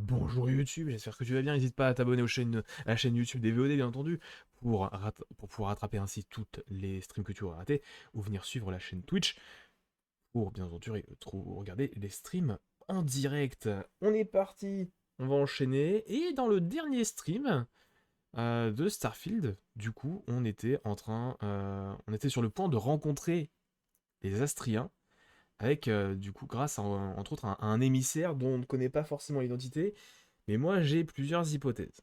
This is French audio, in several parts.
Bonjour YouTube, j'espère que tu vas bien. N'hésite pas à t'abonner à la chaîne YouTube des VOD, bien entendu, pour pouvoir rattraper ainsi toutes les streams que tu auras ratés, ou venir suivre la chaîne Twitch pour bien entendu regarder les streams en direct. On est parti, on va enchaîner. Et dans le dernier stream de Starfield, du coup, on était sur le point de rencontrer les Astriens avec, du coup, grâce entre autres à un émissaire dont on ne connaît pas forcément l'identité. Mais moi, j'ai plusieurs hypothèses.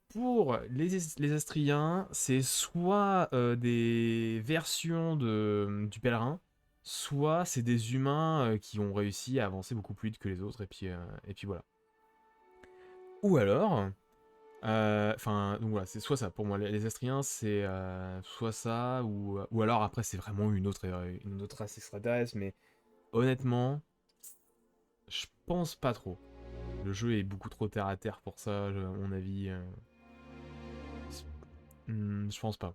Pour les Astriens, c'est soit des versions du pèlerin, soit c'est des humains qui ont réussi à avancer beaucoup plus vite que les autres, et puis voilà. Ou alors, enfin, donc voilà, c'est soit ça. Pour moi, les Astriens, c'est soit ça, ou alors après, c'est vraiment une autre race extraterrestre, mais honnêtement, je pense pas trop. Le jeu est beaucoup trop terre à terre pour ça, à mon avis. Je pense pas.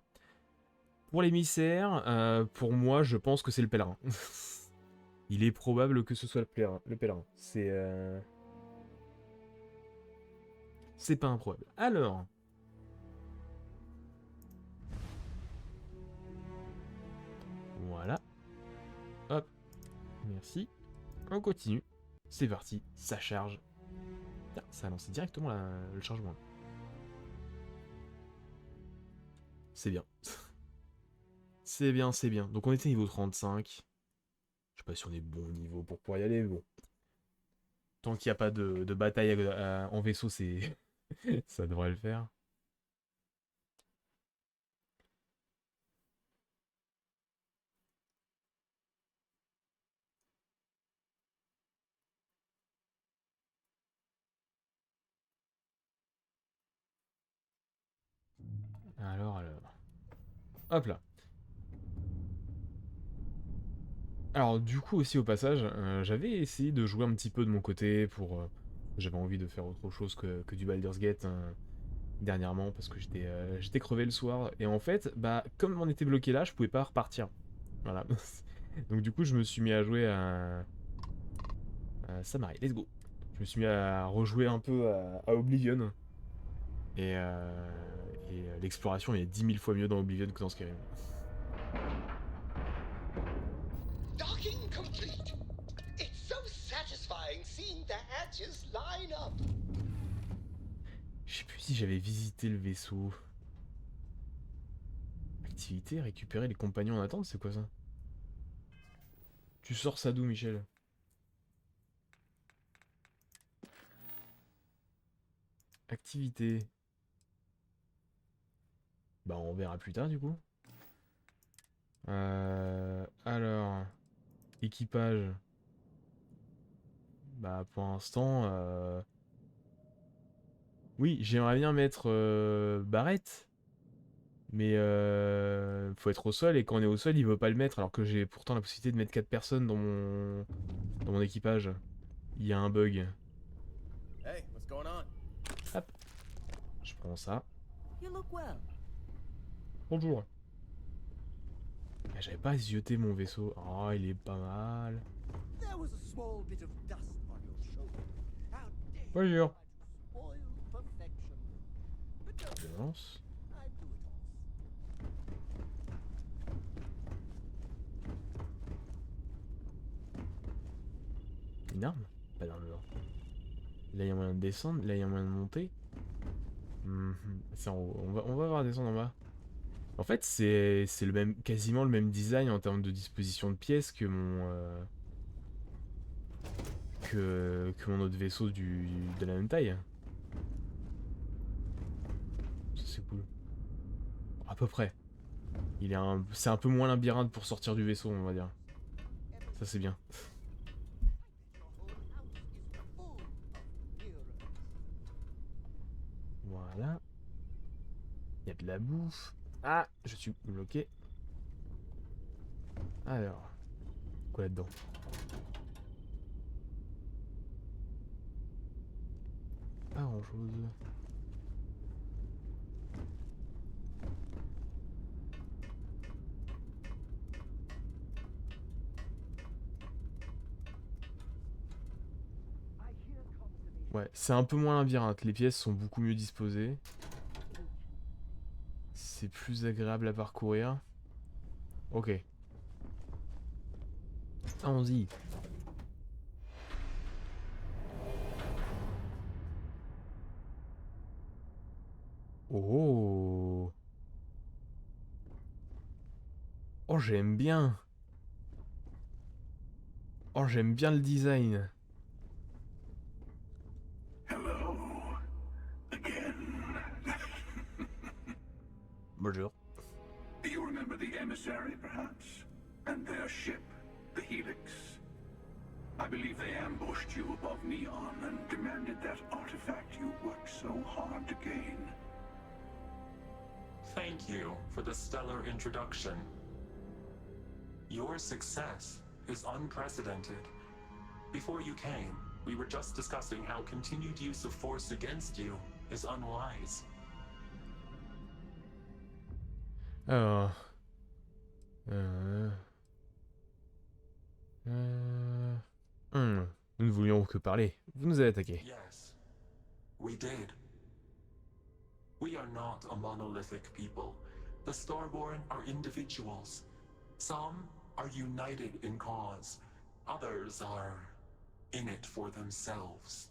Pour l'émissaire, pour moi, je pense que c'est le pèlerin. Il est probable que ce soit le pèlerin. C'est pas improbable. Alors, voilà. Hop, merci. On continue. C'est parti, ça charge. Ah, ça a lancé directement le chargement. C'est bien. C'est bien, c'est bien. Donc on était niveau 35. Je sais pas si on est bon niveau pour pouvoir y aller, mais bon. Tant qu'il n'y a pas de bataille en vaisseau, ça devrait le faire. Alors. Hop là. Alors du coup aussi au passage, j'avais essayé de jouer un petit peu de mon côté j'avais envie de faire autre chose que du Baldur's Gate dernièrement parce que j'étais crevé le soir et en fait bah comme on était bloqué là je pouvais pas repartir. Voilà. Donc du coup je me suis mis à jouer à Samari, let's go. Je me suis mis à rejouer un peu à Oblivion et l'exploration est 10 000 fois mieux dans Oblivion que dans Skyrim. Docking complete. It's so satisfying seeing the hatches line up. Je sais plus si j'avais visité le vaisseau. Activité, récupérer les compagnons en attente, c'est quoi ça? Tu sors ça d'où, Michel? Activité. Bah, on verra plus tard, du coup. Alors, équipage. Bah, pour l'instant, oui, j'aimerais bien mettre Barrette, mais faut être au sol, et quand on est au sol, il veut pas le mettre, alors que j'ai pourtant la possibilité de mettre 4 personnes dans mon équipage. Il y a un bug. Hey, what's going on? Hop, je prends ça. You look well. Bonjour. Ah, j'avais pas zioté mon vaisseau. Oh, il est pas mal. There was a small bit of dust on your shoulder. How dare you Bonjour. try to spoil perfection? But don't worry, Violence. I blew it off. Une arme? Pas d'arme là. Là, il y a moyen de descendre. Là, il y a moyen de monter. Mhm. C'est en haut. On va voir descendre en bas. En fait, c'est quasiment le même design en termes de disposition de pièces que mon autre vaisseau de la même taille. Ça, c'est cool. À peu près. C'est un peu moins labyrinthe pour sortir du vaisseau, on va dire. Ça, c'est bien. Voilà. Il y a de la bouffe. Ah, je suis bloqué. Alors, quoi là-dedans? Pas grand-chose. Ouais, c'est un peu moins labyrinthe. Les pièces sont beaucoup mieux disposées. C'est plus agréable à parcourir. Ok. Allons-y. Oh. Oh, j'aime bien. Oh, j'aime bien le design. Hello. Again. Bonjour. Do you remember the emissary, perhaps? And their ship, the Helix? I believe they ambushed you above Neon and demanded that artifact you worked so hard to gain. Thank you for the stellar introduction. Your success is unprecedented. Before you came, we were just discussing how continued use of force against you is unwise. Alors. Euh... euh, Nous ne voulions que parler. Vous nous avez attaqué. Yes, we did. We are not a monolithic people. The Starborn are individuals. Some are united in cause. Others are in it for themselves.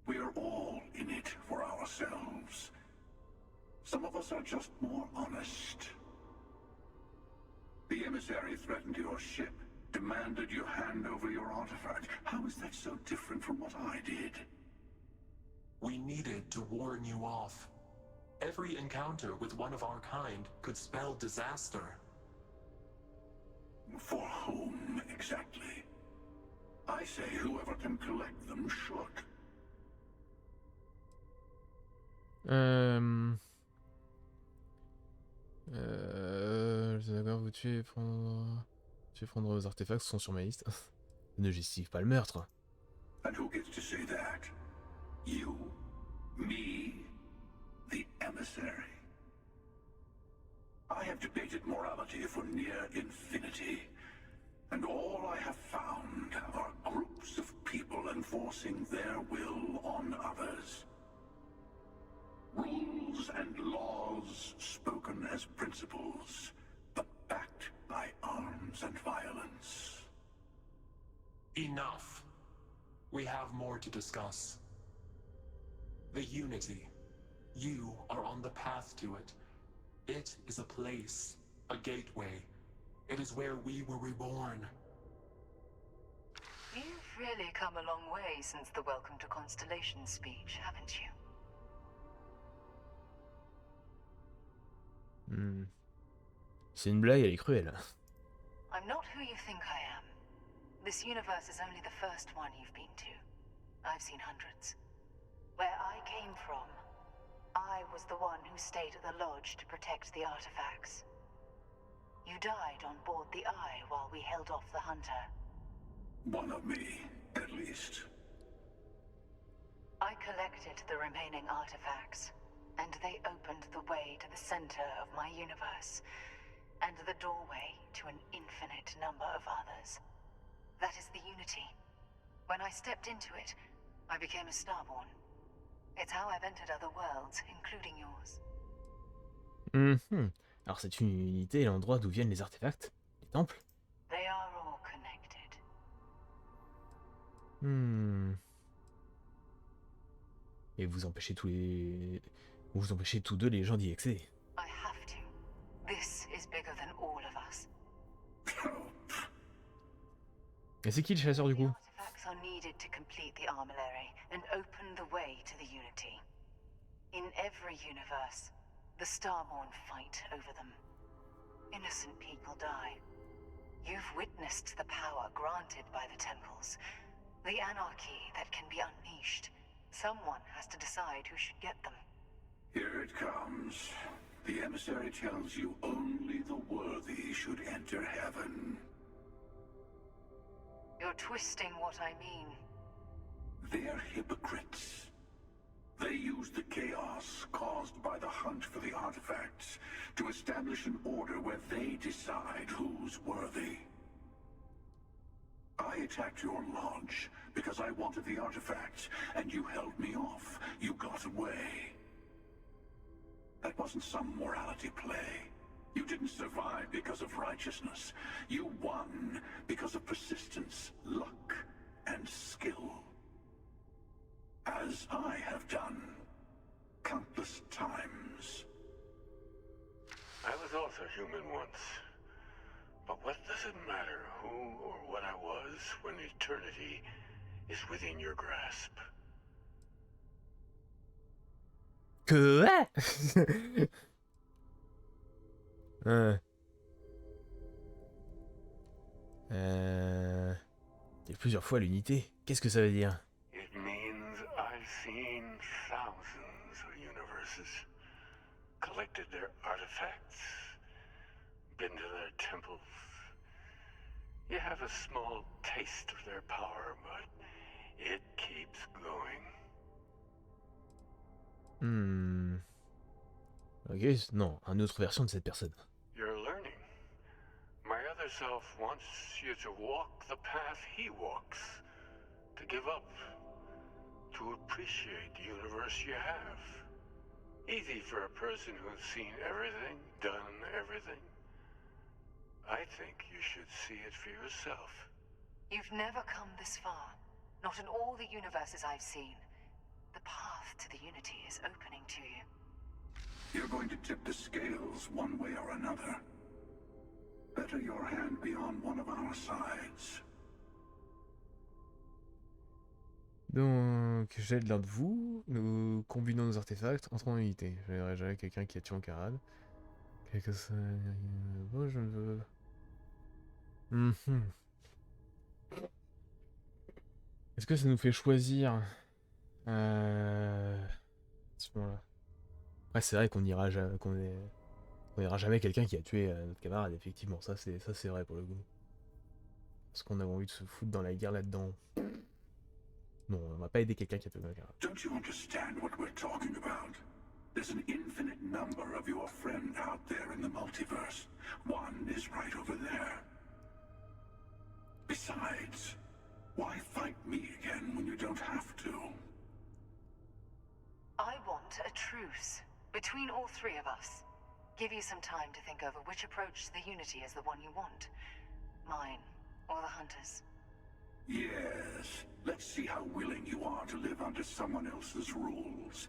We're all in it for ourselves. Some of us are just more honest. The emissary threatened your ship, demanded you hand over your artifact. How is that so different from what I did? We needed to warn you off. Every encounter with one of our kind could spell disaster. For whom, exactly? I say whoever can collect them should. Je suis d'accord, vous tuez et prendre vos artefacts sont sur ma liste. Ne justifie pas le meurtre. And who gets to say that? You? Me? The emissary? I have debated morality for near infinity, and all I have found are groups of people enforcing their will on others. Rules and laws spoken as principles, but backed by arms and violence. Enough. We have more to discuss. The Unity. You are on the path to it. It is a place, a gateway. It is where we were reborn. You've really come a long way since the Welcome to Constellation speech, haven't you? C'est une blague, elle est cruelle. I'm not who you think I am. This universe is only the first one you've been to. I've seen hundreds. Where I came from, I was the one who stayed at the lodge to protect the artifacts. You died on board the Eye while we held off the Hunter. One of me, at least. I collected the remaining artifacts, and they opened the way to the center of my universe, and the doorway to an infinite number of others. That is the Unity. When I stepped into it, I became a Starborn. It's how I've entered other worlds, including yours. Alors c'est une unité, l'endroit d'où viennent les artefacts, les temples. They are all connected. Et vous empêchez tous deux les gens d'y accéder. I have to. This is bigger than all of us. Et c'est qui le chasseur du The coup? artifacts are needed to complete the armillary and open the way to the Unity. In every universe, the Starborn fight over them. Innocent people die. You've witnessed the power granted by the temples, the anarchy that can be unleashed. Someone has to decide who should get them. Here it comes. The emissary tells you only the worthy should enter heaven. You're twisting what I mean. They're hypocrites. They use the chaos caused by the hunt for the artifacts to establish an order where they decide who's worthy. I attacked your lodge because I wanted the artifact, and you held me off. You got away. That wasn't some morality play. You didn't survive because of righteousness. You won because of persistence, luck, and skill. As I have done countless times. I was also human once. But what does it matter who or what I was when eternity is within your grasp? Quoi? Il y a plusieurs fois l'unité. Qu'est-ce que ça veut dire? It means I've seen thousands of universes, collected their artifacts, been to their temples. You have a small taste of their power, but it keeps going. Ok, non, une autre version de cette personne. You're learning. My other self wants you to walk the path he walks, to give up, to appreciate the universe you have. Easy for a person who's seen everything, done everything. I think you should see it for yourself. You've never come this far. Not in all the universes I've seen. The path to the Unity is opening to you. You're going to tip the scales one way or another. Better your hand be on one of our sides. Donc, j'aide l'un de vous, nous combinons nos artefacts, entrons en unité. Je n'aiderai jamais quelqu'un qui a tué en carade. Quelque chose... Bon, je veux... Est-ce que ça nous fait choisir à ce moment-là? Après, c'est vrai qu'on ira jamais quelqu'un qui a tué notre camarade, effectivement. Ça, c'est vrai pour le coup. Parce qu'on a envie de se foutre dans la guerre là-dedans. Non, on va pas aider quelqu'un qui a tué notre camarade. Don't you understand what we're talking about? There's an infinite number of your friend out there in the multiverse. One is right over there. Besides, why fight me again when you don't have to? I want a truce between all three of us. Give you some time to think over which approach to the Unity is the one you want. Mine, or the Hunter's. Yes, let's see how willing you are to live under someone else's rules.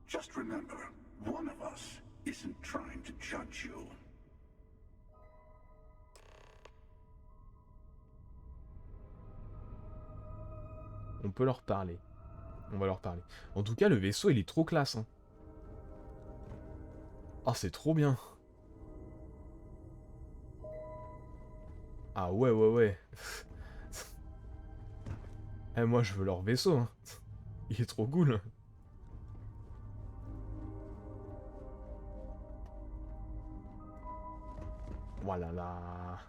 Just remember, one of us isn't trying to judge you. On peut leur parler. On va leur parler. En tout cas, le vaisseau, il est trop classe. Hein. Ah, c'est trop bien. Ah ouais, ouais, ouais. Eh, moi, je veux leur vaisseau. Hein. Il est trop cool. Voilà là.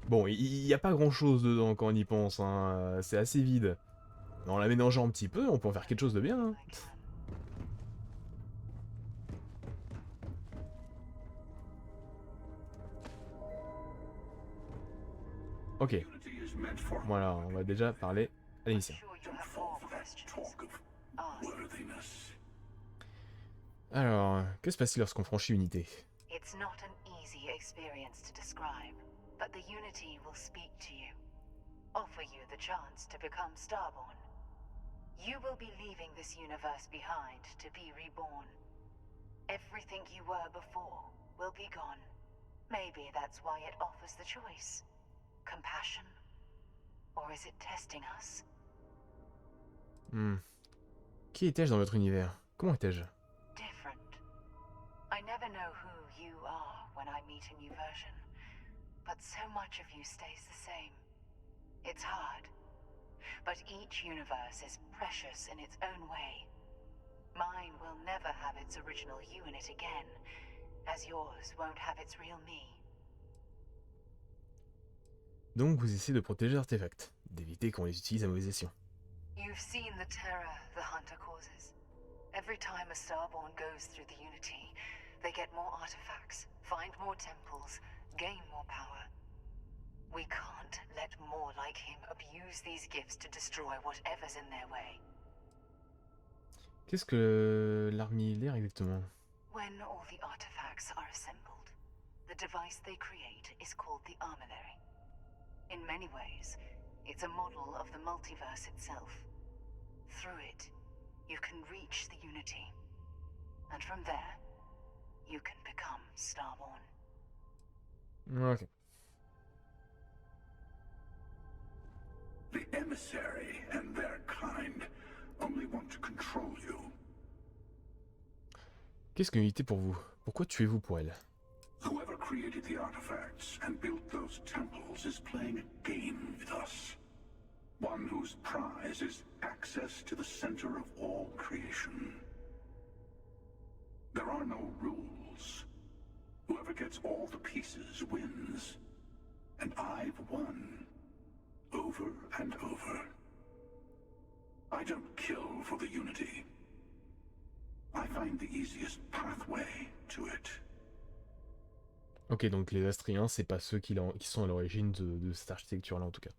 Bon, il n'y a pas grand-chose dedans quand on y pense. Hein. C'est assez vide. Mais en la mélangeant un petit peu, on peut en faire quelque chose de bien. Hein. Ok. Voilà, on va déjà parler à l'émission. Alors, que se passe-t-il lorsqu'on franchit Unité? It's not an easy experience to describe, but the Unity will speak to you, offer you the chance to become Starborn. You will be leaving this universe behind to be reborn. Everything you were before will be gone. Maybe that's why it offers the choice. Compassion? Or is it testing us? Qui étais-je dans votre univers? Comment étais-je? Different. I never know who you are when I meet a new version, but so much of you stays the same. It's hard. But each universe is precious in its own way. Mine will never have its original you in it again, as yours won't have its real me. Donc vous essayez de protéger l'artefact, d'éviter qu'on les utilise à mauvais escient. You've seen the terror the Hunter causes. Every time a Starborn goes through the Unity, they get more artifacts, find more temples, gain more power. We can't let more like him abuse these gifts to destroy whatever's in their way. Qu'est-ce que l'armillaire exactement? When all the artifacts are assembled, the device they create is called the armillary. In many ways, it's a model of the multiverse itself. Through it, you can reach the Unity. And from there, you can become Starborn. Ok. The emissary and their kind only want to control you. Qu'est-ce qu'une unité pour vous? Pourquoi tuez-vous pour elle? Whoever created the artifacts and built those temples is playing a game with us. One whose prize is access to the center of all creation. There are no rules. Whoever gets all the pieces wins. And I've won. Over and over. I don't kill for the Unity. I find the easiest pathway to it. Ok, donc les Astriens, c'est pas ceux qui sont à l'origine de cette architecture-là, en tout cas.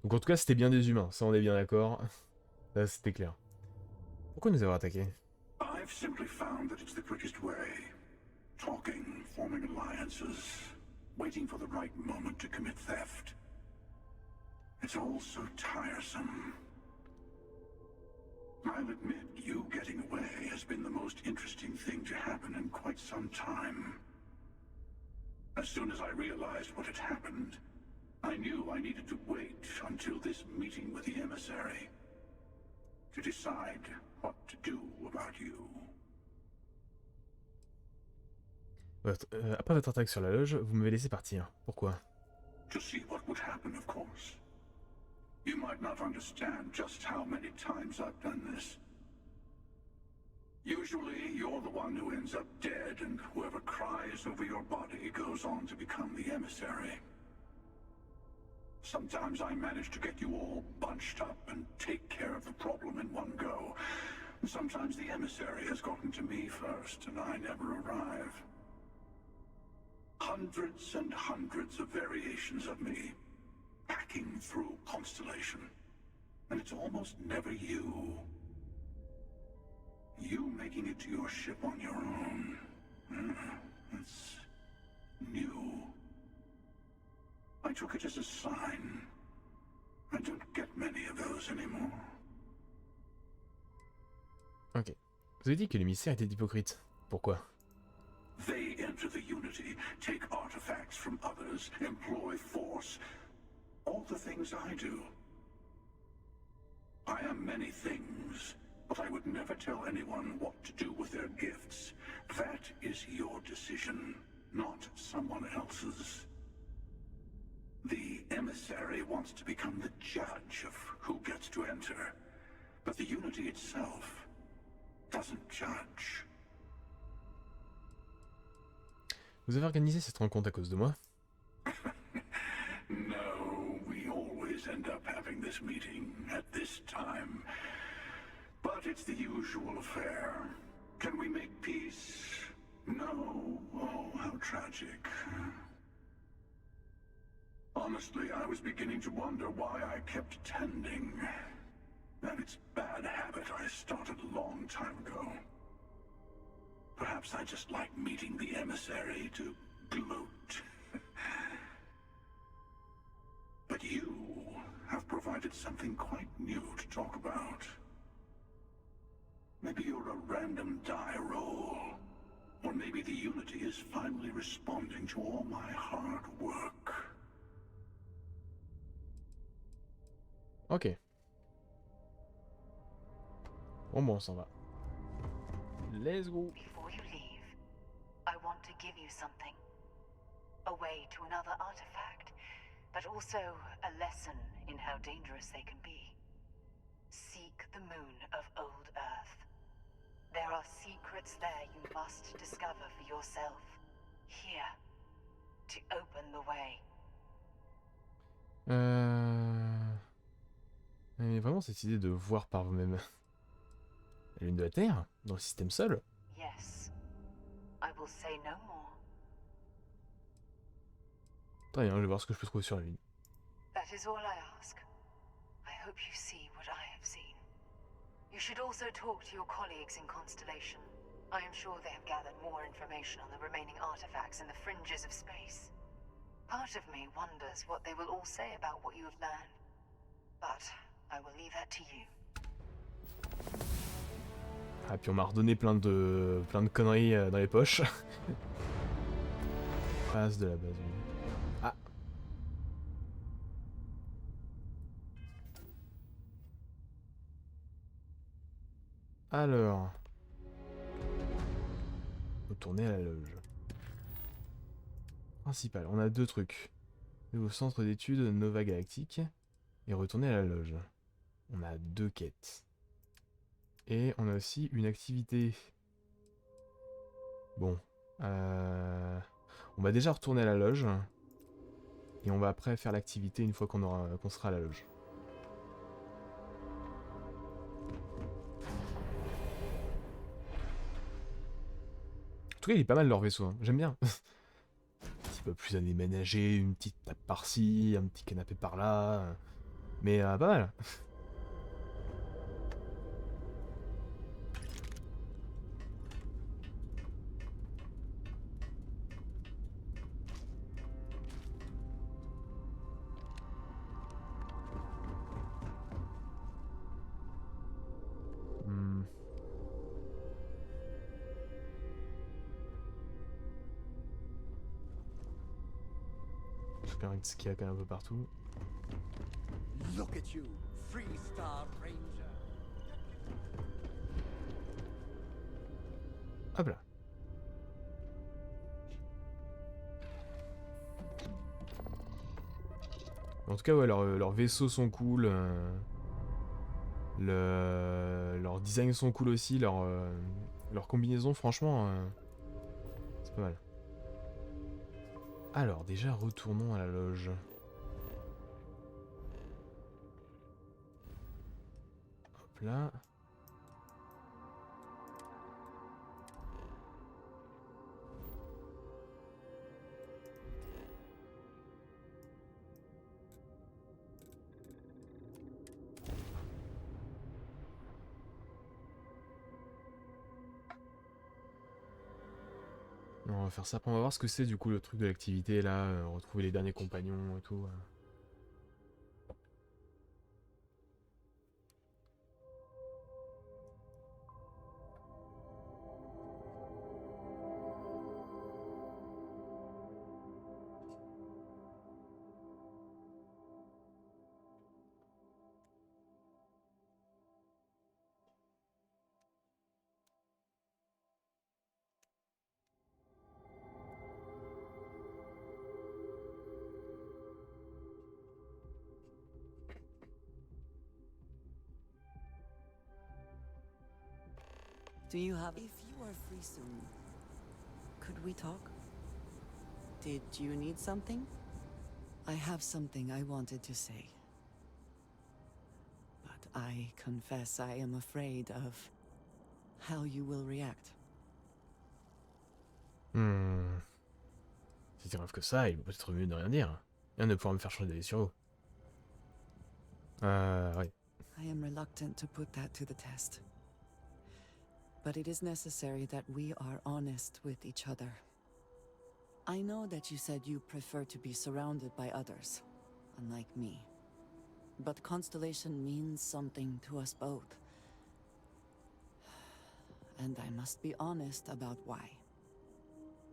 Donc en tout cas, c'était bien des humains, ça on est bien d'accord. Ça, c'était clair. Pourquoi nous avoir attaqués? I've simply found that it's the quickest way. Talking, forming alliances, waiting for the right moment to commit theft. It's all so tiresome. I'll admit, you getting away has been the most interesting thing to happen in quite some time. As soon as I realized what had happened, I knew I needed to wait until this meeting with the emissary to decide what to do about you. Après votre attaque sur la loge, vous m'avez laissé partir. Pourquoi? To see what would happen, of course. You might not understand just how many times I've done this. Usually, you're the one who ends up dead, and whoever cries over your body goes on to become the emissary. Sometimes I manage to get you all bunched up and take care of the problem in one go. Sometimes the emissary has gotten to me first, and I never arrive. Hundreds and hundreds of variations of me, hacking through Constellation. And it's almost never you. You making it to your ship on your own. It's new. I took it as a sign. I don't get many of those anymore. Ok. Vous avez dit que l'émissaire était hypocrite. Pourquoi? They enter the Unity, take artifacts from others, employ force. All the things I do. I am many things, but I would never tell anyone what to do with their gifts. That is your decision, not someone else's. The emissary wants to become the judge of who gets to enter, but the Unity itself doesn't judge. Vous avez organisé cette rencontre à cause de moi? No, we always end up having this meeting at this time. But it's the usual affair. Can we make peace? No. Oh, how tragic. Honestly, I was beginning to wonder why I kept attending. And it's a bad habit I started a long time ago. Perhaps I just like meeting the emissary to gloat. But you have provided something quite new to talk about. Maybe you're a random die roll. Or maybe the Unity is finally responding to all my hard work. Ok. Bon, on s'en va. Let's go. Before you leave, I want to give you something. A way to another artifact, but also a lesson in how dangerous they can be. Seek the moon of old Earth. There are secrets there you must discover for yourself. Here, to open the way. Mais vraiment cette idée de voir par vous-même la lune de la Terre, dans le système sol. Yes. I will say no more. Très bien, je vais voir ce que je peux trouver sur la lune. That is all I ask. I hope you see what I have seen. You should also talk to your colleagues in Constellation. I am sure they have gathered more information on the remaining artifacts in the fringes of space. Part of me wonders what they will all say about what you have learned. But I will leave that to you. Ah, puis on m'a redonné plein de conneries dans les poches. Passe de la base. Ah. Alors. Retourner à la loge. Principal, on a deux trucs. Aller au centre d'études Nova Galactique et retourner à la loge. On a deux quêtes. Et on a aussi une activité. Bon. On va déjà retourner à la loge. Et on va après faire l'activité une fois qu'on sera à la loge. En tout cas, il est pas mal leur vaisseau, hein. J'aime bien. Un petit peu plus aménagé, une petite table par-ci, un petit canapé par-là. Mais pas mal. Ce qu'il y a quand même un peu partout. Look at you, Freestar Ranger. Hop là. En tout cas, ouais, leurs vaisseaux sont cool. Leurs designs sont cool aussi. Leurs combinaisons, franchement, c'est pas mal. Alors, déjà, retournons à la loge. Hop là. On va faire ça, après on va voir ce que c'est du coup le truc de l'activité là, retrouver les derniers compagnons et tout. Do you have... If you are free soon, could we talk? Did you need something? I have something I wanted to say. But I confess I am afraid of how you will react. Si c'est grave que ça, il vaut peut-être mieux de rien dire. Et de pouvoir me faire changer d'avis sur vous. Ouais. I am reluctant to put that to the test. But it is necessary that we are honest with each other. I know that you said you prefer to be surrounded by others, unlike me. But Constellation means something to us both. And I must be honest about why.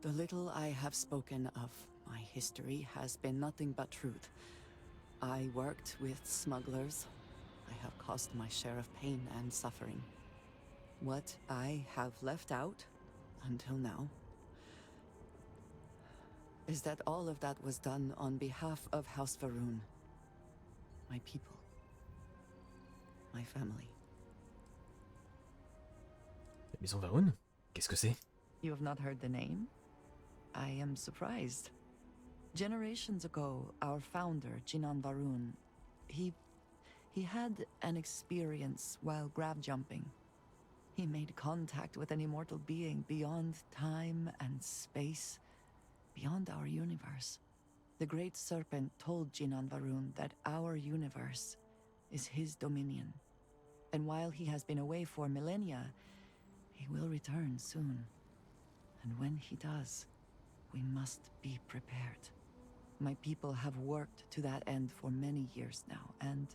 The little I have spoken of my history has been nothing but truth. I worked with smugglers. I have caused my share of pain and suffering. What I have left out, until now, is that all of that was done on behalf of House Varun. My people. My family. La maison Varun? Qu'est-ce que c'est? You have not heard the name? I am surprised. Generations ago, our founder, Jinan Varun, he had an experience while grab jumping. He made contact with an immortal being beyond time and space, beyond our universe. The Great Serpent told Jinan Varun that our universe is his dominion. And while he has been away for millennia, he will return soon. And when he does, we must be prepared. My people have worked to that end for many years now, and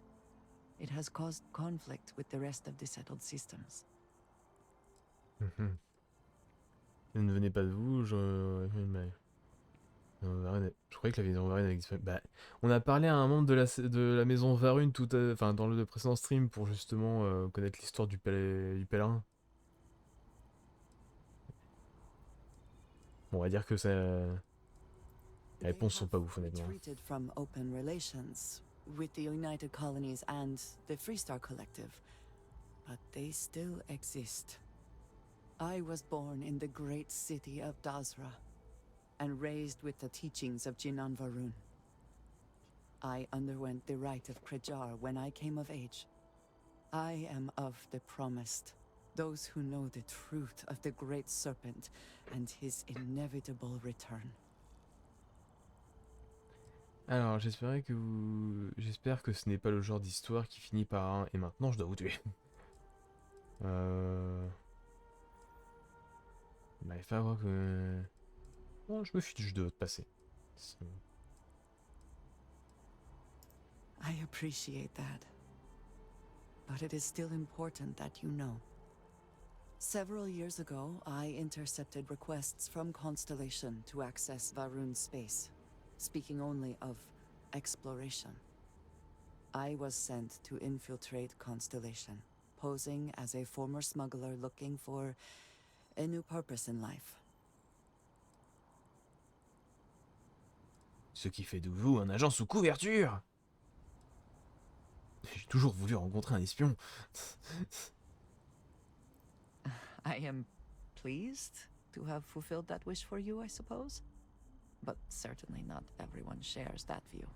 it has caused conflict with the rest of the settled systems. Je ne venais pas de vous, je croyais que la maison Varune existait. Bah, on a parlé à un membre de la maison Varune enfin, dans le précédent stream pour justement connaître l'histoire du pèlerin. Bon, on va dire que ça... Les réponses sont pas ouf, honnêtement. Retreated from open relations with the United Colonies and the Freestar Collective, but they still exist. I was born in the great city of Dazra, and raised with the teachings of Jinan Varun. I underwent the rite of Krejar when I came of age. I am of the promised, those who know the truth of the Great Serpent and his inevitable return. Alors, j'espère que ce n'est pas le genre d'histoire qui finit par un « et maintenant je dois vous tuer ». Bah, il faut avoir que... Bon, je me fiche juste de votre passé. I appreciate that. But it is still important that you know. Several years ago, I intercepted requests from Constellation to access Varun's space, speaking only of exploration. I was sent to infiltrate Constellation, posing as a former smuggler looking for a new purpose in life. Ce qui fait de vous un agent sous couverture. J'ai toujours voulu rencontrer un espion. I am pleased to have fulfilled that wish for you, I suppose. But certainly not everyone shares that view.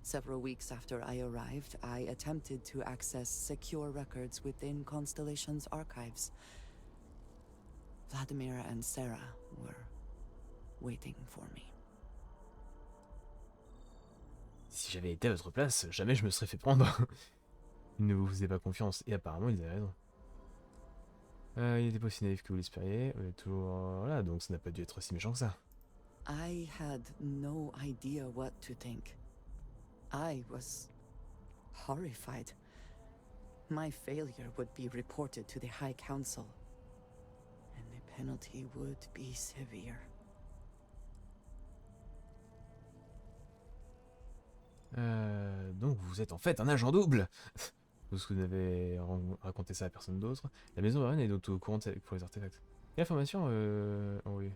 Several weeks after I arrived, I attempted to access secure records within Constellation's archives. Vladimir and Sarah were waiting for me. Si j'avais été à votre place, jamais je me serais fait prendre. Ils ne vous faisaient pas confiance, et apparemment ils avaient raison. Il était pas aussi naïf que vous l'espériez, vous êtes toujours... Voilà, donc ça n'a pas dû être si méchant que ça. I had no idea what to think. I was horrified. My failure would be reported to the High Council, and the penalty would be severe. Donc vous êtes en fait un agent double. Parce que vous n'avez raconté ça à personne d'autre. La maison Varune est donc au courant pour les artefacts. Et l'information, oui.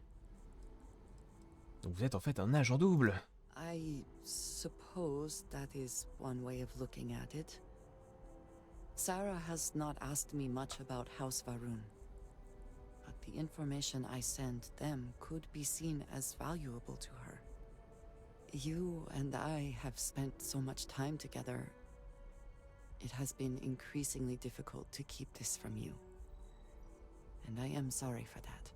Donc vous êtes en fait un agent double. I suppose that is one way of looking at it. Sarah has not asked me much about House Varun, but the information I sent them could be seen as valuable to her. You and I have spent so much time together. It has been increasingly difficult to keep this from you. And I am sorry for that.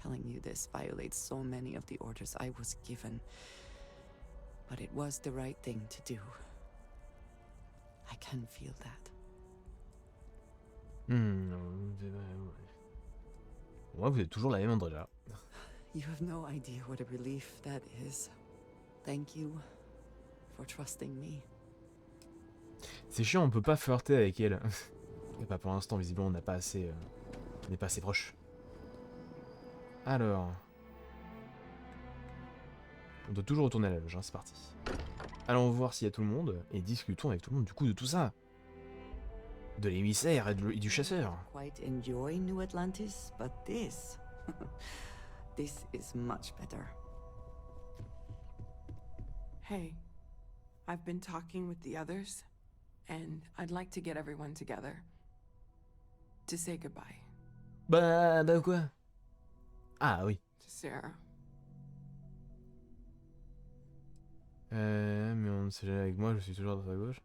Telling you this violates so many of the orders I was given. But it was the right thing to do. I can feel that. Moi, vous êtes toujours la même Andrea. You have no idea what a relief that is. Thank you for trusting me. C'est chiant, on peut pas flirter avec elle. Et pas pour l'instant, visiblement, on n'a pas assez... on n'est pas assez proche. Alors... On doit toujours retourner à la loge, hein, c'est parti. Allons voir s'il y a tout le monde, et discutons avec tout le monde du coup de tout ça. De l'émissaire et du chasseur. Quite enjoy New Atlantis, but this... this is much better. Hey, I've been talking with the others, and I'd like to get everyone together. To say goodbye. Bah quoi? Ah oui. To Sarah. Mais on ne sait jamais avec moi, je suis toujours dans sa gauche.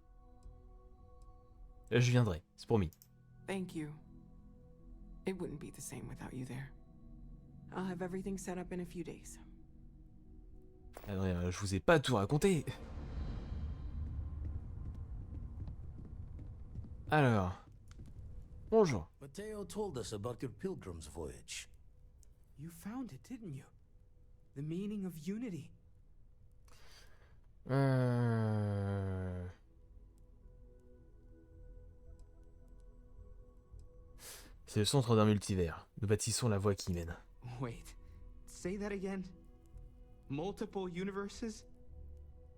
Je viendrai, c'est promis. Thank you. It wouldn't be the same without you there. I'll have everything set up in a few days. Adrien, je vous ai pas tout raconté. Alors, bonjour. Mateo told us about your pilgrim's voyage. You found it, didn't you? The meaning of unity. C'est le centre d'un multivers. Nous bâtissons la voie qui y mène. Wait, say that again? Multiple universes?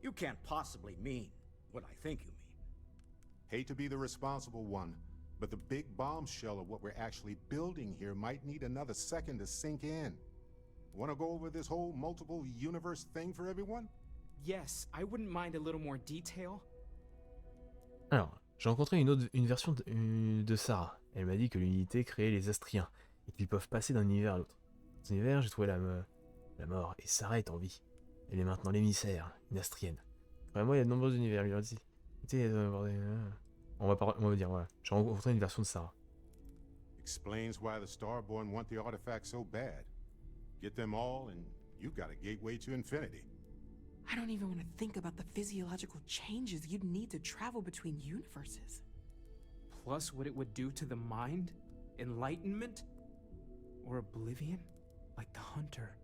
You can't possibly mean what I think you mean. Hate to be the responsible one, but the big bombshell of what we're actually building here might need another second to sink in. Want to go over this whole multiple universe thing for everyone? Yes, I wouldn't mind a little more detail. Alors, j'ai rencontré une version de Sarah. Elle m'a dit que l'unité créait les Astriens et qu'ils peuvent passer d'un univers à l'autre. Dans cet univers, j'ai trouvé la mort et Sarah est en vie. Elle est maintenant l'émissaire, une Astrienne. Vraiment, il y a de nombreux univers, lui a dit. On va dire, voilà. J'ai rencontré une version de Sarah. Explains why the Starborn want the artifacts so bad. Get them all and you've got a gateway to infinity. I don't even want to think about the physiological changes you'd need to travel between universes. Plus what it would do to the mind? Enlightenment? Or oblivion? Like the Hunter.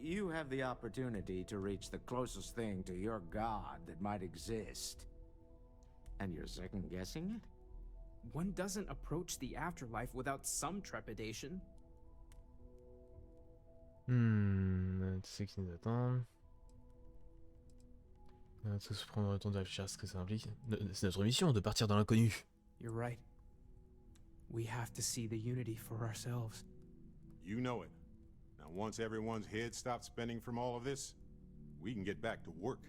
You have the opportunity to reach the closest thing to your god that might exist. And you're second-guessing it? One doesn't approach the afterlife without some trepidation. Tu sais qui nous attend. Tout se prendre le temps de réfléchir à ce que ça implique. C'est notre mission de partir dans l'inconnu. You're right. We have to see the unity for ourselves. You know it. Now once everyone's head stops spinning from all of this, we can get back to work.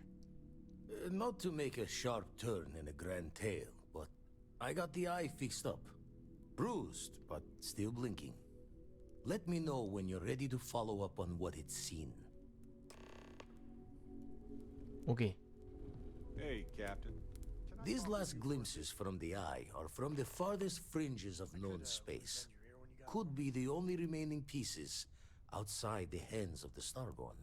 Not to make a sharp turn in a grand tale, but I got the eye fixed up. Bruised, but still blinking. Let me know when you're ready to follow up on what it's seen. Ok. Hey, Captain. These last glimpses from the eye are from the farthest fringes of known space. Could be the only remaining pieces outside the hands of the Starborn.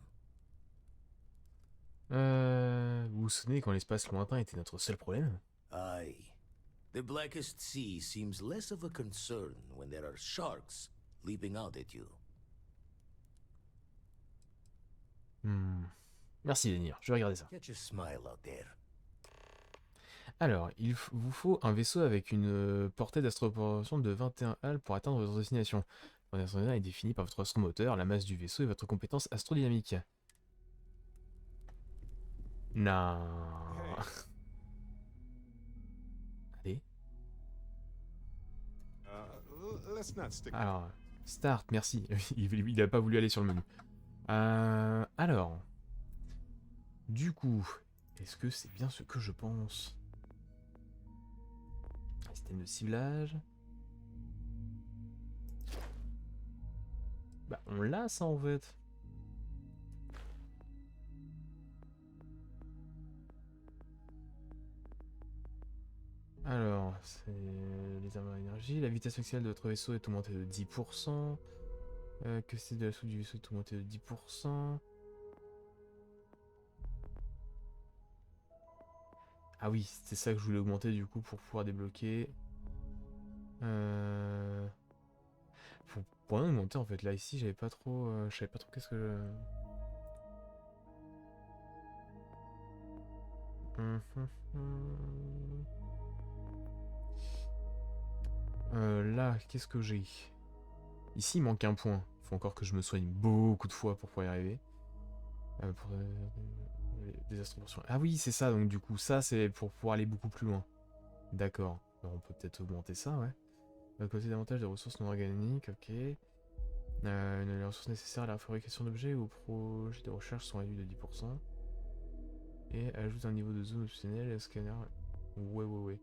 Vous vous souvenez quand l'espace lointain était notre seul problème? Aye. The blackest sea seems less of a concern when there are sharks leaping out at you. Merci Denir, je vais regarder ça. Catch a smile out there. Alors, vous faut un vaisseau avec une portée d'astroportation de 21 hal pour atteindre votre destination. Votre destination est définie par votre astromoteur, la masse du vaisseau et votre compétence astrodynamique. Non. Allez. Let's not stick. Alors, start, merci. Il a pas voulu aller sur le menu. Alors. Du coup, est-ce que c'est bien ce que je pense? Système de ciblage. Bah, on l'a ça en fait. Alors, c'est les armes à énergie. La vitesse maximale de votre vaisseau est augmentée de 10%. Que c'est de la soupe du vaisseau est augmentée de 10%. Ah oui, c'était ça que je voulais augmenter du coup pour pouvoir débloquer. Pour rien augmenter en fait. Là ici, j'avais pas trop. Je savais pas trop qu'est-ce que je. Là, qu'est-ce que j'ai? Ici, il manque un point. Il faut encore que je me soigne beaucoup de fois pour pouvoir y arriver. Des astroportions. Ah oui, c'est ça, donc du coup, ça c'est pour pouvoir aller beaucoup plus loin. D'accord. Alors, on peut peut-être augmenter ça, ouais. À côté davantage de ressources non organiques, ok. Les ressources nécessaires à la fabrication d'objets ou au projet de recherche sont réduites de 10%. Et ajoute un niveau de zoom optionnel et un scanner. Ouais.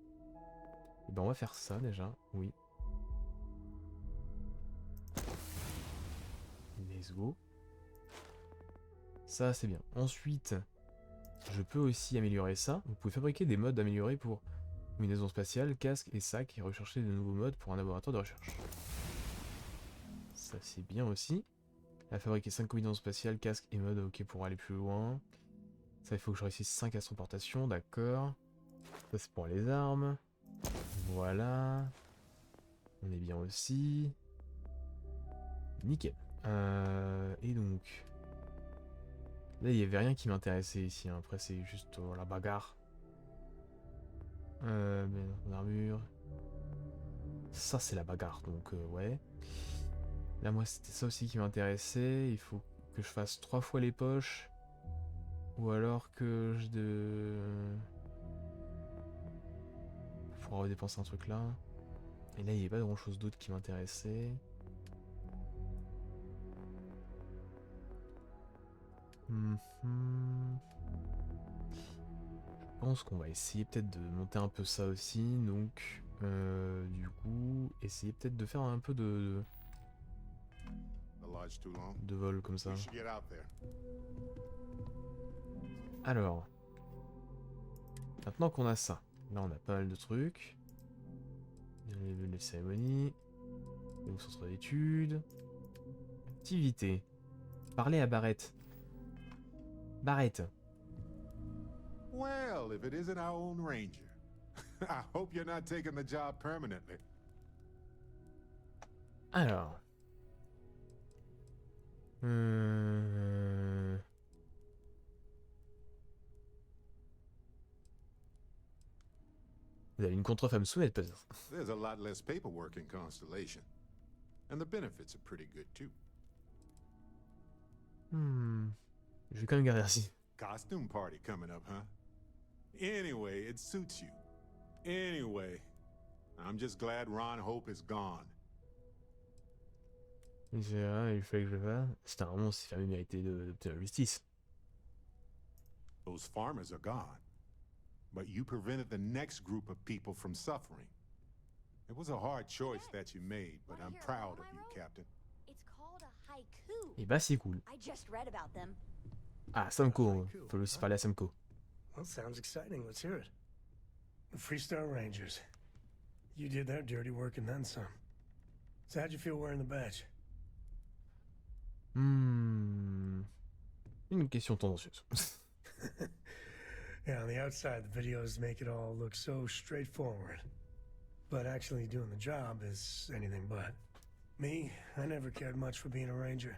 Et ben on va faire ça déjà, oui. Let's go. Ça c'est bien. Ensuite, je peux aussi améliorer ça. Vous pouvez fabriquer des modes améliorés pour combinaison spatiale, casque et sac et rechercher de nouveaux modes pour un laboratoire de recherche. Ça c'est bien aussi. À fabriquer 5 combinaisons spatiales, casque et mode, ok, pour aller plus loin. Ça, il faut que je réussisse 5 à transportation, d'accord. Ça, c'est pour les armes. Voilà. On est bien aussi. Nickel. Et donc... Là, il n'y avait rien qui m'intéressait ici. Hein. Après, c'est juste la bagarre. Mais armure. Ça, c'est la bagarre, donc ouais. Là, moi, c'était ça aussi qui m'intéressait. Il faut que je fasse 3 fois les poches. Ou alors que je Faudra dépenser un truc là. Et là, il n'y avait pas grand chose d'autre qui m'intéressait. Je pense qu'on va essayer peut-être de monter un peu ça aussi. Donc, du coup, essayer peut-être de faire un peu de vol comme ça. Alors, maintenant qu'on a ça, là on a pas mal de trucs. Les cérémonies, le centre d'études, activité. Parler à Barrett. Barrett. Well, if it isn't our own ranger. I hope you're not taking the job permanently. Alors. Vous avez une contre-femme soumette, peut-être. There's a lot less paperwork in Constellation. And the benefits are pretty good too. Je vais quand même garder ainsi. Costume party coming up, huh? Anyway, it suits you. Anyway, I'm just glad Ron Hope is gone. Il fallait que je le fasse. C'était un monstre, il fallait mériter d'obtenir la justice. Those farmers are gone. But you prevented the next group of people from suffering. It was a hard choice that you made, but I'm proud of you, Captain. It's called a haiku. Et bah c'est cool. I just read about them. Ah, Samco. Faut aussi parler à Samco. Well, sounds exciting. Let's hear it. The Freestar Rangers. You did their dirty work and then some. So how'd you feel wearing the badge? Une question tendancieuse. Yeah, on the outside, the videos make it all look so straightforward. But actually doing the job is anything but. Me, I never cared much for being a ranger.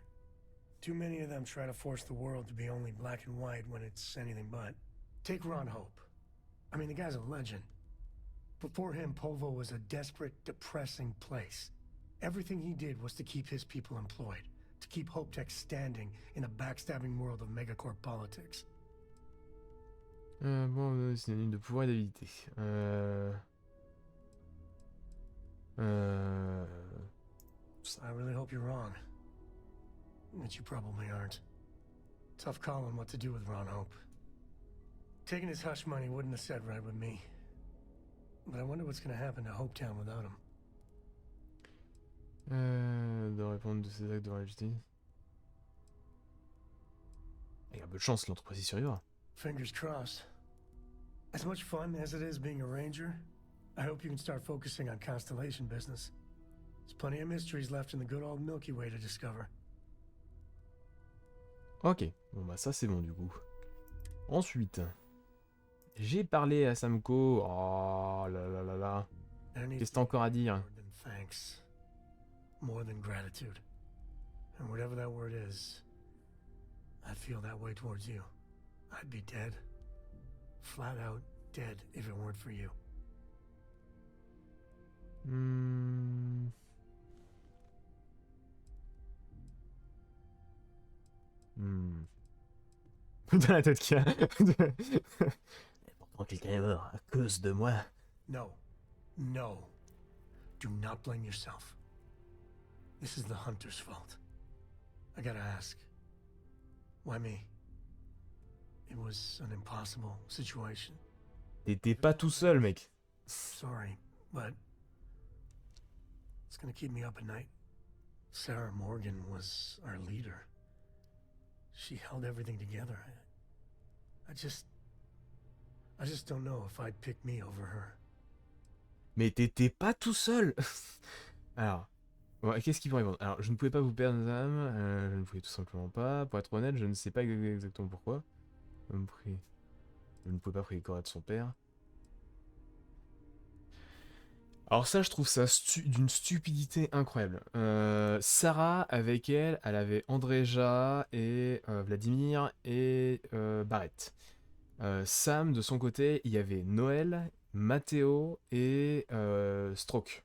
Too many of them try to force the world to be only black and white when it's anything but. Take Ron Hope. I mean, the guy's a legend. Before him, Polvo was a desperate, depressing place. Everything he did was to keep his people employed, to keep Hope Tech standing in a backstabbing world of megacorp politics. Bon, synonyme de pouvoir et d'habilité. I really hope you're wrong. But you probably aren't. Tough call on what to do with Ron Hope. Taking his hush money wouldn't have set right with me. But I wonder what's gonna happen to Hopetown without him. De répondre de ses actes devant la justice. Il y a peu de chance, l'entreprise y survivra. Fingers crossed. As much fun as it is being a ranger, I hope you can start focusing on Constellation business. There's plenty of mysteries left in the good old Milky Way to discover. Ok, bon bah ça c'est bon du coup. Ensuite, j'ai parlé à Samco. Oh là là là là. Qu'est-ce que t'as encore à dire? Thanks. More than gratitude. And whatever that word is, I feel that way towards you. I'd be dead. Flat out dead if it weren't for you. Dans la tête qu'il y a. Pourtant quelqu'un est mort à cause de moi. No. No. Do not blame yourself. This is the Hunter's fault. I gotta ask. Why me? It was an impossible situation. T'étais pas tout seul, mec. Sorry, but it's gonna keep me up at night. Sarah Morgan was our leader. She held everything together. I just don't know if I'd pick me over her. Mais t'étais pas tout seul. Alors, Ouais, qu'est-ce qu'il pourrait répondre? Alors, je ne pouvais pas vous perdre, madame. Je ne pouvais tout simplement pas. Pour être honnête, je ne sais pas exactement pourquoi. Je ne pouvais pas prier le Coran de son père. Alors ça, je trouve ça d'une stupidité incroyable. Sarah, avec elle, elle avait Andreja et Vladimir et Barrett. Sam, de son côté, il y avait Noël, Matteo et Stroke.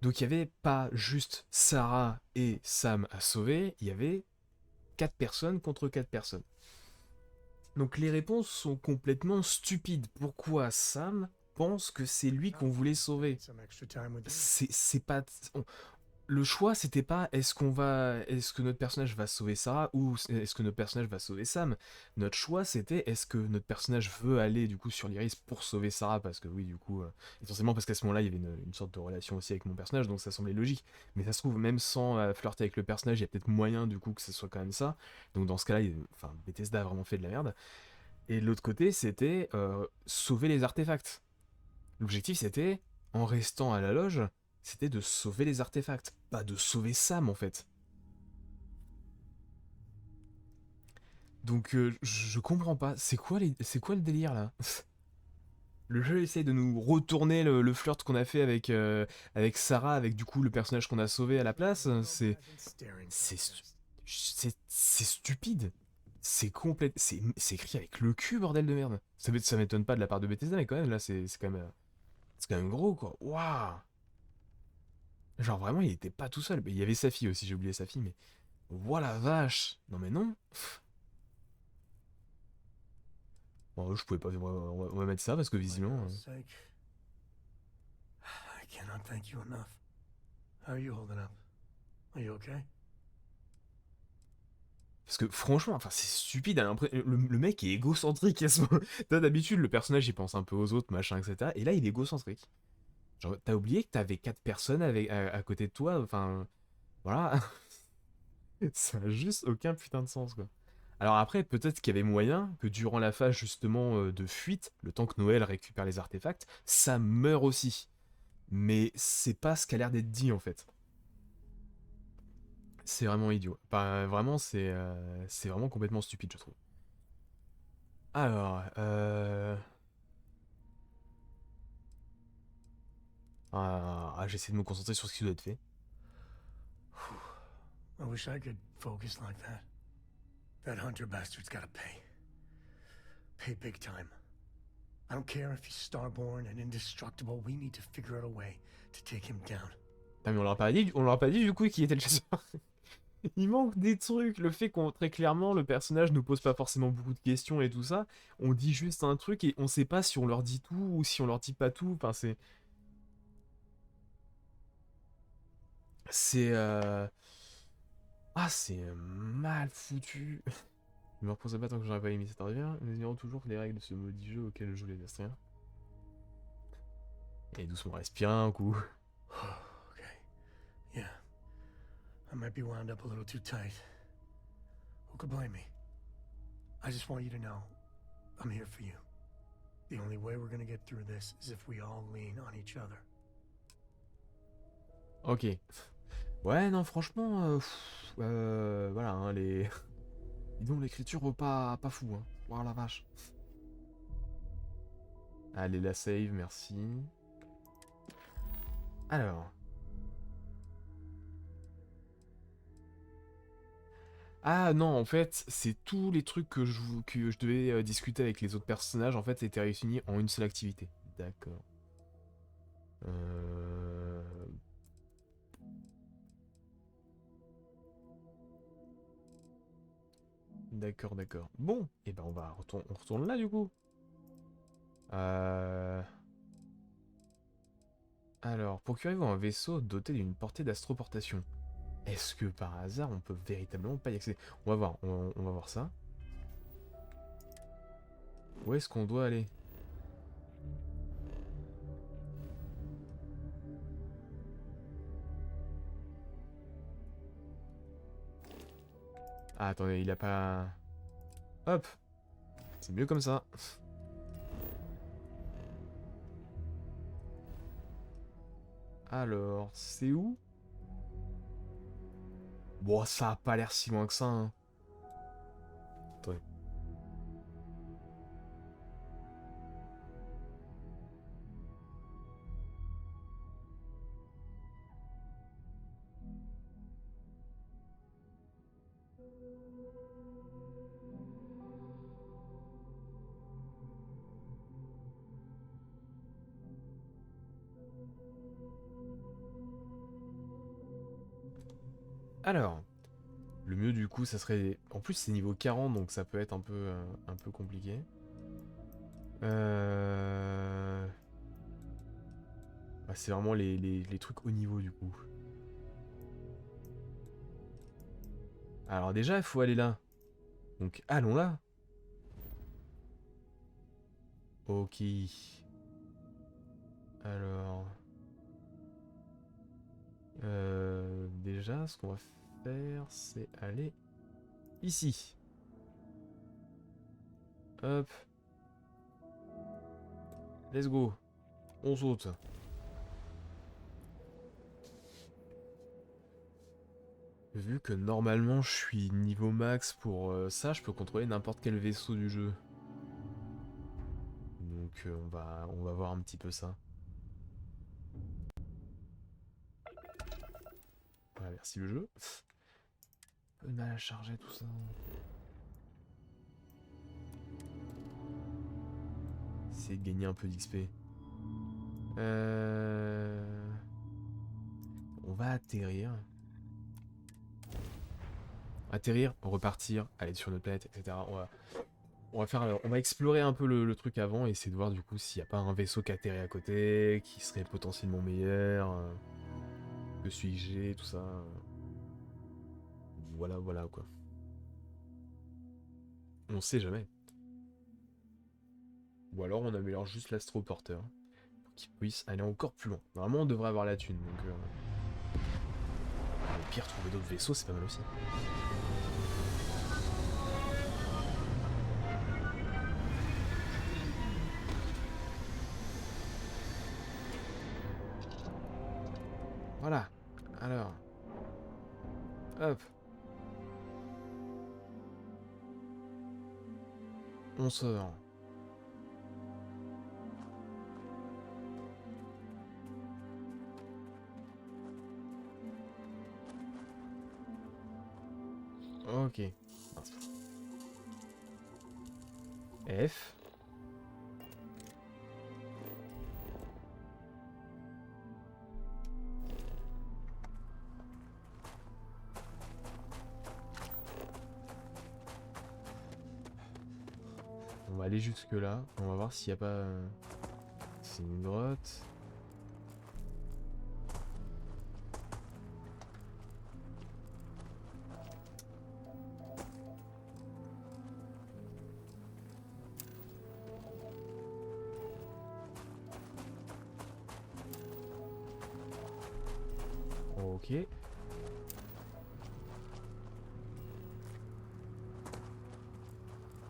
Donc il n'y avait pas juste Sarah et Sam à sauver, il y avait 4 personnes contre 4 personnes. Donc les réponses sont complètement stupides. Pourquoi Sam pense que c'est lui qu'on voulait sauver? C'est pas... Le choix, c'était pas est-ce que notre personnage va sauver Sarah ou est-ce que notre personnage va sauver Sam. Notre choix, c'était est-ce que notre personnage veut aller du coup sur l'Iris pour sauver Sarah, parce que oui, du coup, essentiellement parce qu'à ce moment-là, il y avait une sorte de relation aussi avec mon personnage, donc ça semblait logique. Mais ça se trouve, même sans flirter avec le personnage, il y a peut-être moyen du coup que ce soit quand même ça. Donc dans ce cas-là, enfin, Bethesda a vraiment fait de la merde. Et de l'autre côté, c'était sauver les artefacts. L'objectif, c'était, en restant à la loge, c'était de sauver les artefacts, pas de sauver Sam en fait. Donc je comprends pas, c'est quoi le délire là? Le jeu essaye de nous retourner le flirt qu'on a fait avec Sarah, avec du coup le personnage qu'on a sauvé à la place. C'est stupide. C'est complète. C'est écrit avec le cul, bordel de merde. Ça m'étonne pas de la part de Bethesda, mais quand même là, c'est quand même gros quoi. Waouh! Genre vraiment, il était pas tout seul. Il y avait sa fille aussi, j'ai oublié sa fille, mais. Voilà la vache! Non mais non! Bon, je pouvais pas. On va mettre ça parce que visiblement. I cannot thank you enough. How are you holding up? Are you okay? Parce que franchement, enfin c'est stupide. Le mec est égocentrique. D'habitude, le personnage il pense un peu aux autres, machin, etc. Et là, il est égocentrique. Genre, t'as oublié que t'avais 4 personnes à côté de toi. Enfin, voilà. Ça a juste aucun putain de sens, quoi. Alors après, peut-être qu'il y avait moyen que durant la phase justement de fuite, le temps que Noël récupère les artefacts, ça meurt aussi. Mais c'est pas ce qu'a l'air d'être dit en fait. C'est vraiment idiot. Enfin, vraiment, c'est vraiment complètement stupide, je trouve. Alors, j'essaie de me concentrer sur ce qui doit être fait. I wish I could focus like that. That hunter bastard's gotta pay. Pay big time. I don't care if he's starborn and indestructible, we need to figure out a way to take him down. Ah mais on leur a pas dit du coup qui était le chasseur. Il manque des trucs, le fait qu'on très clairement le personnage nous pose pas forcément beaucoup de questions et tout ça, on dit juste un truc et on sait pas si on leur dit tout ou si on leur dit pas tout, enfin c'est mal foutu. Je me reposerai pas tant que j'aurais pas aimé cette revient, nous ignorons toujours les règles de ce maudit jeu auquel jouent les Astriens. Et doucement respirer un coup. Okay. Yeah. I might be wound up a little too tight. Who could blame me? I just want you to know, I'm here for you. The only way we're gonna get through this is if we all lean on each other. Ok. Ouais, non, franchement, voilà, hein, les... Dis donc, l'écriture pas fou, hein. Wow, la vache. Allez, la save, merci. Alors. Ah non, en fait, c'est tous les trucs que je devais discuter avec les autres personnages, en fait, étaient réunis en une seule activité. D'accord. D'accord, d'accord. Bon, et ben on retourne là du coup. Alors, procurez-vous un vaisseau doté d'une portée d'astroportation. Est-ce que par hasard on peut véritablement pas y accéder? On va voir, on va voir ça. Où est-ce qu'on doit aller? Ah, attendez, il a pas... Hop! C'est mieux comme ça. Alors, c'est où? Bon, ça a pas l'air si loin que ça, hein. Attendez. Alors, le mieux du coup, ça serait... En plus, c'est niveau 40, donc ça peut être un peu compliqué. Bah, c'est vraiment les trucs haut niveau du coup. Alors déjà, il faut aller là. Donc allons là. Ok. Alors... déjà, ce qu'on va faire, c'est aller ici. Hop. Let's go. On saute. Vu que normalement je suis niveau max pour ça, je peux contrôler n'importe quel vaisseau du jeu. Donc on va voir un petit peu ça. Voilà, merci le jeu. Un peu de mal à charger tout ça. C'est de gagner un peu d'XP. On va atterrir. Atterrir, repartir, aller sur notre planète, etc. On va explorer un peu le truc avant et essayer de voir du coup s'il n'y a pas un vaisseau qui atterrit à côté, qui serait potentiellement meilleur que celui que j'ai, tout ça. Voilà, voilà quoi. On sait jamais. Ou alors on améliore juste l'astroporteur pour qu'il puisse aller encore plus loin. Normalement on devrait avoir la thune, donc au pire trouver d'autres vaisseaux c'est pas mal aussi. Voilà. Alors. Hop. On sort. Ok. F. On va aller jusque là. On va voir s'il n'y a pas... C'est une grotte. Ok.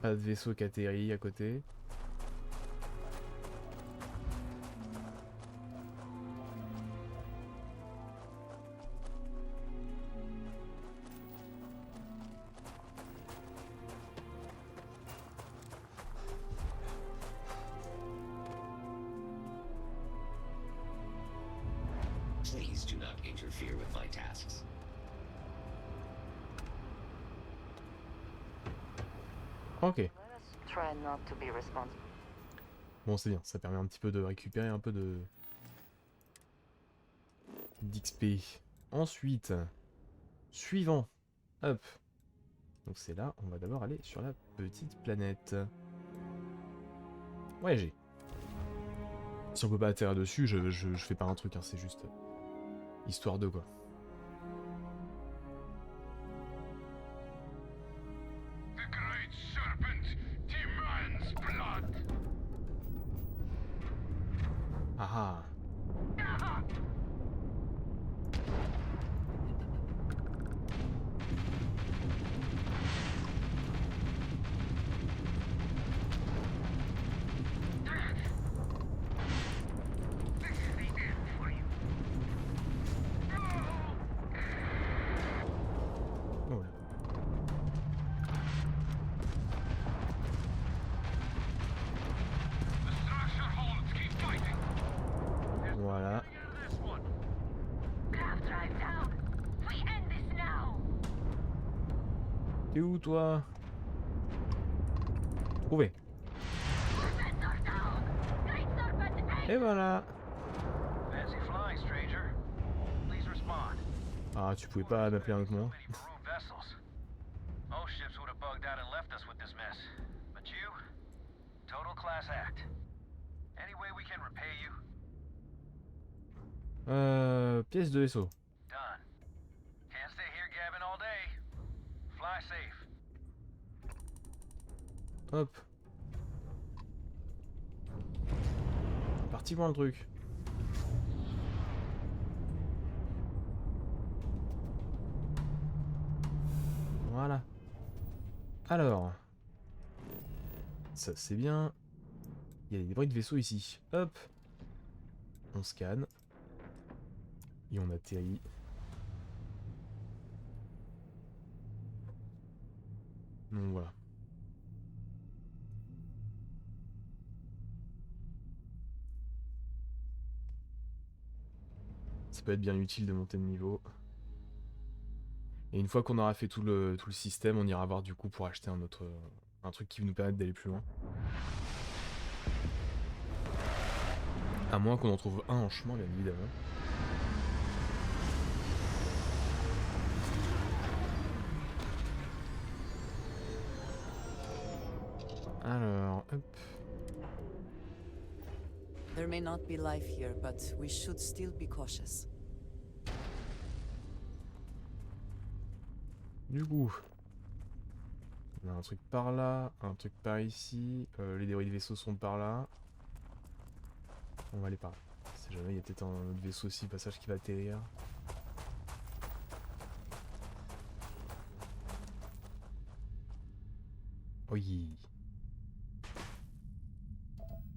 Pas de vaisseau qui atterrit à côté. Please do not interfere with my tasks. Ok. Bon, c'est bien, ça permet un petit peu de récupérer un peu de d'XP. Ensuite, suivant. Hop. Donc c'est là, on va d'abord aller sur la petite planète. Ouais, j'ai. Si on peut pas atterrir dessus, je fais pas un truc, hein, c'est juste histoire de quoi. The great serpent demands blood. Ah ah. T'es où toi? Trouvé. Et voilà. Ah, tu pouvais pas m'appeler un autre nom. Pièce de vaisseau. Hop. Parti pour le truc. Voilà. Alors. Ça c'est bien. Il y a des débris de vaisseau ici. Hop. On scanne. Et on atterrit. Donc voilà. Ça peut être bien utile de monter de niveau. Et une fois qu'on aura fait tout le système, on ira voir du coup pour acheter un truc qui nous permette d'aller plus loin. À moins qu'on en trouve un en chemin, bien évidemment. Alors, hop. There may not be life here, but we should still be cautious. Du coup, on a un truc par là, un truc par ici. Les débris de vaisseau sont par là. On va aller par là. Si jamais il y a peut-être un autre vaisseau aussi, passage qui va atterrir. Oui.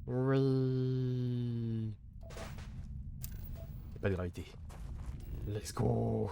Oui. Pas de gravité. Let's go.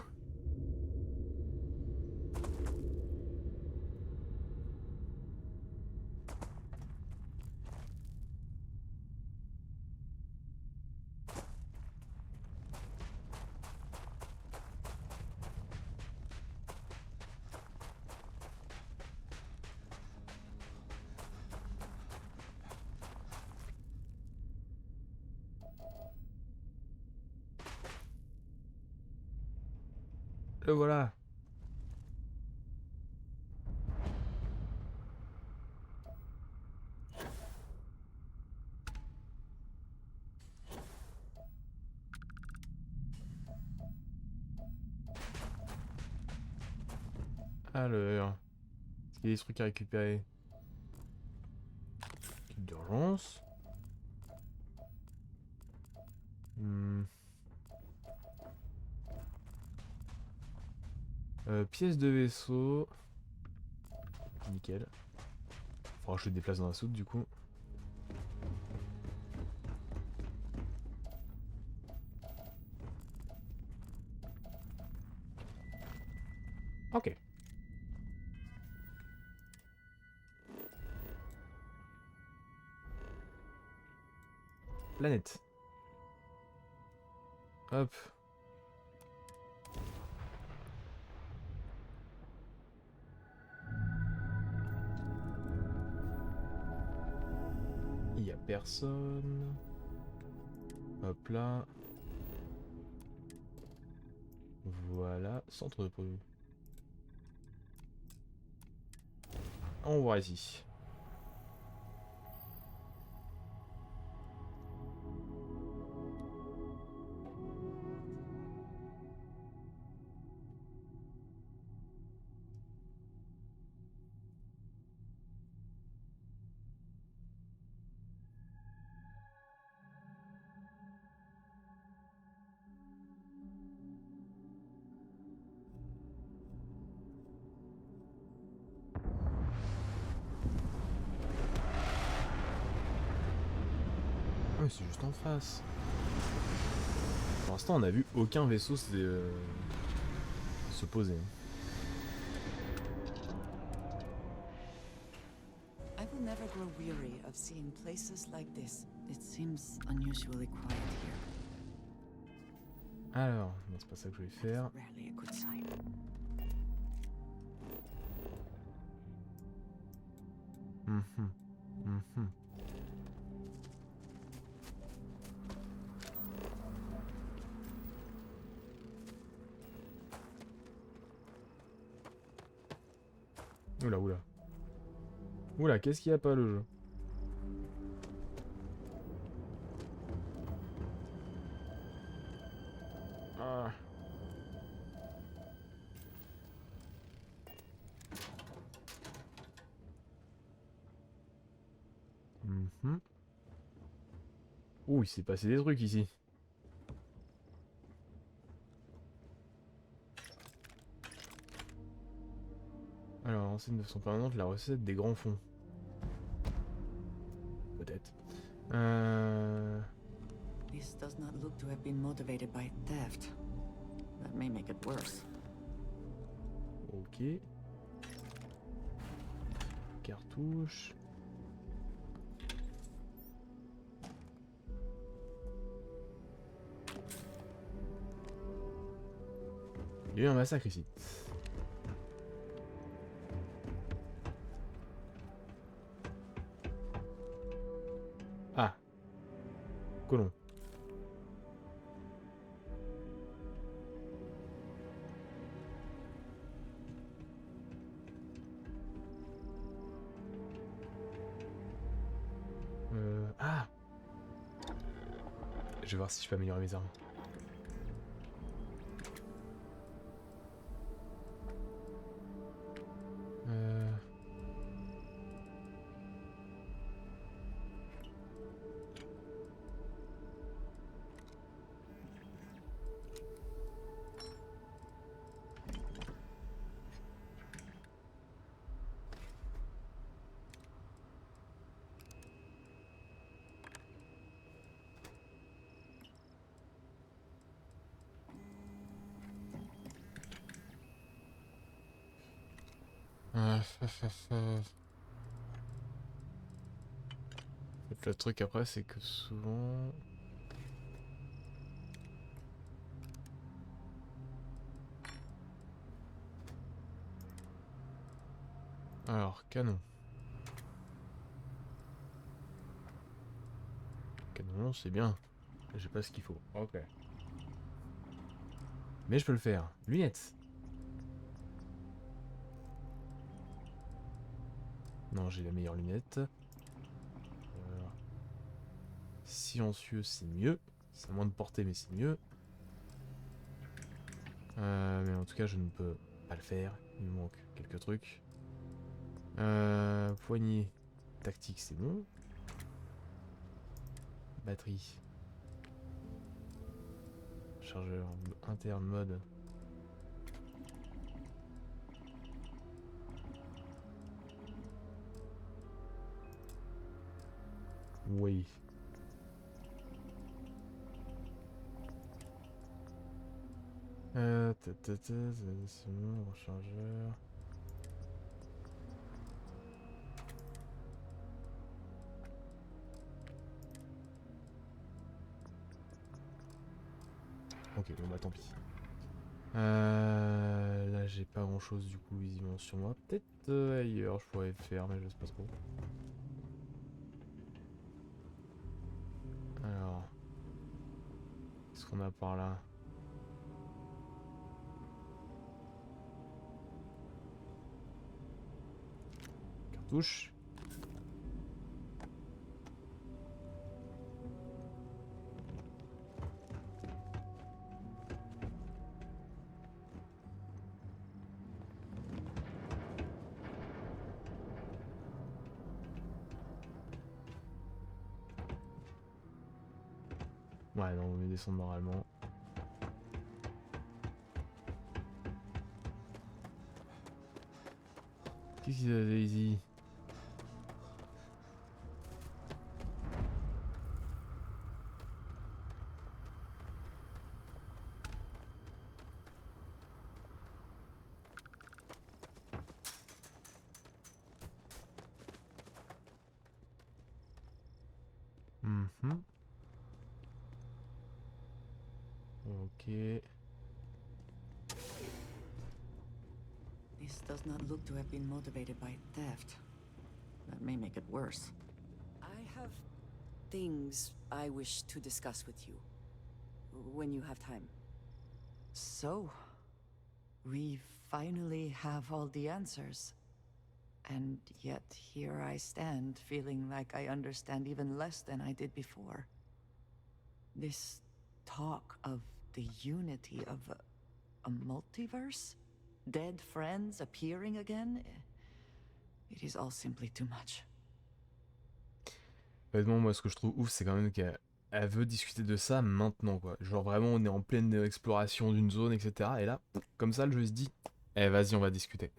Le voilà. Alors, est-ce qu'il y a des trucs à récupérer? Kit d'urgence. Pièce de vaisseau. Nickel. Faudra que je le déplace dans la soude du coup. Ok. Planète. Hop. Il y a personne. Hop là. Voilà. Centre de produit. On va voir ici. Ah, mais c'est juste en face. Pour l'instant, on n'a vu aucun vaisseau se poser. I will never grow weary of seeing places like this. It seems unusually quiet here. Alors, non, c'est pas ça que je vais faire. Rarely a good sign. Mhm. Mhm. Oula, oula. Oula, qu'est-ce qu'il y a pas le jeu? Ah. Mhm. Ouh, il s'est passé des trucs ici. Alors, enseigne de façon permanente la recette des grands fonds. Peut-être. This does not look to have been motivated by theft. That may make it worse. Ok. Cartouche. Il y a eu un massacre ici. Ah. Colon. Ah. Je vais voir si je peux améliorer mes armes. En fait, le truc après, c'est que souvent... Alors, canon. Canon, c'est bien. J'ai pas ce qu'il faut. Ok. Mais je peux le faire. Lunettes. Non, j'ai la meilleure lunette. Silencieux, c'est mieux. C'est moins de portée, mais c'est mieux. Mais en tout cas, je ne peux pas le faire. Il me manque quelques trucs. Poignée tactique, c'est bon. Batterie. Chargeur interne mode. Oui. C'est bon, rechargeur. Ok, bon bah tant pis. Là j'ai pas grand chose du coup visiblement sur moi. Peut-être ailleurs je pourrais le faire mais je sais pas trop. Alors. Qu'est-ce qu'on a par là? Cartouche. Ouais, non, on va descendre normalement. Qu'est-ce qu'ils avaient ici? Mhm. Ok. This does not look to have been motivated by theft. That may make it worse. I have things I wish to discuss with you. When you have time. So, we finally have all the answers. And yet here I stand, feeling like I understand even less than I did before. This talk of the unity of a multiverse? Dead friends appearing again? It is all simply too much. Honnêtement, moi, ce que je trouve ouf, c'est quand même qu'elle veut discuter de ça maintenant, quoi. Genre, vraiment, on est en pleine exploration d'une zone, etc. Et là, comme ça, le jeu se dit, eh, vas-y, on va discuter.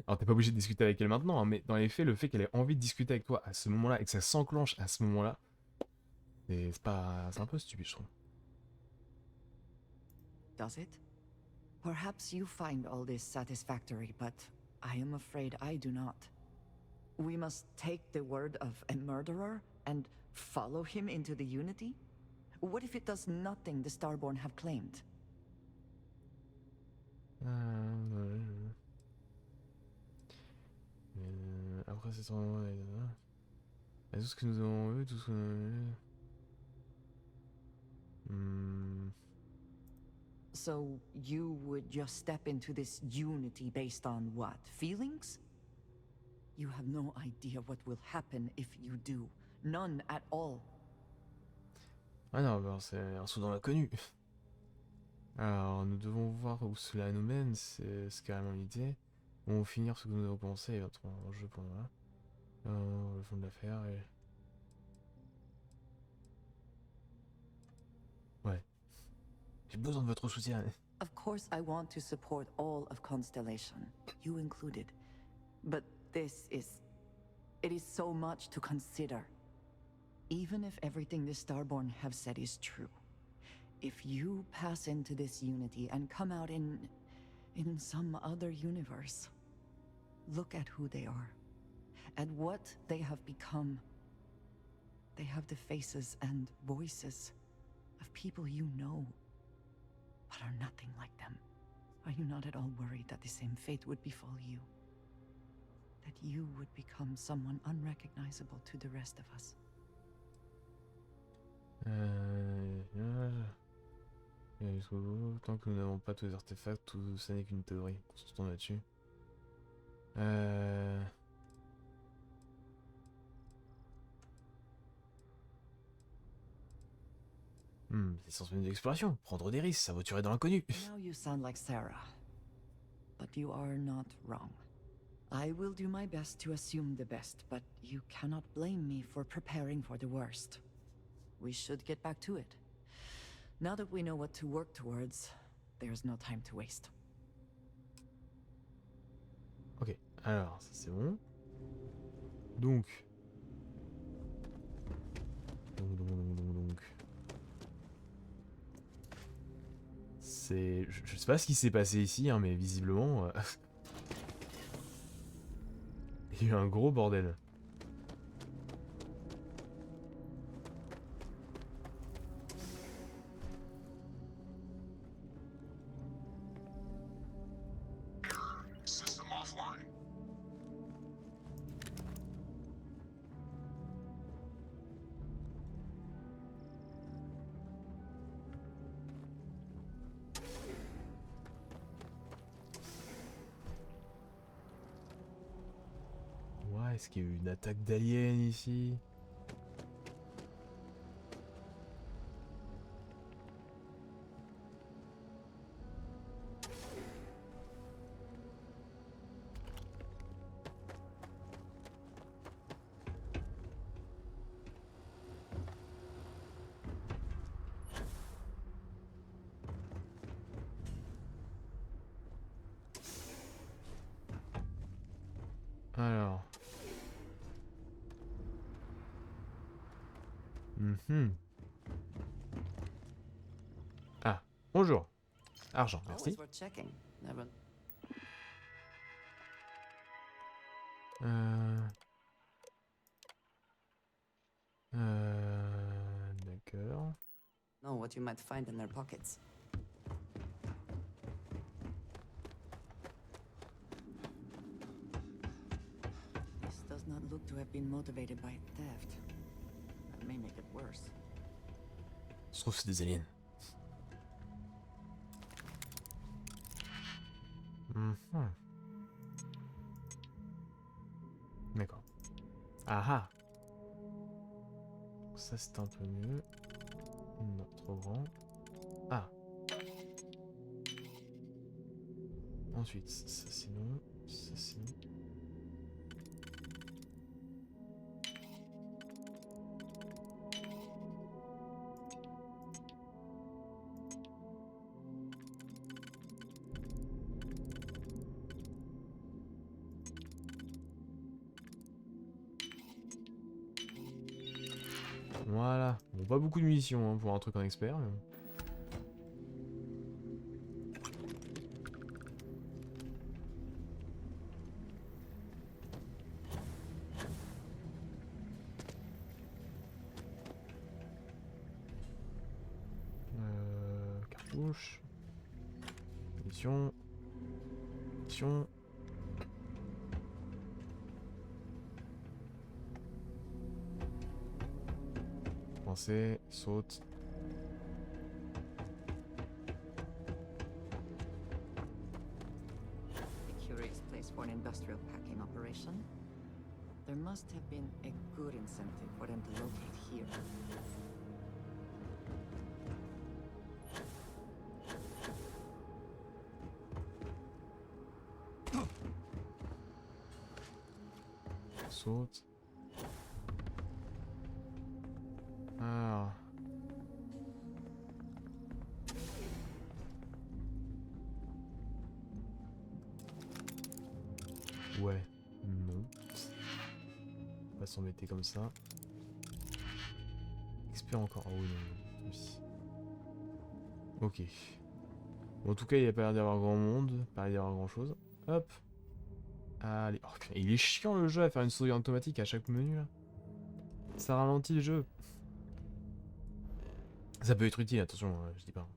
Alors, t'es pas obligé de discuter avec elle maintenant, hein, mais dans les faits, le fait qu'elle ait envie de discuter avec toi à ce moment-là et que ça s'enclenche à ce moment-là, c'est un peu stupide, je trouve. Does it? Perhaps you find all this satisfactory, but I am afraid I do not. We must take the word of a murderer and follow him into the Unity? What if it does nothing the Starborn have claimed? Après, c'est vraiment... tout ce que nous avons vu, tout ce qu'on a vu... So you would just step into this Unity based on what? Feelings? You have no idea what will happen if you do. None at all. Ah non, bah, c'est un saut dans l'inconnu. Alors, nous devons voir où cela nous mène, c'est carrément l'idée. On va finir ce que nous avons pensé et notre enjeu pour moi. Le fond de l'affaire et... Ouais. J'ai besoin de votre soutien. Of course I want to support all of Constellation, you included. But this is... it is so much to consider. Even if everything the Starborn have said is true, if you pass into this Unity and come out in some other universe, look at who they are, and what they have become. They have the faces and voices of people you know, but are nothing like them. Are you not at all worried that the same fate would befall you? That you would become someone unrecognizable to the rest of us? Tant que nous n'avons pas tous les artefacts, tout ça n'est qu'une théorie. Consultons là-dessus. C'est sans de l'exploration. Prendre des risques, s'aventurer dans l'inconnu. Now you sound like Sarah. But you are not wrong. I will do my best to assume the best, but you cannot blame me for preparing for the worst. We should get back to it. Now that we know what to work towards, there's no time to waste. Ok, alors, ça c'est bon. Donc. C'est... Je sais pas ce qui s'est passé ici, hein, mais visiblement... il y a eu un gros bordel. System offline. Ouais, est-ce qu'il y a eu une attaque d'aliens ici? Alors. Ah, bonjour. Argent, merci. Always worth checking. Never... D'accord. Know what you might find in their pockets. This does not look to have been motivated by theft. That may make it worse. Je trouve que c'est des aliens. D'accord. Ah ah. Ça c'est un peu mieux. Non, trop grand. Ah. Ensuite, ça c'est non. Ça c'est non. Voilà. Bon, pas beaucoup de munitions hein, pour un truc en expert. Mais... cartouche. Munitions. Munitions. Avancez, saute. A curious place for an industrial packing operation. There must have been a good incentive for them to locate here. Saute. Ah. Ouais. Non. On va s'embêter comme ça. Expert encore. Oh oui, non. Oui. Ok. Bon, en tout cas, il n'y a pas l'air d'y avoir grand monde. Pas l'air d'y avoir grand chose. Hop. Allez. Oh, putain, il est chiant le jeu à faire une sauvegarde automatique à chaque menu là. Ça ralentit le jeu. Ça peut être utile, attention, je dis pas.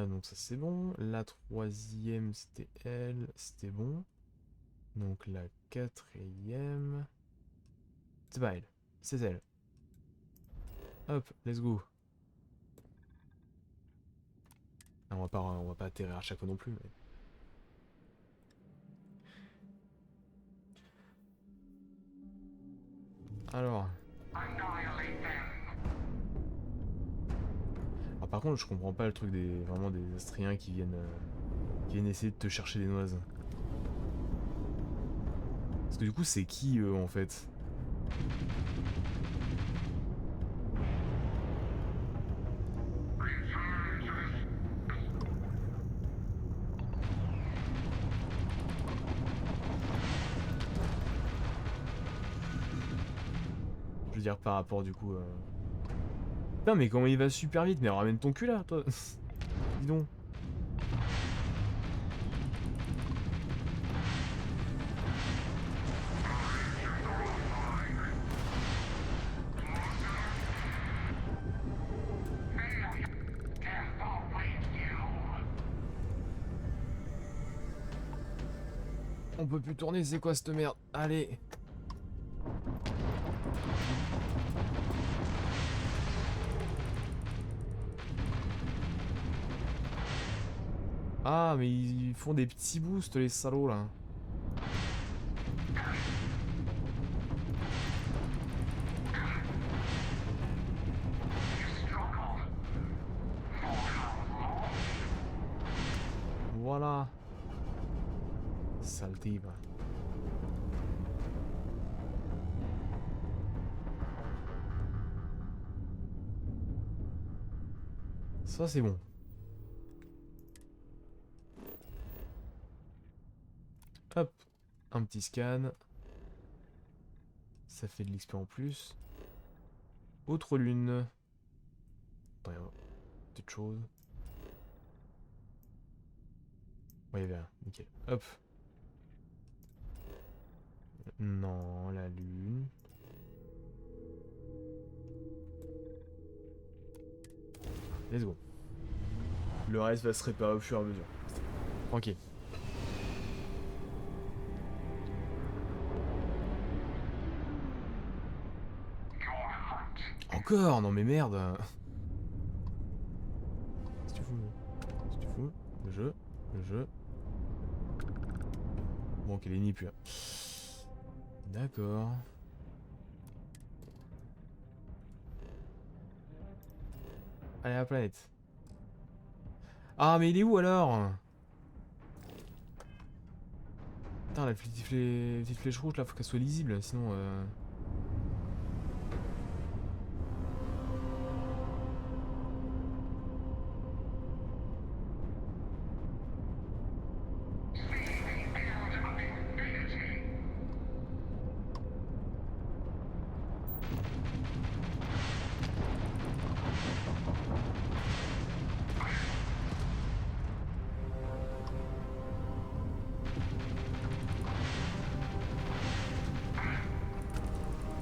Donc ça c'est bon. La troisième c'était elle, c'était bon. Donc la quatrième... C'est pas elle, c'est elle. Hop, let's go. Ah, on va pas atterrir à chaque fois non plus. Mais... Alors... Ah, par contre, je comprends pas le truc des vraiment des Astriens qui viennent essayer de te chercher des noises. Parce que du coup, c'est qui eux en fait? Je veux dire par rapport du coup. Putain, mais comment il va super vite? Mais ramène ton cul là, toi. Dis donc. On peut plus tourner, c'est quoi cette merde? Allez. Ah, mais ils font des petits boosts, les salauds, là. Voilà. Saleté, bah. Ça, c'est bon. Hop, un petit scan. Ça fait de l'XP en plus. Autre lune. Attends, il y a petite chose. Ouais, il y avait un. Nickel. Hop. Non, la lune. Let's go. Le reste va se réparer au fur et à mesure. Tranquille. encore? Non mais merde. Qu'est-ce que tu fous? Qu'est-ce que tu fous? Le jeu. Le jeu. Bon, ok, il n'y plus. D'accord. Allez, la planète. Ah, mais il est où alors? Putain, la petite flèche rouge là, faut qu'elle soit lisible, sinon.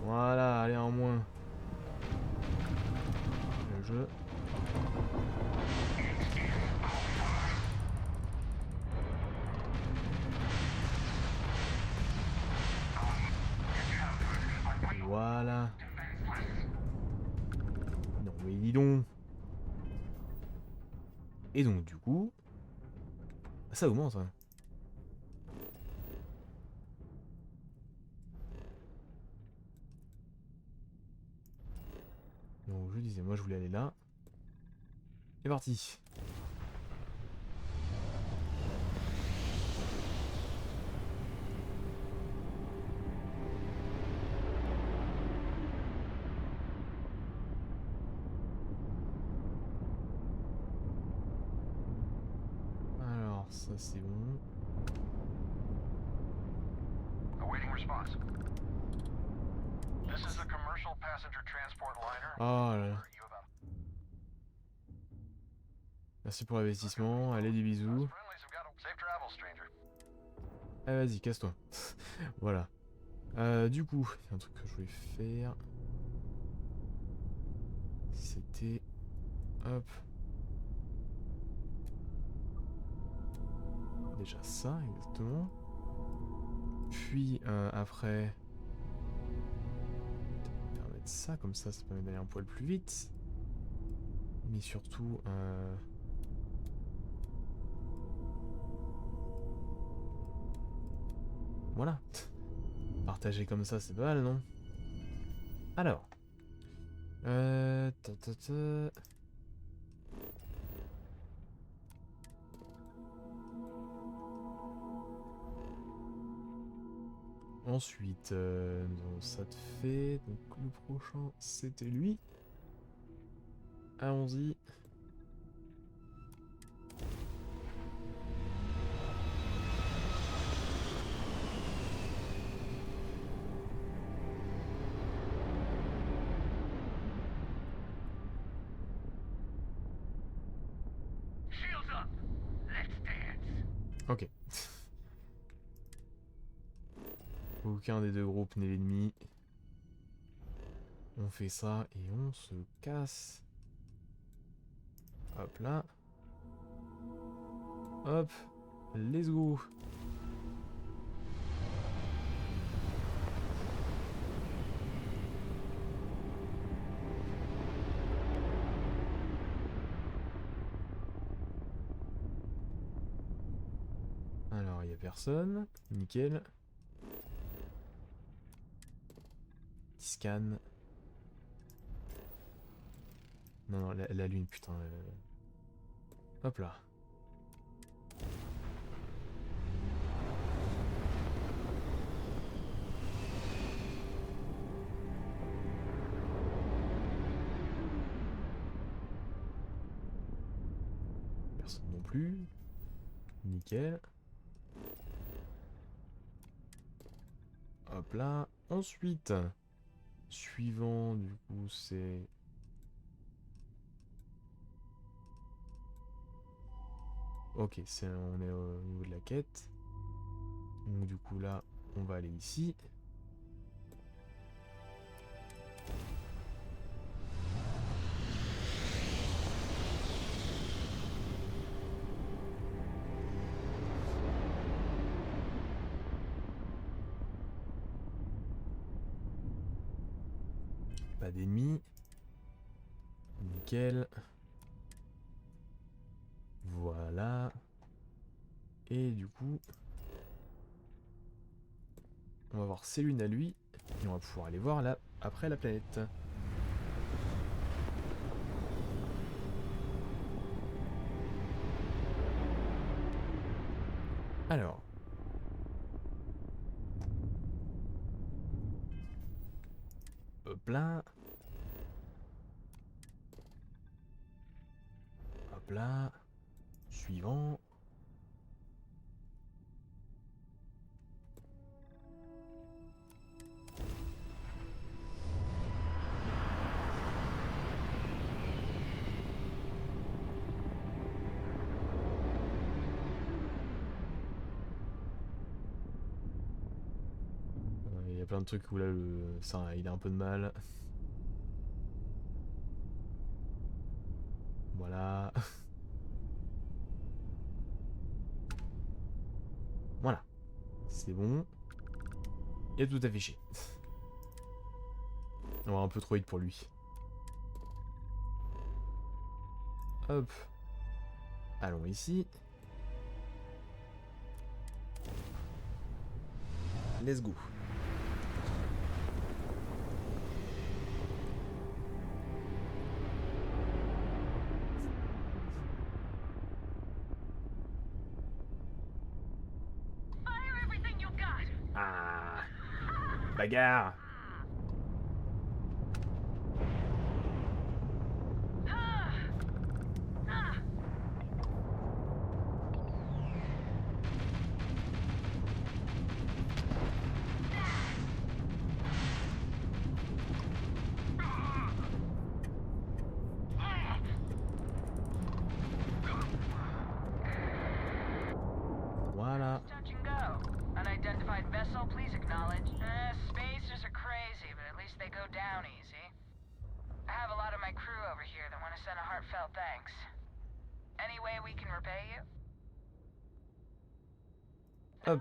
Voilà, allez, en moins. Le jeu. Voilà. Non mais dis donc. Et donc du coup... Ça augmente, hein. Donc je disais, moi je voulais aller là. C'est parti. Alors, ça c'est bon. Awaiting response. This is a commercial passenger transport liner. Oh là là. Merci pour l'investissement. Allez, des bisous. Safe travel, stranger. Allez, vas-y, casse-toi. Voilà. Du coup, il y a un truc que je voulais faire. C'était... Hop. Déjà ça, exactement. Puis, après... Permettre ça, comme ça permet d'aller un poil plus vite. Mais surtout... Voilà. Partager comme ça, c'est pas mal, non? Alors. Ensuite, nous avons ça de fait. Donc le prochain, c'était lui. Allons-y. Ok. Aucun des deux groupes n'est l'ennemi. On fait ça et on se casse. Hop là. Hop. Let's go. Alors, il n'y a personne. Nickel. Scan. Non, non, la lune, putain. Hop là. Personne non plus. Nickel. Hop là. Ensuite, suivant, du coup, c'est... Ok, on est au niveau de la quête. Donc du coup là, on va aller ici. Pas d'ennemis. nickel. Voilà. Et du coup, on va voir ses lunes à lui. Et on va pouvoir aller voir là, après la planète. Alors. Hop là. Hop là. Suivant. Il y a plein de trucs où là, ça, il a un peu de mal. Voilà. Voilà. C'est bon. Il y a tout affiché. On va un peu trop vite pour lui. Hop. Allons ici. Let's go. Ah. Bagarre. Voilà. Touch and go. Unidentified vessel, please acknowledge. Spacers are crazy, but at least they go down easy. I have a lot of my crew over here that want to send a heartfelt thanks. Any way we can repay you? Hop.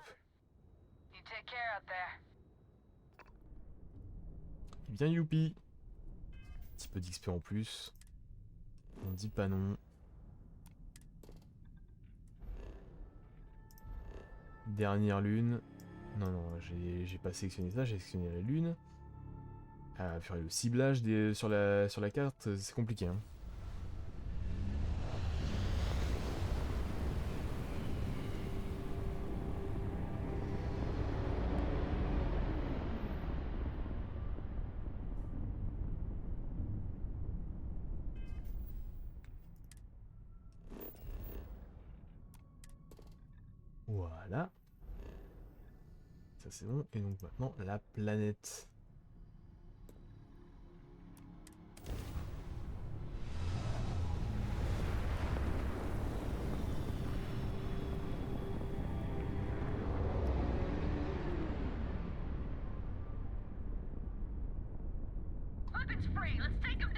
You take care out there. Bien youpi. Un petit peu d'XP en plus. On dit pas non. Dernière lune. Non, non, j'ai pas sélectionné ça, j'ai sélectionné la lune. Ah, purée, le ciblage sur la carte, c'est compliqué. Hein. Voilà. Ça c'est bon. Et donc maintenant, la planète.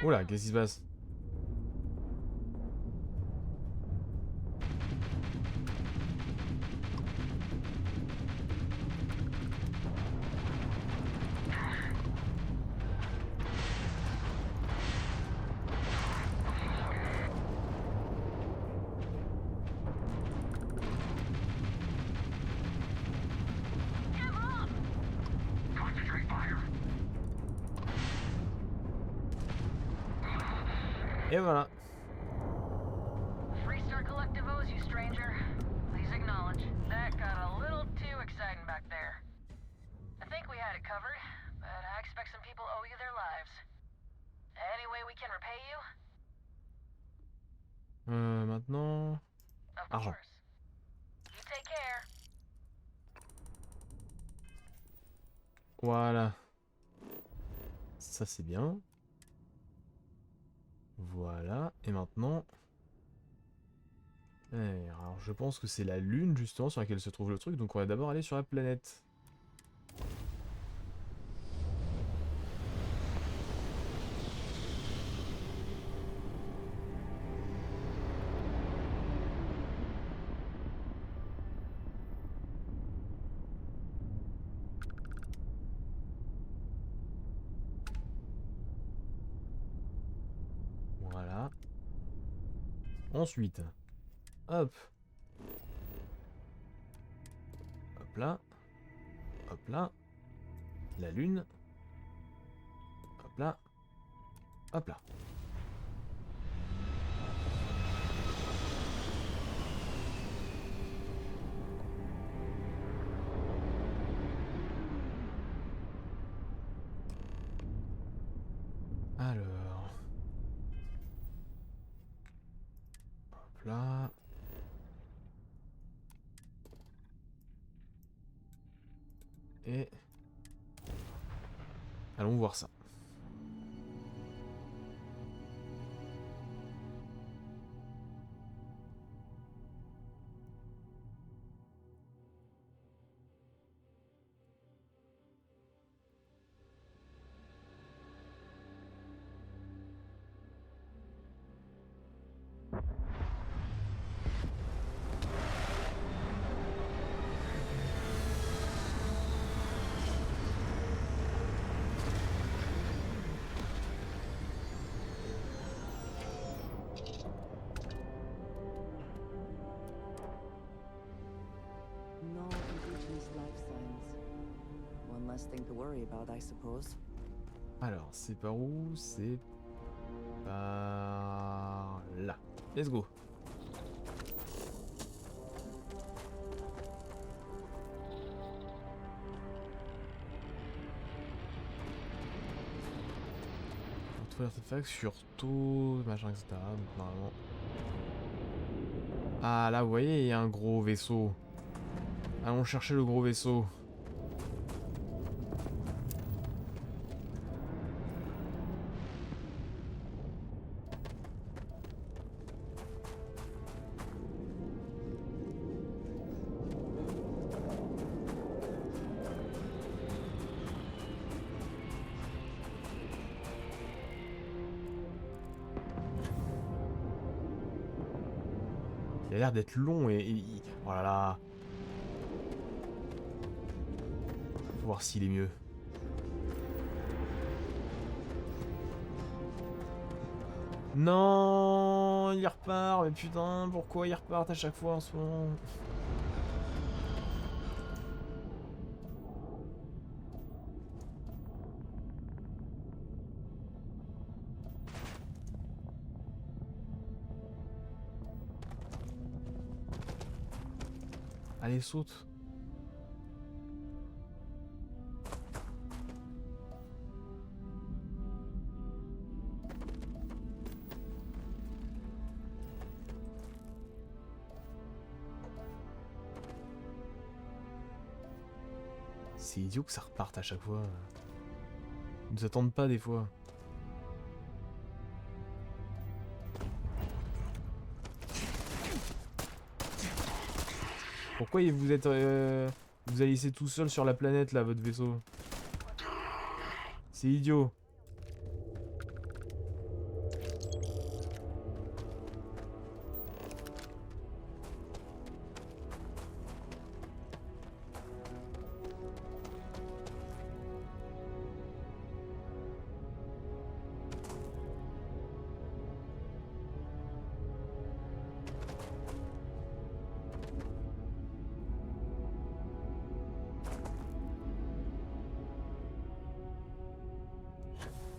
Oula, qu'est-ce qui se passe? Et voilà. Freestar Collective owes you, stranger. Please acknowledge. That got a little too exciting back there. I think we had it covered, but I expect some people owe you their lives. Any way we can repay you? Maintenant... Argent. You take care. Voilà. Ça c'est bien. Voilà. Et maintenant... alors je pense que c'est la lune justement sur laquelle se trouve le truc. Donc on va d'abord aller sur la planète. Voilà. Ensuite, hop. Hop là. Hop là. La lune. Hop là. Hop là. Alors. Hop là. Et... allons voir ça. No indigenous life signs. One less thing to worry about, I suppose. Alors, c'est par où? C'est par là. Let's go. Retrouver l'artefact sur tout, machin, etc. Donc, normalement... ah, là, vous voyez, il y a un gros vaisseau. Allons chercher le gros vaisseau. Il a l'air d'être long et... oh là là. Faut voir s'il est mieux. Non, il repart, mais putain, pourquoi il repart à chaque fois en ce moment? Allez, saute. C'est idiot que ça reparte à chaque fois. Ils nous attendent pas des fois. Pourquoi vous êtes... vous allez laisser tout seul sur la planète là, votre vaisseau? C'est idiot.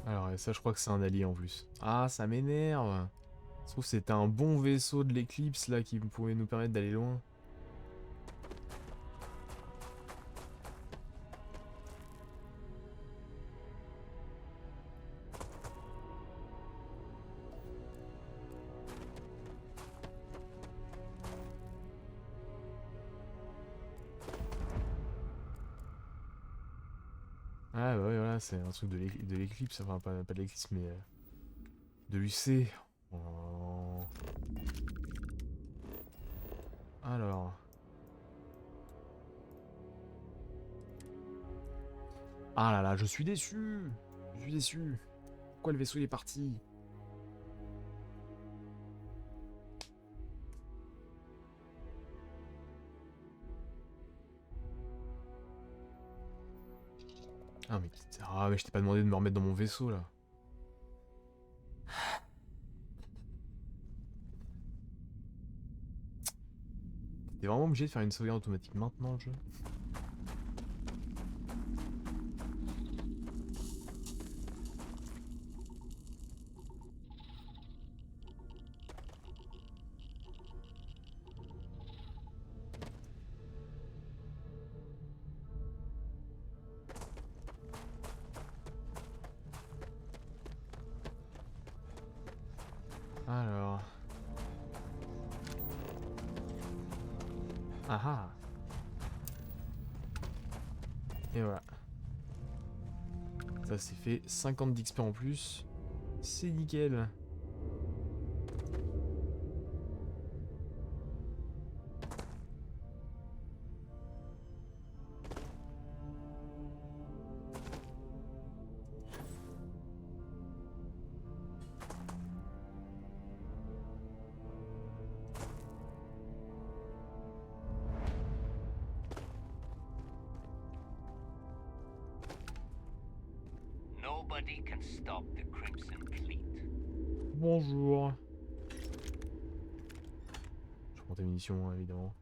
Alors, et ça, je crois que c'est un allié en plus. Ah, ça m'énerve. Je trouve que c'était un bon vaisseau de l'éclipse là qui pouvait nous permettre d'aller loin. Ah bah ouais, voilà, c'est un truc de l'éclipse, enfin pas de l'éclipse mais de l'UC. Oh. Alors. Ah là là, je suis déçu. Je suis déçu. Pourquoi le vaisseau il est parti? Ah mais je t'ai pas demandé de me remettre dans mon vaisseau là. T'es vraiment obligé de faire une sauvegarde automatique maintenant, le jeu? Alors... Ah ah. Et voilà. Ça c'est fait. 50 d'XP en plus. C'est nickel. Nobody can stop the Crimson Fleet. Bonjour. Je prends tes munitions, hein, évidemment.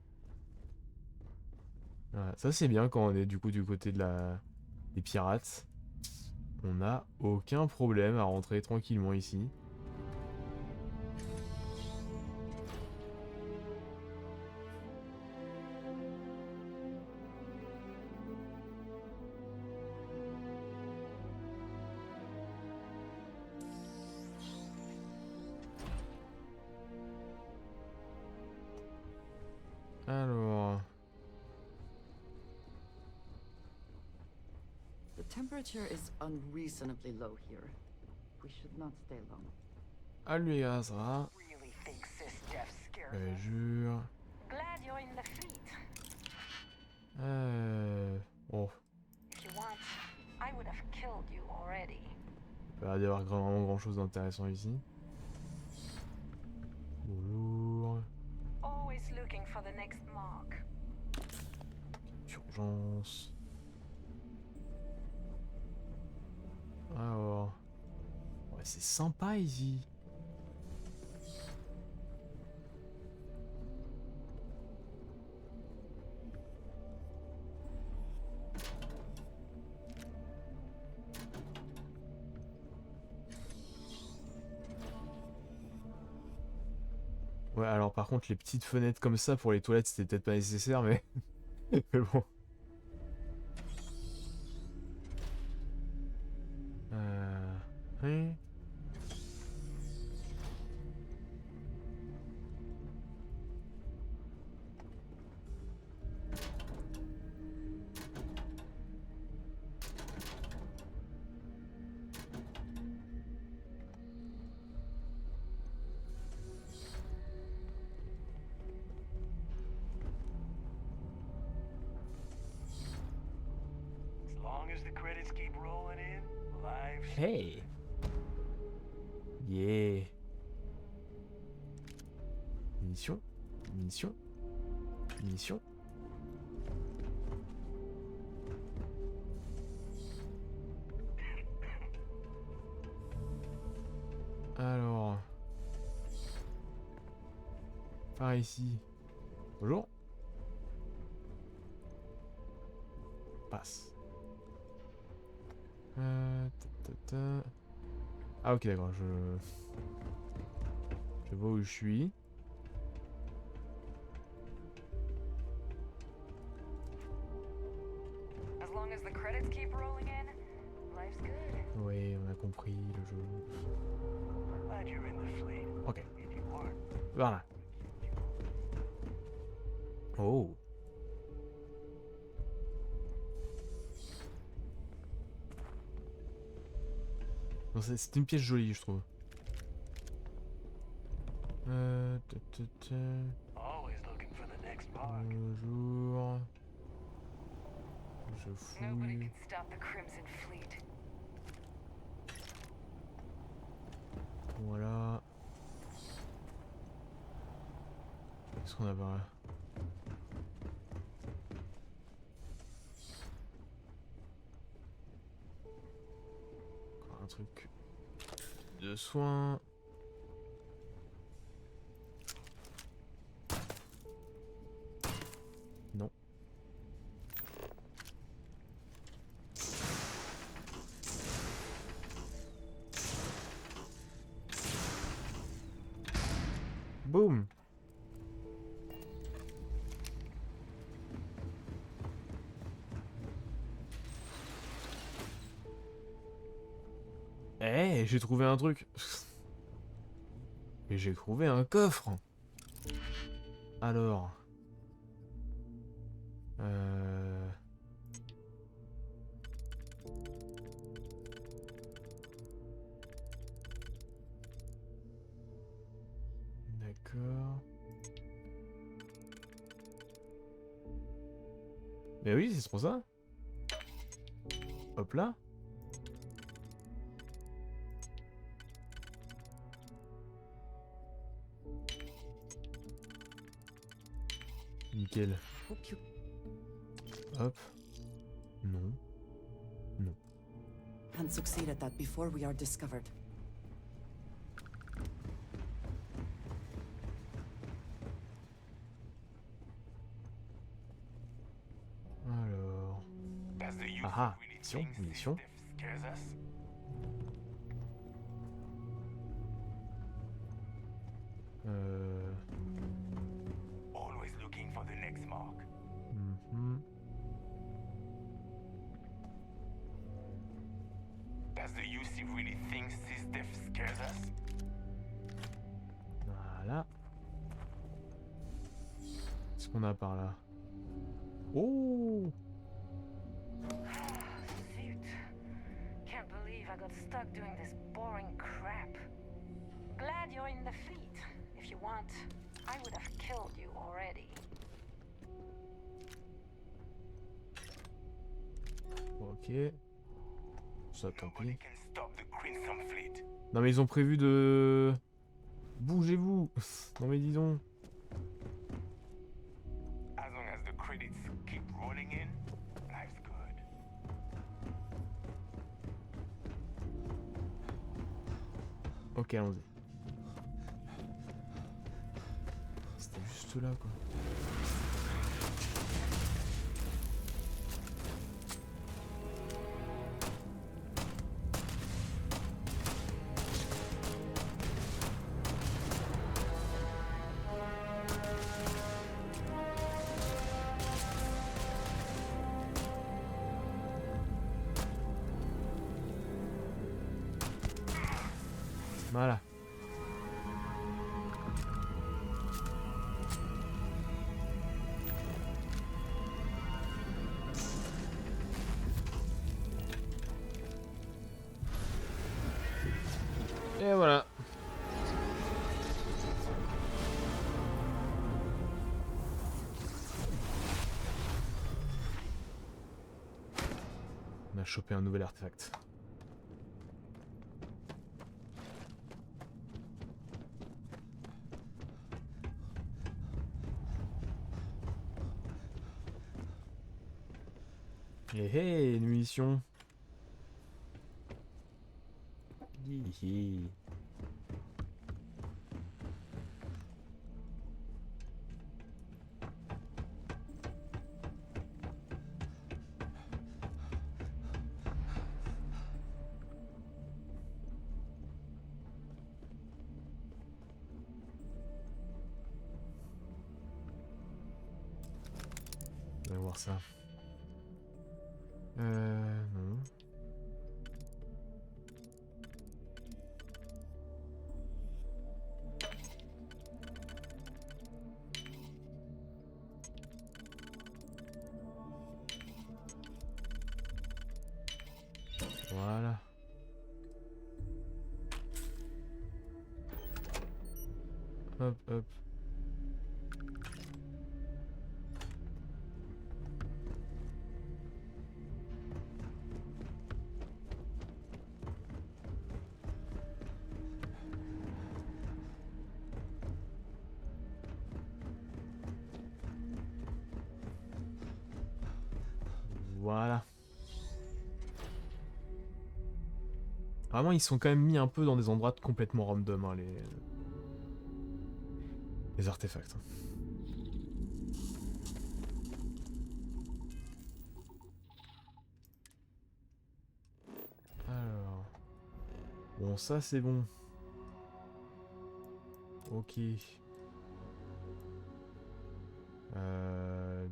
Voilà. Ça c'est bien quand on est du coup du côté de des pirates. On n'a aucun problème à rentrer tranquillement ici. Alors... The temperature is unreasonably low here. We should not stay long. Alluez ça va. Really thinks this death scares Je her. jure. Glad you're in the fleet. Bon. If you want, I would have killed you already. Il va y avoir vraiment grand chose d'intéressant ici. Bonjour. Always looking for the next mark. Urgence. Alors... Ouais, c'est sympa ici. Ouais, alors par contre, les petites fenêtres comme ça pour les toilettes, c'était peut-être pas nécessaire, mais... mais bon. Oui. As long as the credits keep rolling in, life's Hey. Yeah. Munitions. Munitions. Munitions. Alors... Par ici. Bonjour. Passe. Ah ok d'accord, je vois où je suis. As long as the credits keep rolling in, life's good. Oui, on a compris le jeu. glad you're in the fleet. Ok. If you aren't, Voilà. Oh. C'est une pièce jolie, je trouve. always looking for the next mark. Bonjour. Je Nobody fouille. can stop the Crimson Fleet. Voilà. Qu'est-ce qu'on a par là? Encore un truc de soins. Boum. Eh, j'ai trouvé un truc. Et j'ai trouvé un coffre. Alors. D'accord. Mais oui, c'est pour ça. Hop là. Nickel. Hop. Non. Non. Can't succeed at that before we are discovered. Alors. Ah ah, mission, mission. Always looking for the next mark. Does the UC really think this death scares us? Voilà. Qu'est-ce qu'on a par là? Oh! Zut. Can't believe I got stuck doing this boring crap. Glad you're in the fleet. If you want, I would have killed you already. Ok. Ça, tant pis. Can stop the Crimson Fleet. Non mais ils ont prévu de... Bougez-vous. Non mais dis donc. As long as the credits keep rolling in, life's good. Ok, allons-y. C'était juste là, quoi. Voilà. Et voilà. On a chopé un nouvel artefact. Hé une munition. Hihi. On va voir ça. Non. Voilà. Hop, hop. Voilà. Vraiment, ils sont quand même mis un peu dans des endroits complètement random, hein, les artefacts. Alors... Bon, ça c'est bon. Ok.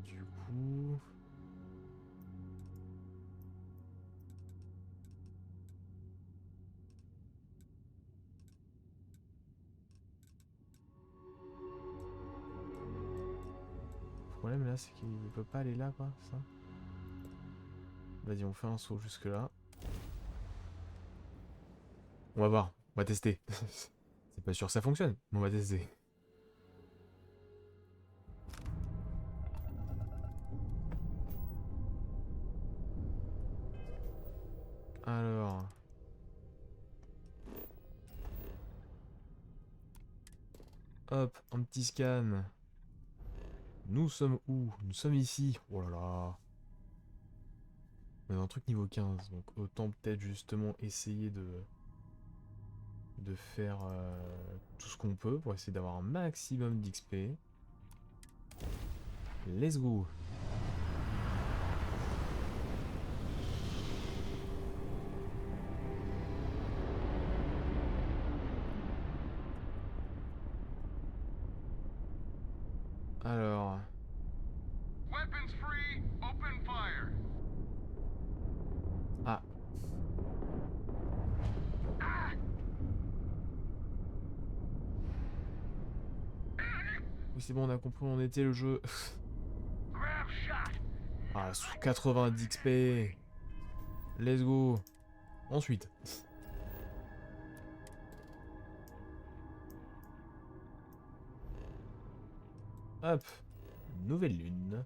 Du coup... Le problème là, c'est qu'il peut pas aller là, quoi, ça. Vas-y, on fait un saut jusque là. On va voir, on va tester. C'est pas sûr que ça fonctionne, mais on va tester. Alors... Hop, un petit scan. Nous sommes où? Nous sommes ici. Oh là là. On est dans un truc niveau 15, donc autant peut-être justement essayer de faire tout ce qu'on peut pour essayer d'avoir un maximum d'XP. Let's go. Alors... Weapons free, open fire. Ah. Oui, c'est bon, on a compris où on était le jeu. Ah, sous 90 XP. Let's go. Ensuite. Hop. Nouvelle lune.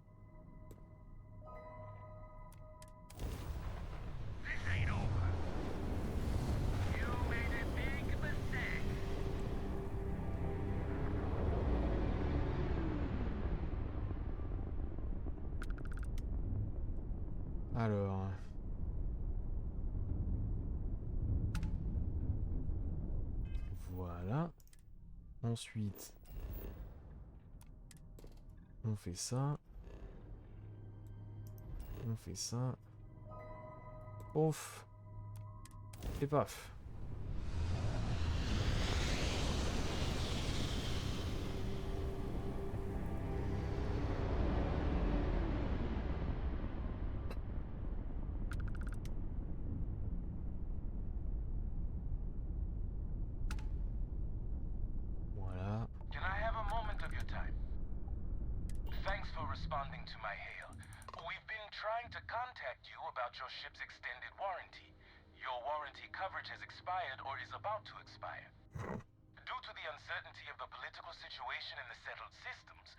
Alors... Voilà. Ensuite... On fait ça. On fait ça. Ouf. Et paf. Voilà. Can I have a moment of your time? Thanks for responding to my hail. We've been trying to contact you about your ship's extended warranty. Your warranty coverage has expired or is about to expire. Due to the uncertainty of the political situation in the settled systems,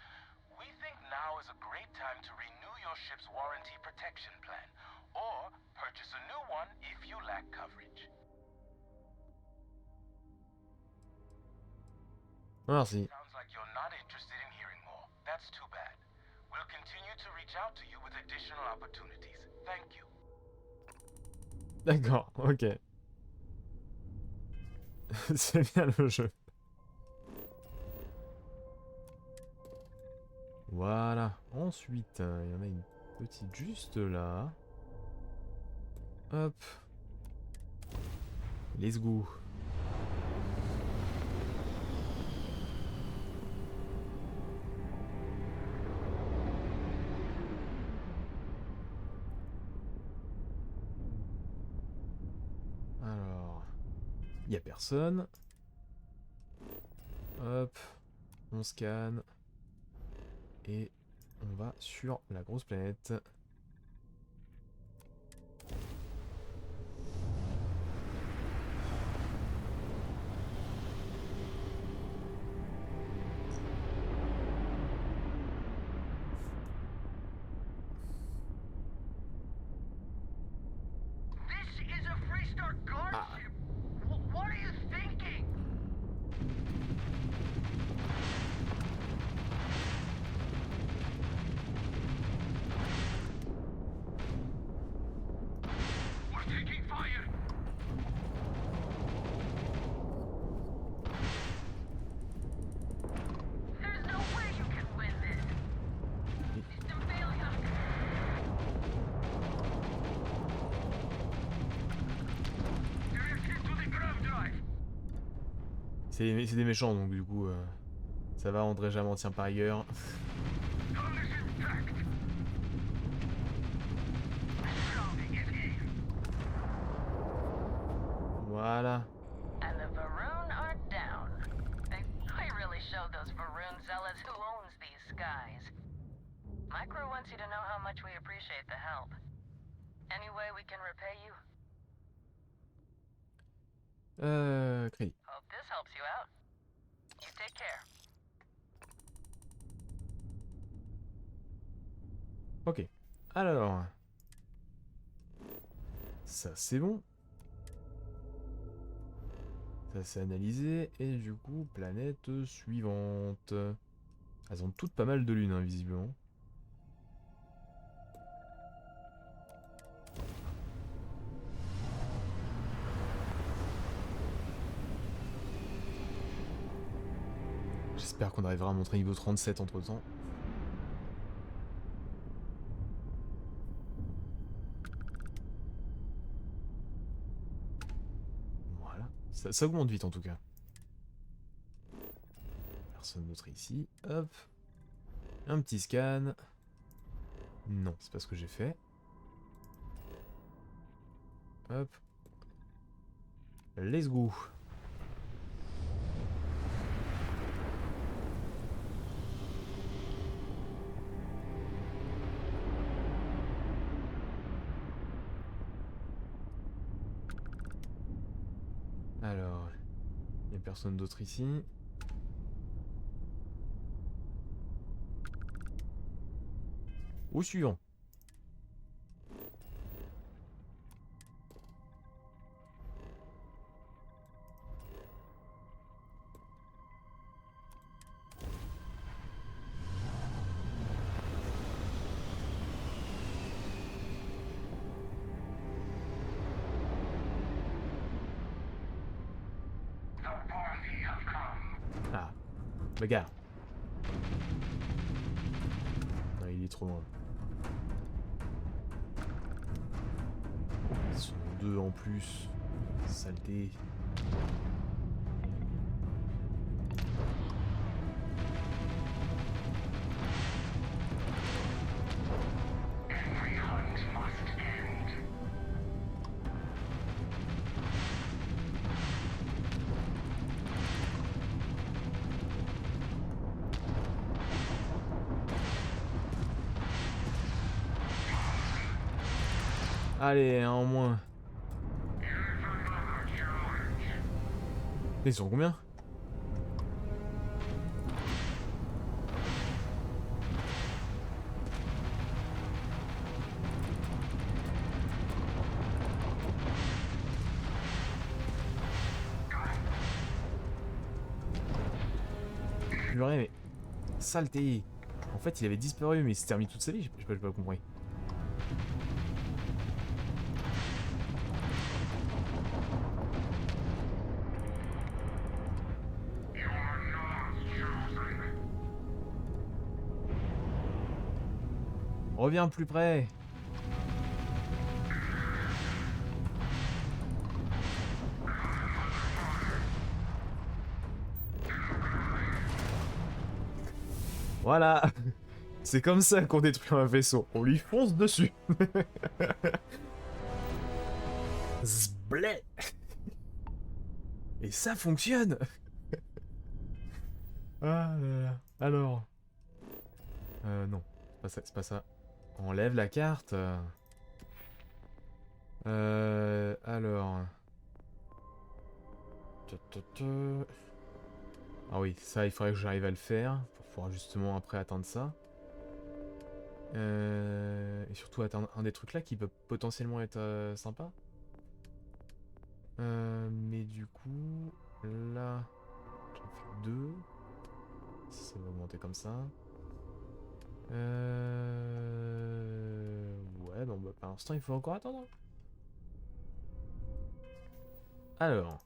we think now is a great time to renew your ship's warranty protection plan, or purchase a new one if you lack coverage. Merci. Sounds like you're not interested in hearing more. That's too bad. We'll continue to reach out to you with additional opportunities. Thank you. D'accord, ok. C'est bien le jeu. Voilà. Ensuite, il y en a une petite juste là. Hop. Let's go. Alors, il n'y a personne. Hop, on scanne. Et on va sur la grosse planète. This is a Freestar guard ship. What are you thinking? We're taking fire. There's no way you can win this. System failure. Direction to the grav drive. C'est des méchants donc du coup ça va, André Jamais tient par ailleurs. Don't Voilà. And the Varun are down. They really showed those Varun zealots who owns these skies. My crew wants you to know how much we appreciate the help. Any way we can repay you? Crédit. Hope this helps you out. You take care. Ok. Alors. Ça c'est bon. Ça c'est analysé. Et du coup, planète suivante. Elles ont toutes pas mal de lunes, hein, visiblement. J'espère qu'on arrivera à montrer niveau 37 entre temps. Voilà. Ça augmente vite en tout cas. Personne d'autre ici. Hop. Un petit scan. Non, c'est pas ce que j'ai fait. Hop. Let's go. Alors, il n'y a personne d'autre ici. Au suivant. Ah, bagarre. Non, il est trop loin. Ils sont deux en plus. Saleté. Allez, un en moins. Ils sont combien? Purée, mais... Saleté. En fait, il avait disparu, mais il s'est remis toute sa vie. J'ai pas compris. Reviens plus près. Voilà. C'est comme ça qu'on détruit un vaisseau. On lui fonce dessus. Zblé. Et ça fonctionne. Ah là là. Alors. Non. C'est pas ça. C'est pas ça. Enlève la carte. Alors. Ah oui, ça, il faudrait que j'arrive à le faire pour pouvoir justement après atteindre ça. Et surtout atteindre un des trucs là qui peut potentiellement être sympa. Mais du coup, là, j'en fais deux. Si ça va augmenter comme ça. Ouais, bon, bah, pour l'instant, il faut encore attendre. Alors,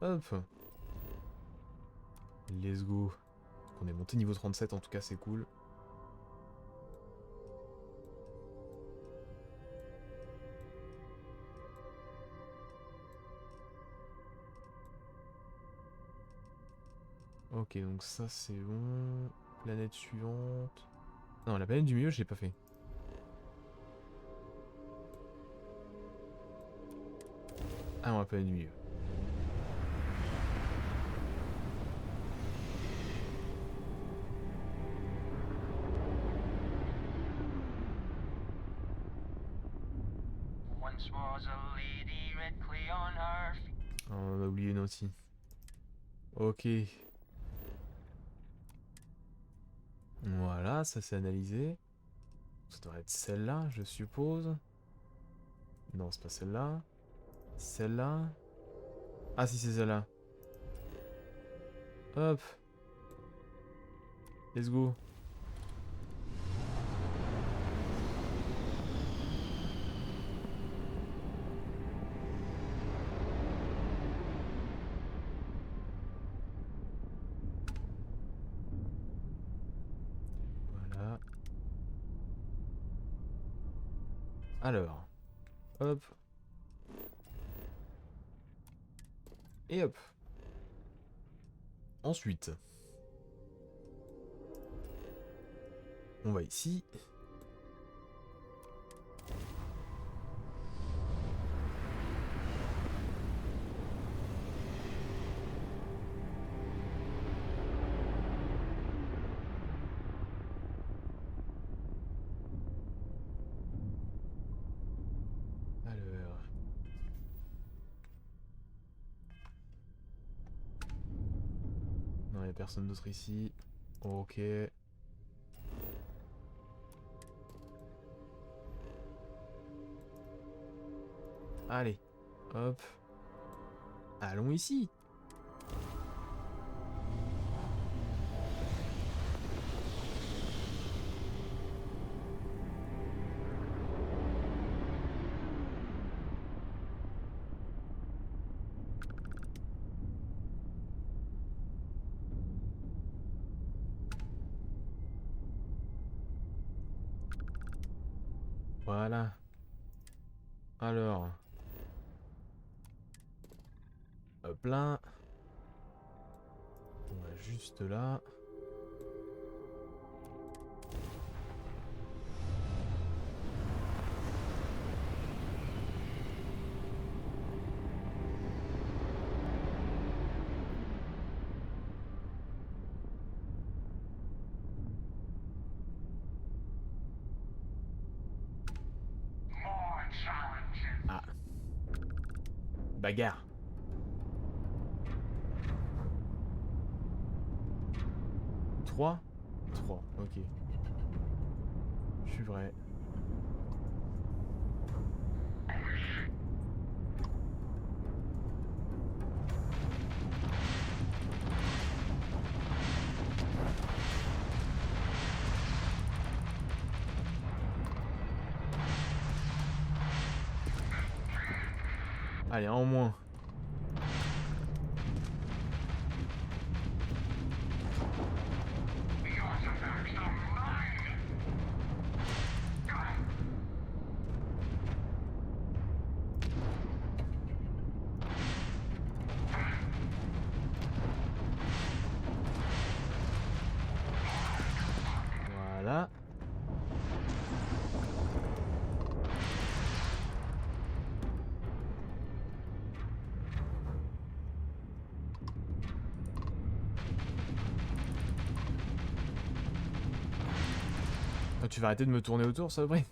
hop. Let's go. On est monté niveau 37, en tout cas, c'est cool. Ok, donc ça, c'est bon. Planète suivante. Non, la planète du milieu, je l'ai pas fait. Ah non, la planète du milieu. Once was a lady, red clay on her feet. Ah, on a oublié une aussi. Ok. Voilà, ça c'est analysé. Ça devrait être celle-là, je suppose. Non, c'est pas celle-là. Celle-là. Ah si, c'est celle-là. Hop. Let's go. Voilà. Alors. Hop. Et hop. Ensuite. On va ici. Alors. Non, il n'y a personne d'autre ici. Ok. Allez. Hop. Allons ici. Voilà. Alors. Hop là. On va juste là. Ah. Bagarre. Trois. Ok. Je suis vrai. Allez, un en moins. Voilà. Oh, tu vas arrêter de me tourner autour, ça vrai?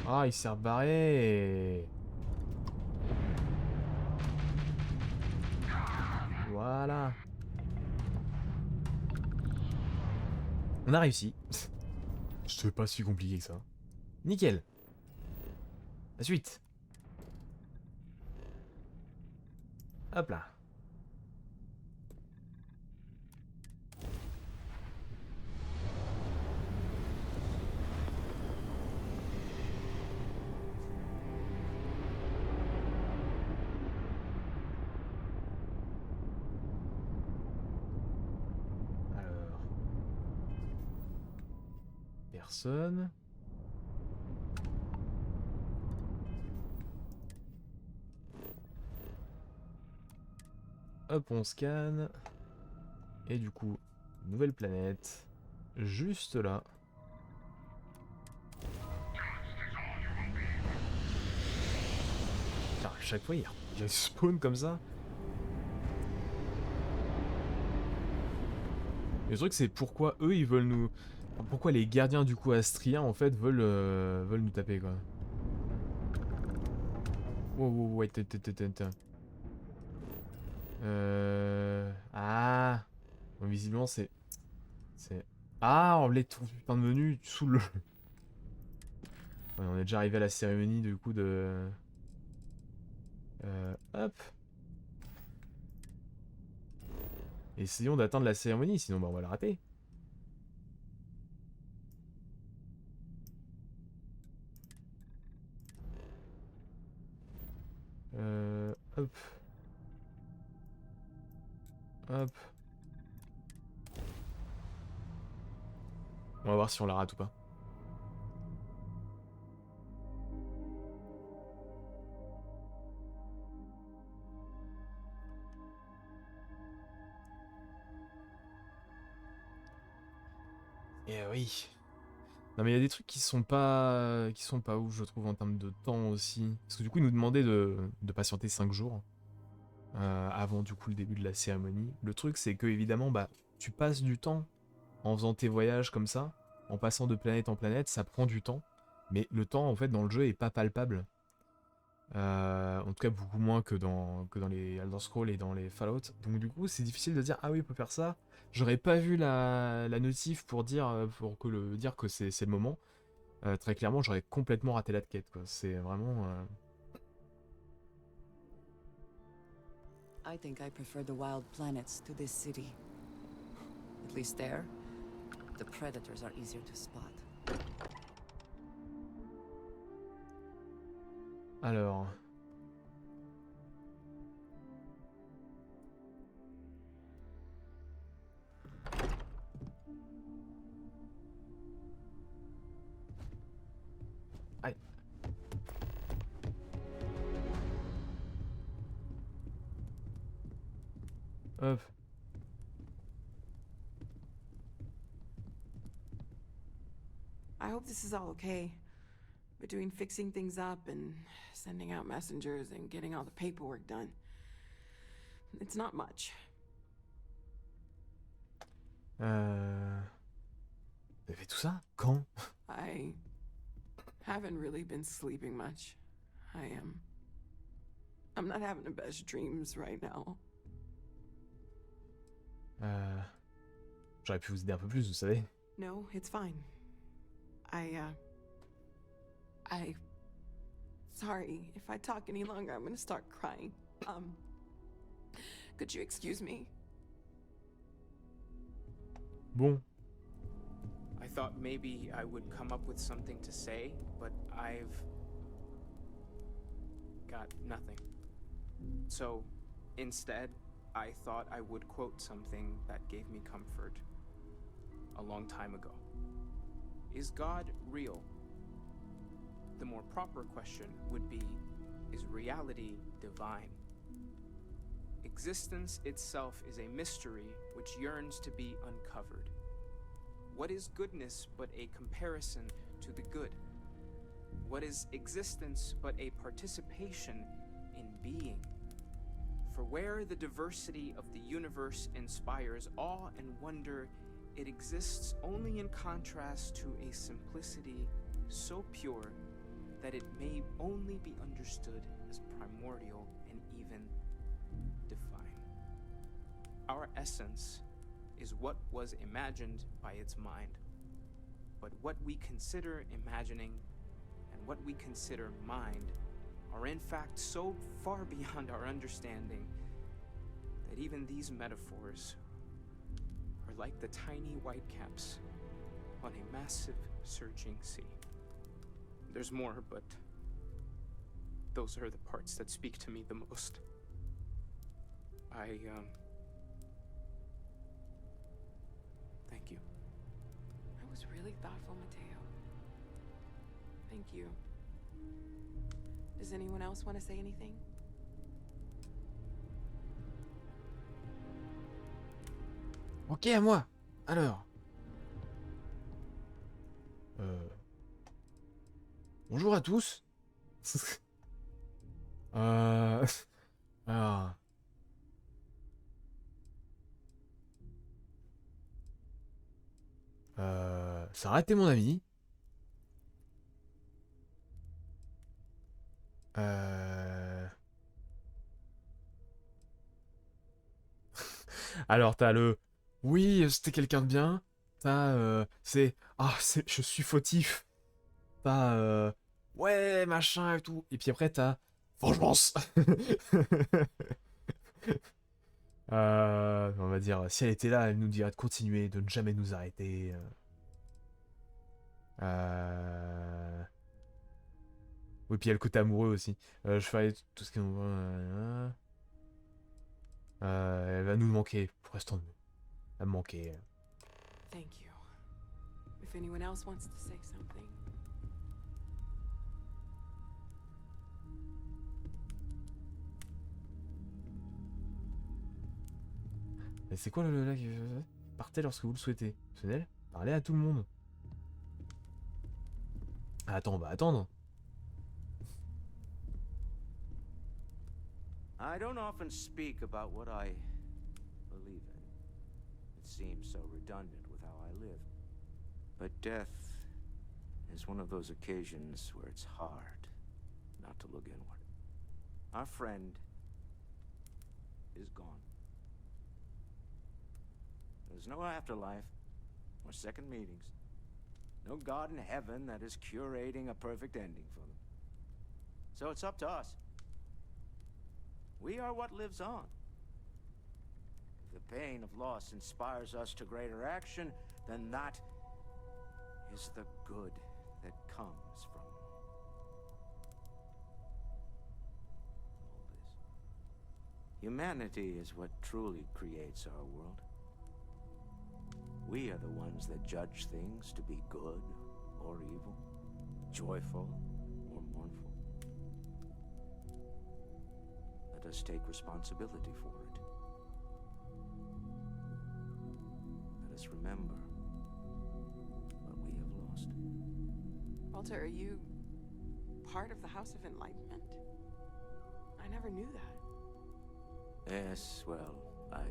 Ah, il s'est rebarré. Voilà. On a réussi. C'est pas si compliqué que ça. Nickel. La suite. Hop là. Alors. Personne. hop, on scanne. Et du coup, nouvelle planète. Juste là. Putain, à chaque fois, il spawn comme ça. Le truc, c'est pourquoi eux, ils veulent nous... Enfin, pourquoi les gardiens, du coup, astriens, en fait, veulent nous taper, quoi. Wow, wow, ouais, Ah. Bon, visiblement, c'est... Ah, enlever ton putain de menu sous le... Ouais, on est déjà arrivé à la cérémonie, du coup, de... hop. Essayons d'atteindre la cérémonie, sinon bah, on va la rater. Hop. Hop. On va voir si on la rate ou pas. Eh oui. Non mais il y a des trucs qui sont pas ouf, je trouve, en termes de temps aussi. Parce que du coup ils nous demandaient de patienter 5 jours avant du coup le début de la cérémonie. Le truc c'est que évidemment bah tu passes du temps en faisant tes voyages comme ça, en passant de planète en planète, ça prend du temps. Mais le temps en fait dans le jeu est pas palpable. En tout cas beaucoup moins que dans les Elder Scrolls et dans les Fallout. Donc du coup c'est difficile de dire ah oui on peut faire ça. J'aurais pas vu la notif pour dire dire que c'est le moment. Très clairement j'aurais complètement raté la quête quoi. C'est vraiment... I think I prefer the wild planets to this city. At least there, the predators are easier to spot. Alors... Aïe. Hop. I hope this is all okay. Between fixing things up and sending out messengers and getting all the paperwork done. It's not much. T'as fait tout ça? Quand? I haven't really been sleeping much. I'm not having the best dreams right now. J'aurais pu vous aider un peu plus, vous savez. No, it's fine. Sorry, if I talk any longer, I'm gonna start crying. Could you excuse me? Bon. I thought maybe I would come up with something to say, but I've got nothing. So, instead, I thought I would quote something that gave me comfort a long time ago. Is God real? The more proper question would be, is reality divine? Existence itself is a mystery which yearns to be uncovered. What is goodness but a comparison to the good? What is existence but a participation in being? For where the diversity of the universe inspires awe and wonder, it exists only in contrast to a simplicity so pure that it may only be understood as primordial and even divine. Our essence is what was imagined by its mind, but what we consider imagining and what we consider mind are in fact so far beyond our understanding that even these metaphors are like the tiny whitecaps on a massive surging sea. There's more, but those are the parts that speak to me the most. Thank you. That was really thoughtful, Mateo. Thank you. Does anyone else want to say anything? Ok, à moi. Alors. Euh... Bonjour à tous. euh... Alors... Sarah était mon amie. Euh... Alors, t'as le... Oui, c'était quelqu'un de bien. T'as... C'est... Ah, je suis fautif. T'as... Ouais, machin et tout. Et puis après, t'as... Vengeance. On va dire, si elle était là, elle nous dirait de continuer, de ne jamais nous arrêter. Oui, puis il y a le côté amoureux aussi. Je ferai tout ce qu'on veut. Elle va nous manquer pour l'instant. Elle me manquer. Thank you. If anyone else wants to say something. Mais c'est quoi le lac? Partez lorsque vous le souhaitez. Optionnel, parlez à tout le monde. Ah, attends, on va attendre. I don't often speak about what I believe in. It seems so redundant with how I live. But death is one of those occasions where it's hard not to look inward. Our friend is gone. There's no afterlife, or second meetings. No God in heaven that is curating a perfect ending for them. So it's up to us. We are what lives on. If the pain of loss inspires us to greater action, then that is the good that comes from all this. Humanity is what truly creates our world. We are the ones that judge things to be good or evil, joyful or mournful. Let us take responsibility for it. Let us remember what we have lost. Walter, are you part of the House of Enlightenment? I never knew that. Yes, well, I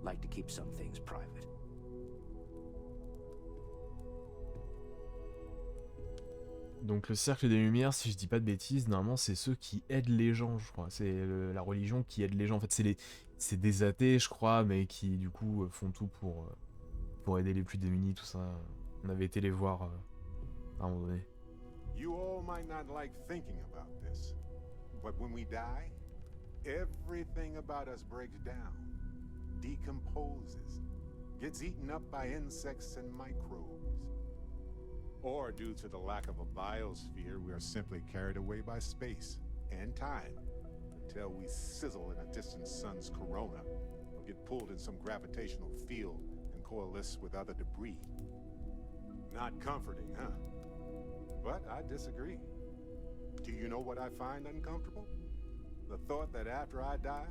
like to keep some things private. Donc le cercle des lumières, si je dis pas de bêtises, normalement c'est ceux qui aident les gens, je crois. C'est la religion qui aide les gens. En fait, c'est des athées, je crois, mais qui du coup font tout pour aider les plus démunis, tout ça. On avait été les voir à un moment donné. You all might not like thinking about this, but when we die, everything about us breaks down, decomposes, gets eaten up by insects and microbes. Or due to the lack of a biosphere, we are simply carried away by space and time until we sizzle in a distant sun's corona or get pulled in some gravitational field and coalesce with other debris. Not comforting, huh? But I disagree. Do you know what I find uncomfortable? The thought that after I die,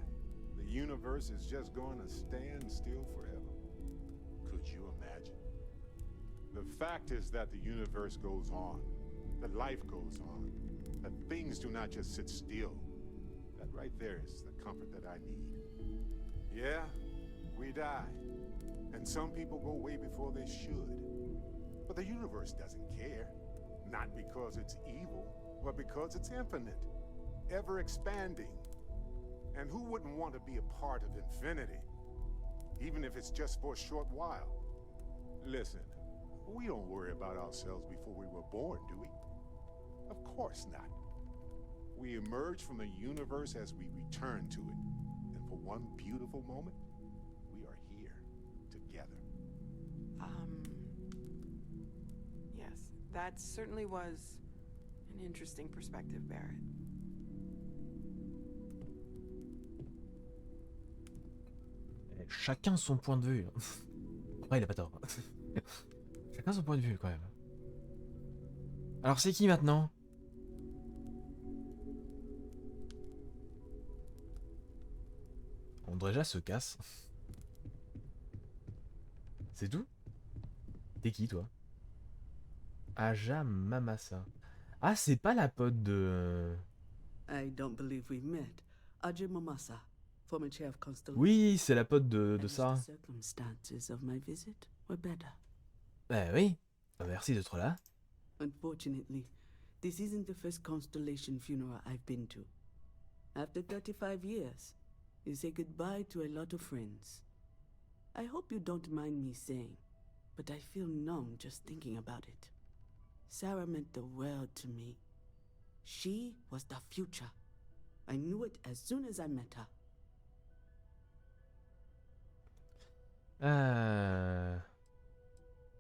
the universe is just going to stand still forever. Could you imagine? The fact is that the universe goes on, that life goes on, that things do not just sit still. That right there is the comfort that I need. Yeah, we die, and some people go way before they should. But the universe doesn't care, not because it's evil, but because it's infinite, ever expanding. And who wouldn't want to be a part of infinity, even if it's just for a short while? Listen. We don't worry about ourselves before we were born, do we? Of course not. We emerge from the universe as we return to it. And for one beautiful moment, we are here, together. Yes, that certainly was an interesting perspective, Barrett. Chacun son point de vue. Après, il a pas tort. Chacun son point de vue, quand même. Alors, c'est qui, maintenant? Andreja se casse. C'est tout? T'es qui, toi? Aja Mamasa. Ah, c'est pas la pote de... I don't believe we've met. Ajay Mamasa, former chair of Constellation. Oui, c'est la pote de I wish Sarah. the circumstances of my visit were better. Oui. Merci d'être là. Unfortunately, this isn't the first Constellation funeral I've been to. After 35 years, you say goodbye to a lot of friends. I hope you don't mind me saying, but I feel numb just thinking about it. Sarah meant the world to me. She was the future. I knew it as soon as I met her.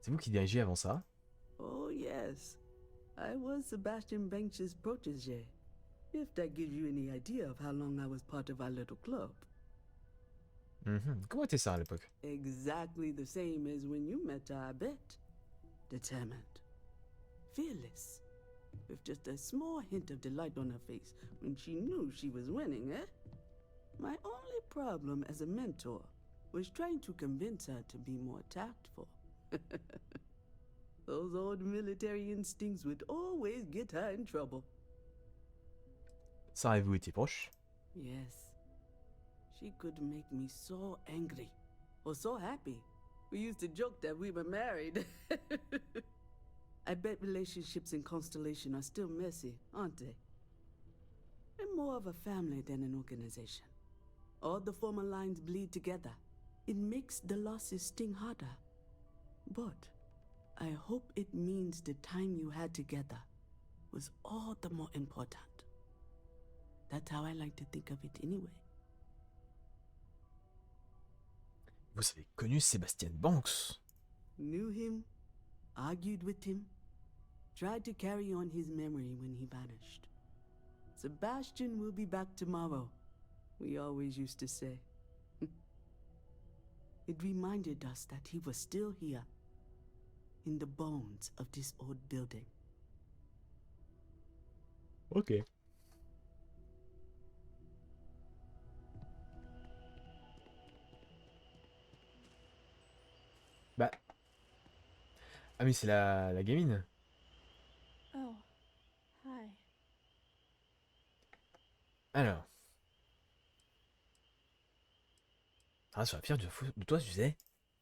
C'est vous qui dirigez avant ça? Oh yes, I was Sebastian Banks's protege. If that gives you any idea of how long I was part of our little club. Comment était ça à l'époque? Exactly the same as when you met her, I bet. Determined. Fearless. With just a small hint of delight on her face when she knew she was winning, eh? My only problem as a mentor was trying to convince her to be more tactful. Those old military instincts would always get her in trouble. Ça et vous étiez proches? Yes. She could make me so angry, or so happy. We used to joke that we were married. I bet relationships in Constellation are still messy, aren't they? We're more of a family than an organization. All the former lines bleed together. It makes the losses sting harder. But I hope it means the time you had together was all the more important. That's how I like to think of it anyway. Vous avez connu Sébastien Banks? Knew him, argued with him, tried to carry on his memory when he vanished. Sebastian will be back tomorrow, we always used to say. It reminded us that he was still here, in the bones of this old building. Ok. Bah... Ah mais c'est la gamine. Oh, hi. Alors... Ah, ça va fière de toi, tu sais.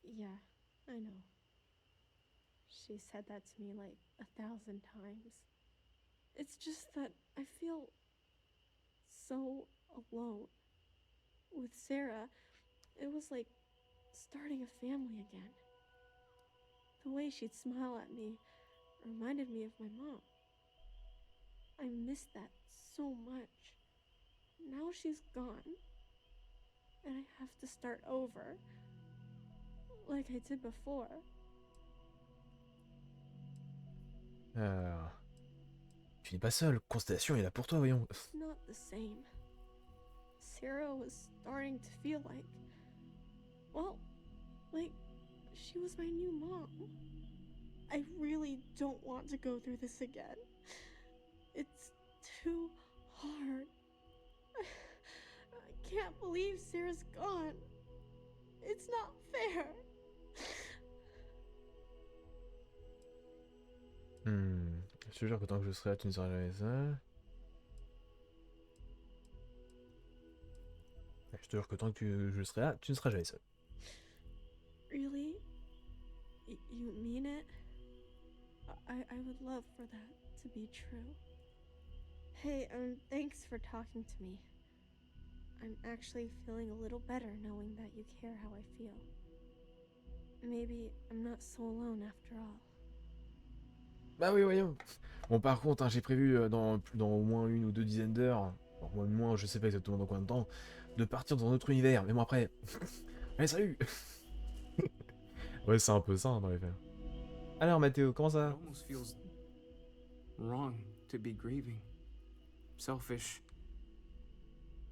Yeah, I know. She said that to me like 1,000 times. It's just that I feel so alone. With Sarah, it was like starting a family again. The way she'd smile at me reminded me of my mom. I missed that so much. Now she's gone, and I have to start over, like I did before. Tu n'es pas seul, Constellation est là pour toi, voyons. It's not the same. Sarah was starting to feel like, well, like she was my new mom. I really don't want to go through this again. It's too hard. I can't believe Sarah's gone. It's not fair. Je te jure que tant que je serai là, tu ne seras jamais seul. Je te jure que tant que je serai là, tu ne seras jamais seul. Really? You mean it? I would love for that to be true. Hey, thanks for talking to me. I'm actually feeling a little better knowing that you care how I feel. Maybe I'm not so alone after all. Bah oui, voyons. Bon, par contre, hein, j'ai prévu dans au moins 1 ou 2 dizaines d'heures, moins, je sais pas exactement dans combien de temps, de partir dans un autre univers. Mais bon, après... Allez, salut. Ouais, c'est un peu ça, hein, dans les faits. Alors, Mathéo, comment ça va? It almost feels wrong to be grieving. Selfish.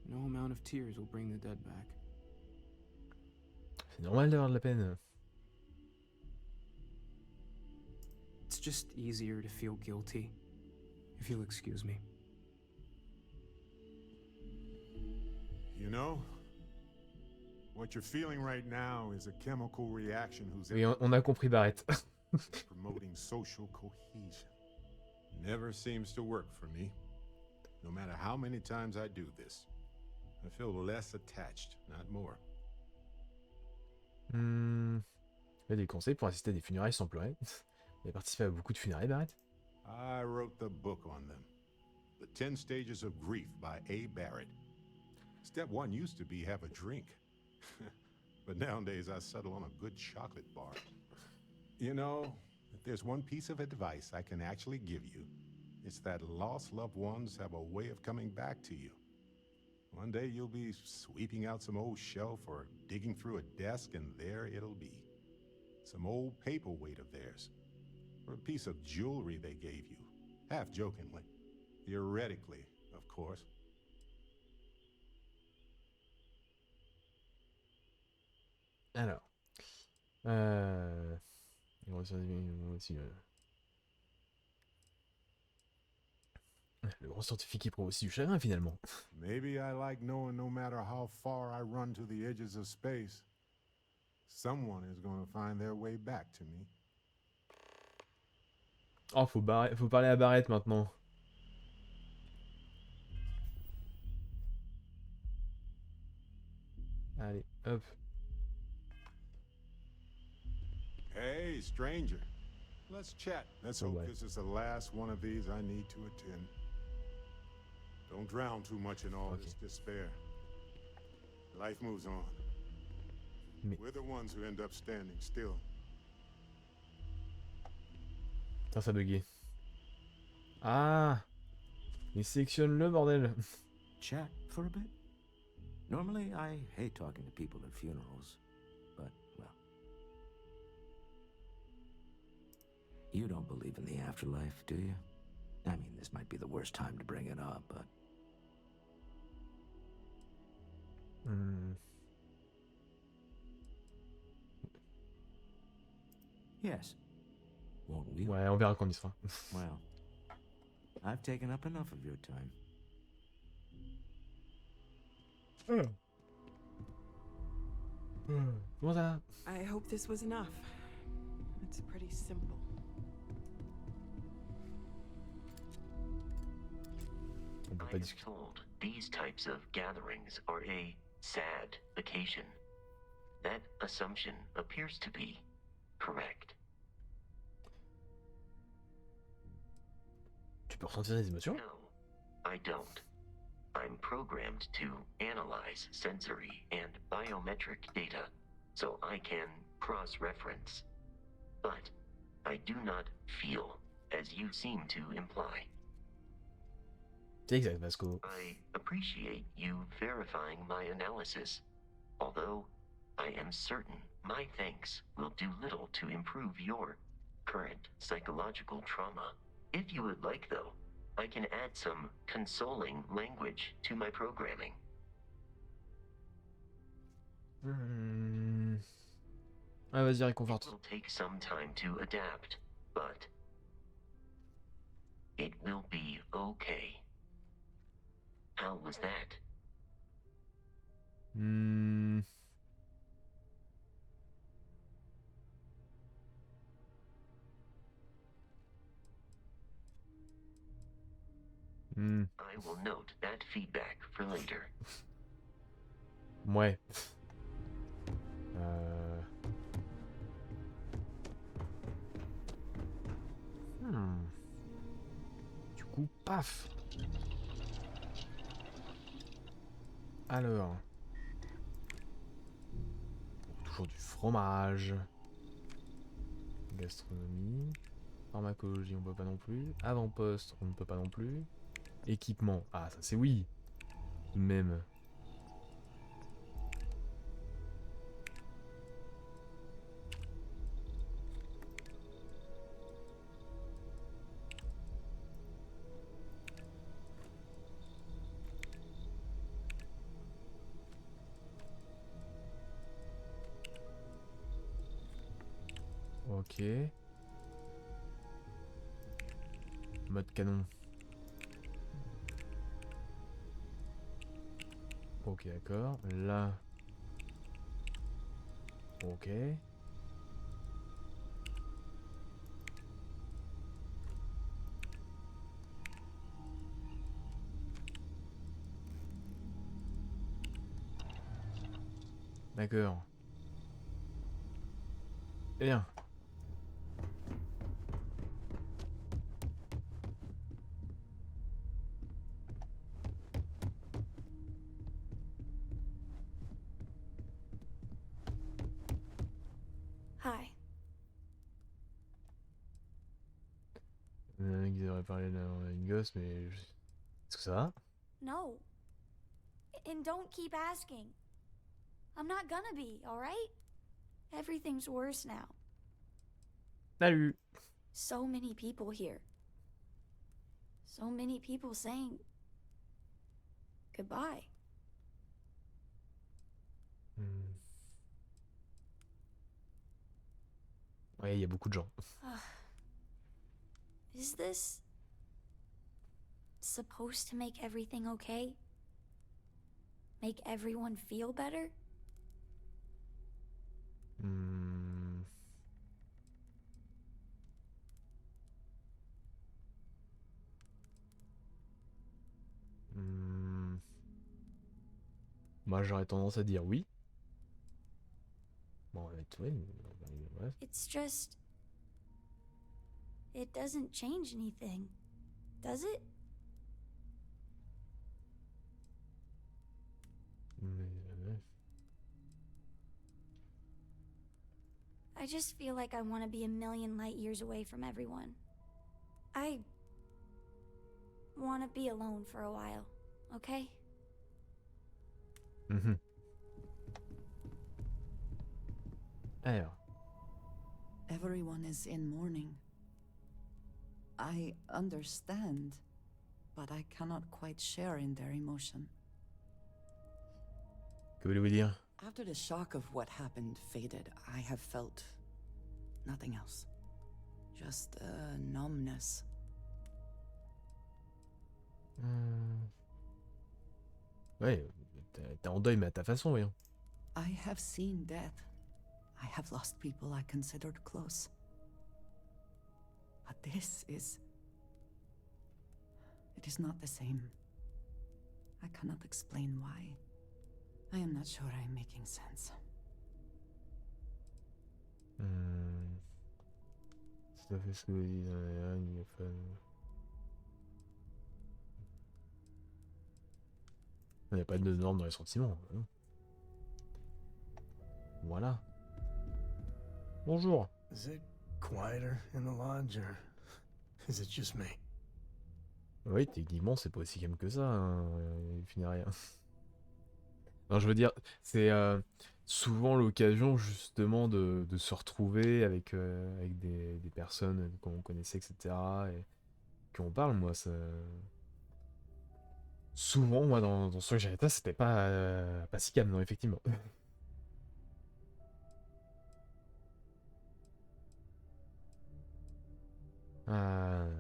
No amount of tears will bring the dead back. C'est normal d'avoir de la peine. It's just easier to feel guilty, if you'll excuse me. You know, What you're feeling right now is a chemical reaction whose Oui, on a compris Barrett. promoting social cohesion. Never seems to work for me. No matter how many times I do this, I feel less attached, not more. Il y a des conseils pour assister à des funérailles sans pleurer. Il a participé à beaucoup de funérailles, Barrett. I wrote the book on them. The 10 Stages of Grief by A. Barrett. Step 1 used to be have a drink. But nowadays I settle on a good chocolate bar. You know, if there's one piece of advice I can actually give you, it's that lost loved ones have a way of coming back to you. One day you'll be sweeping out some old shelf or digging through a desk, and there it'll be. Some old paperweight of theirs, or a piece of jewelry they gave you, half jokingly. Theoretically, of course. Alors. Aussi, le grand scientifique qui prend aussi du chagrin finalement. Maybe I like knowing no matter how far I run to the edges of space, someone is going to find their way back to me. Oh, faut parler à Barrett maintenant. Allez, hop. Hey, stranger. Let's chat. Let's hope this is the last one of these I need to attend. Don't drown too much in all this despair. Life moves on. We're the ones who end up standing still. Putain, ça bugué. Ah, il sélectionne le bordel. Chat for a bit? Normally, I hate talking to people at funerals, but, well. You don't believe in the afterlife, do you? I mean, this might be the worst time to bring it up, but... Yes. Won't we? Ouais, on verra quand on y sera. Well, I've taken up enough of your time. Comment ça? I hope this was enough. It's pretty simple. I was told these types of gatherings are a sad occasion. That assumption appears to be correct. Tu peux ressentir des émotions? No, I don't. I'm programmed to analyze sensory and biometric data so I can cross-reference. But I do not feel, as you seem to imply. C'est exact, Vasco. I appreciate you verifying my analysis, although I am certain my thanks will do little to improve your current psychological trauma. If you would like, though, I can add some consoling language to my programming. Ah, vas-y, réconforte. It will take some time to adapt, but it will be okay. How was that? I will note that feedback for later. Ouais. Du coup, paf. Alors. Toujours du fromage. Gastronomie. Pharmacologie, on peut pas non plus. Avant-poste, on ne peut pas non plus. Équipement. Ah, ça c'est oui. Même. Ok. Mode canon. Ok, d'accord. Là. Ok. D'accord. Eh bien. Hi. Ils devraient parler à une gosse, mais... Est-ce que ça va? No. And don't keep asking. I'm not gonna be, alright? Everything's worse now. Salut! So many people here. So many people saying goodbye. Ouais, il y a beaucoup de gens. Is this supposed to make everything okay? Make everyone feel better? Moi, j'aurais tendance à dire oui. Bon, ouais, bref. It's just... It doesn't change anything, does it? I just feel like I want to be a million light years away from everyone. I want to be alone for a while, okay? Alors. Everyone is in mourning. I understand, but I cannot quite share in their emotion. Que voulez-vous dire? After the shock of what happened faded, I have felt nothing else. Just a numbness. Ouais, t'es en deuil, mais à ta façon, voyons. I have seen death. I have lost people I considered close. But this is... It is not the same. I cannot explain why. I am not sure I'm making sense. C'est fait ce que vous dites dans les il n'y a pas de normes dans les sentiments. Hein. Voilà. Bonjour. Is it quieter in the lodge, or is it just me? Oui, techniquement, c'est pas aussi calme que ça. Hein. Il finit rien. Non, je veux dire, c'est souvent l'occasion justement de se retrouver avec, avec des personnes qu'on connaissait, etc. Et qu'on parle, moi, ça... Souvent, moi, dans ce que j'étais, c'était pas si calme, non, effectivement.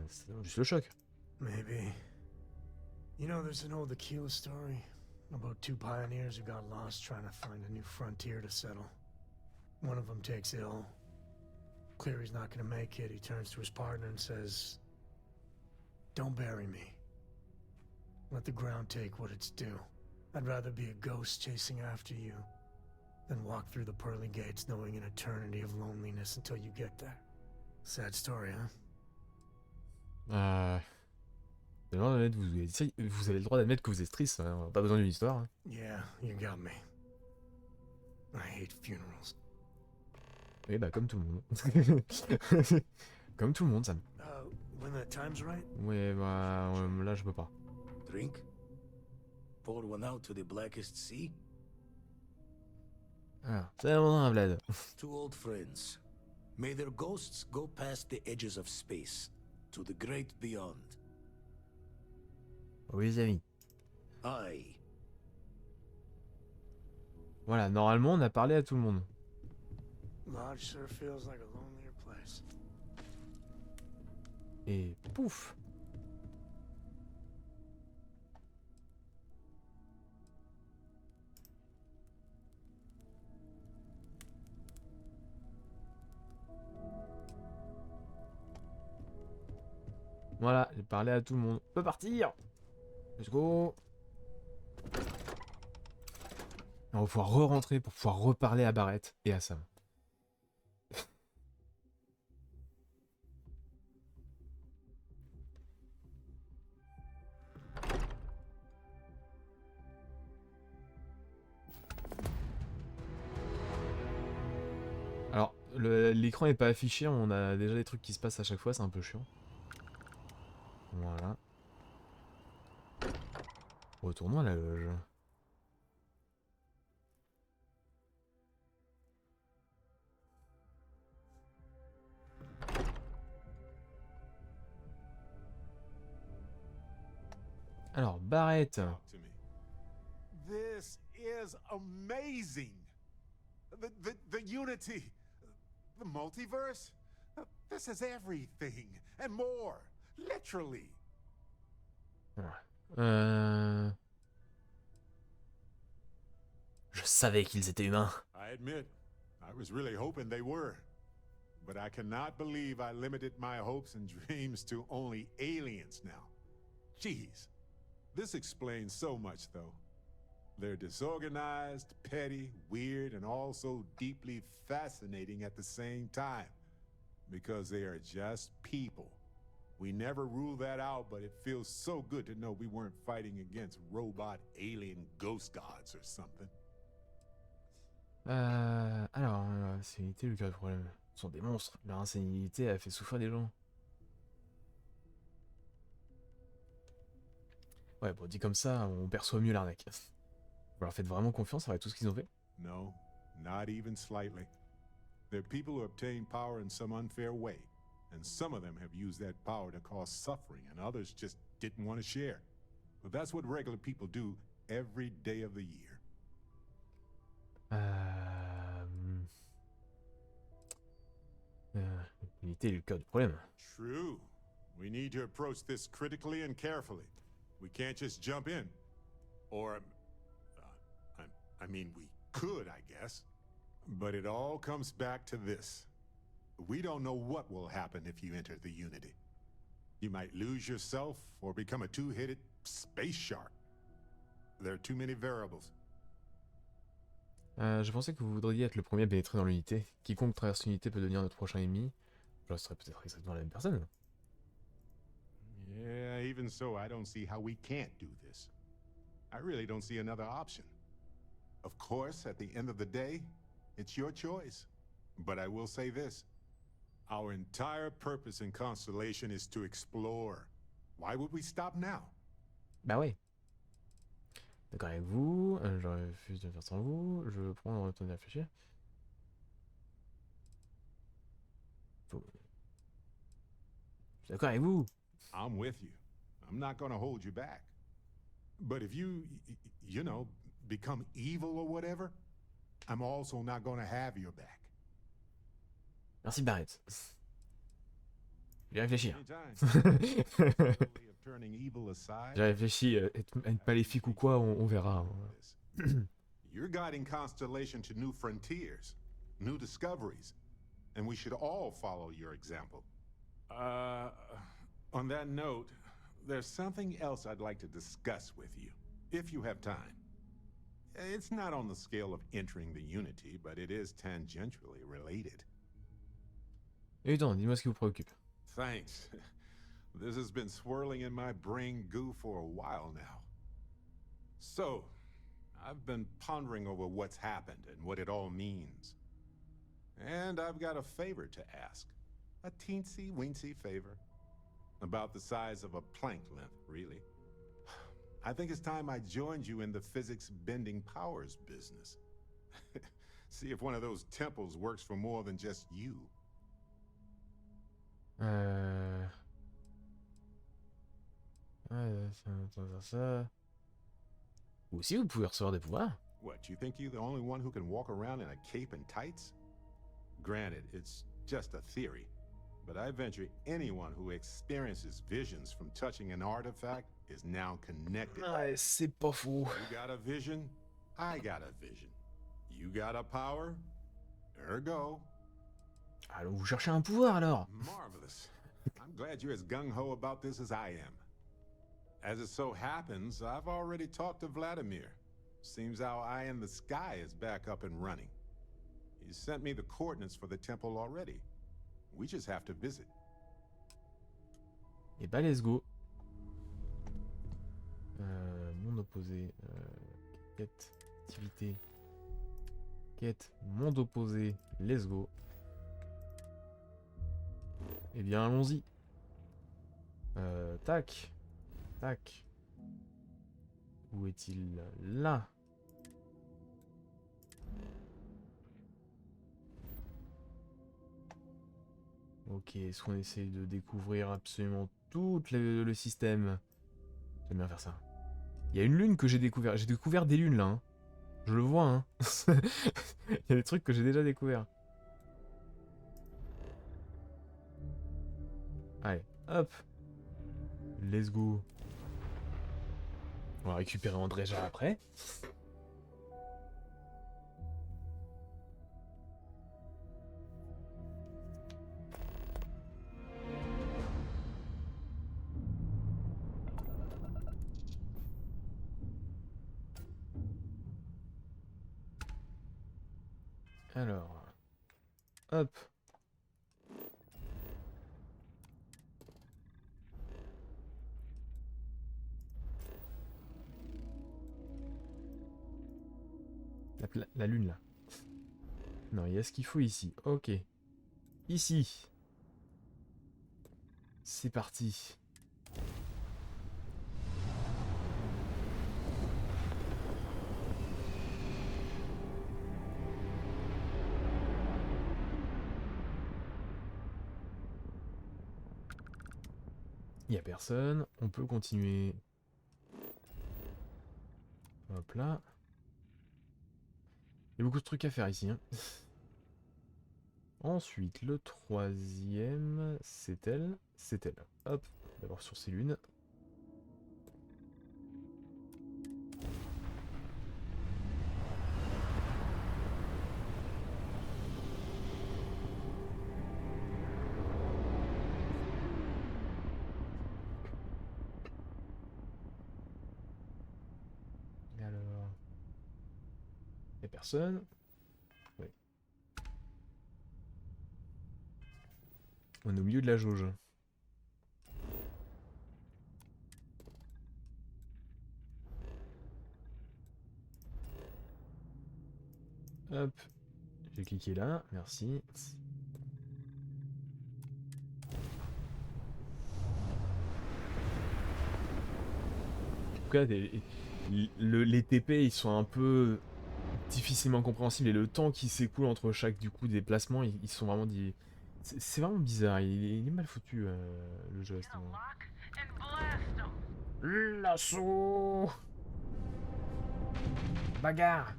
C'est juste le choc. Maybe. You know, there's an old Aquila story about two pioneers who got lost trying to find a new frontier to settle. One of them takes ill. Clear he's not gonna make it, he turns to his partner and says, "Don't bury me. Let the ground take what it's due. I'd rather be a ghost chasing after you than walk through the pearly gates knowing an eternity of loneliness until you get there." Sad story, huh? Vous avez le droit d'admettre que vous êtes triste, hein. Pas besoin d'une histoire. Hein. Yeah, you got me. I hate funerals. Oui, bah comme tout le monde. Comme tout le monde, Sam. When the time's right? Ouais, bah là je peux pas. Drink? Pour one out to the blackest sea? Ah, c'est un Vlad. Two old friends. May their ghosts go past the edges of space, to the great beyond. Oui, les amis. Aye. Voilà, normalement on a parlé à tout le monde. Lodge sure feels like a lonelier place. Et pouf. Voilà, j'ai parlé à tout le monde. On peut partir. Let's go. On va pouvoir re-rentrer pour pouvoir reparler à Barrett et à Sam. Alors, l'écran est pas affiché, on a déjà des trucs qui se passent à chaque fois, c'est un peu chiant. Voilà. Retournons à la loge. Alors, Barrett. This is amazing. The unity, the multiverse. This is everything and more, literally. Je savais qu'ils étaient humains. I admit, I was really hoping they were. But I cannot believe I limited my hopes and dreams to only aliens now. Jeez. This explains so much, though. They're disorganized, petty, weird, and also deeply fascinating at the same time. Because they are just people. We never rule that out, but it feels so good to know we weren't fighting against robot alien ghost gods or something. Alors, l'insénilité, le cas de problème. Ce sont des monstres. Leur insénilité a fait souffrir des gens. Ouais, bon, dit comme ça, on perçoit mieux l'arnaque. Vous leur faites vraiment confiance avec tout ce qu'ils ont fait? No, not even slightly. They're people who obtain power in some unfair way, and some of them have used that power to cause suffering, and others just didn't want to share. But that's what regular people do every day of the year. L'unité est le cas du problème. True. We need to approach this critically and carefully. We can't just jump in. Or, I mean, we could, I guess. But it all comes back to this. We don't know what will happen if you enter the Unity. You might lose yourself or become a two-headed space shark. There are too many variables. Je pensais que vous voudriez être le premier à pénétrer dans l'unité. Quiconque traverse l'unité peut devenir notre prochain ennemi. Je serais peut-être exactement la même personne. Yeah, even so, I don't see how we can't do this. I really don't see another option. Of course, at the end of the day, it's your choice. But I will say this. Our entire purpose in Constellation is to explore. Why would we stop now? Bah ouais. D'accord avec vous, je refuse de faire sans vous, je prends le temps de réfléchir. Je suis d'accord avec vous. I'm with you. I'm not gonna hold you back. But if you know, become evil or whatever, I'm also not gonna have your back. Merci Barrett. Je vais réfléchir. J'ai réfléchi, être maléfique ou quoi, on verra. You're guiding Constellation to new frontiers, new discoveries, and we should all follow your example. On that note, there's something else I'd like to discuss with you, if you have time. It's not on the scale of entering the Unity, but it is tangentially related. Évidemment, dis-moi ce qui vous préoccupe. Thanks. This has been swirling in my brain goo for a while now. So, I've been pondering over what's happened and what it all means. And I've got a favor to ask. A teensy-weensy favor. About the size of a plank length, really. I think it's time I joined you in the physics-bending powers business. See if one of those temples works for more than just you. Ça. Vous aussi, vous pouvez recevoir des pouvoirs. What, you think you're the only one who can walk around in a cape and tights? Granted, it's just a theory, but I venture anyone who experiences visions from touching an artifact is now connected. Ouais, c'est pas faux. You got a vision, I got a vision. You got a power, ergo. Allons vous chercher un pouvoir alors. Marvelous. I'm glad you're as gung-ho about this as I am. As it so happens, I've already talked to Vladimir. Seems our eye in the sky is back up and running. He sent me the coordinates for the temple already. We just have to visit. Et bah let's go. Monde opposé. Quête, activité. Quête, monde opposé. Let's go. Eh bien allons-y. Tac. Tac. Où est-il? Là. Ok, est-ce qu'on essaye de découvrir absolument tout le système? J'aime bien faire ça. Il y a une lune que j'ai découvert. J'ai découvert des lunes là. Hein. Je le vois. Hein. Il y a des trucs que j'ai déjà découverts. Allez, hop. Let's go. On va récupérer Andréja après. Alors, hop. La lune là. Non, il y a ce qu'il faut ici. Ok. Ici. C'est parti. Il n'y a personne. On peut continuer. Hop là. Il y a beaucoup de trucs à faire ici. Hein. Ensuite, le troisième, c'est elle. C'est elle. Hop. D'abord sur ces lunes. Alors. Il n'y a personne. Oui. On est au milieu de la jauge. Hop. J'ai cliqué là. Merci. En tout cas, les TP, ils sont un peu difficilement compréhensibles et le temps qui s'écoule entre chaque du coup déplacement, ils sont vraiment c'est vraiment bizarre. Il est mal foutu le jeu à ce moment. L'assaut. Bagarre.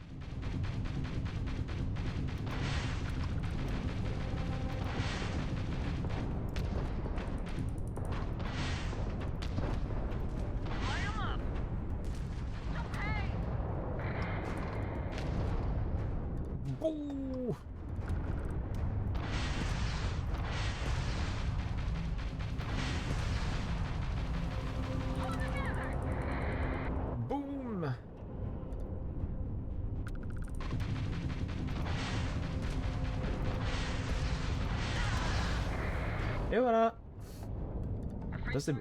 Bouh. Boum. Et voilà. Ça c'est bon.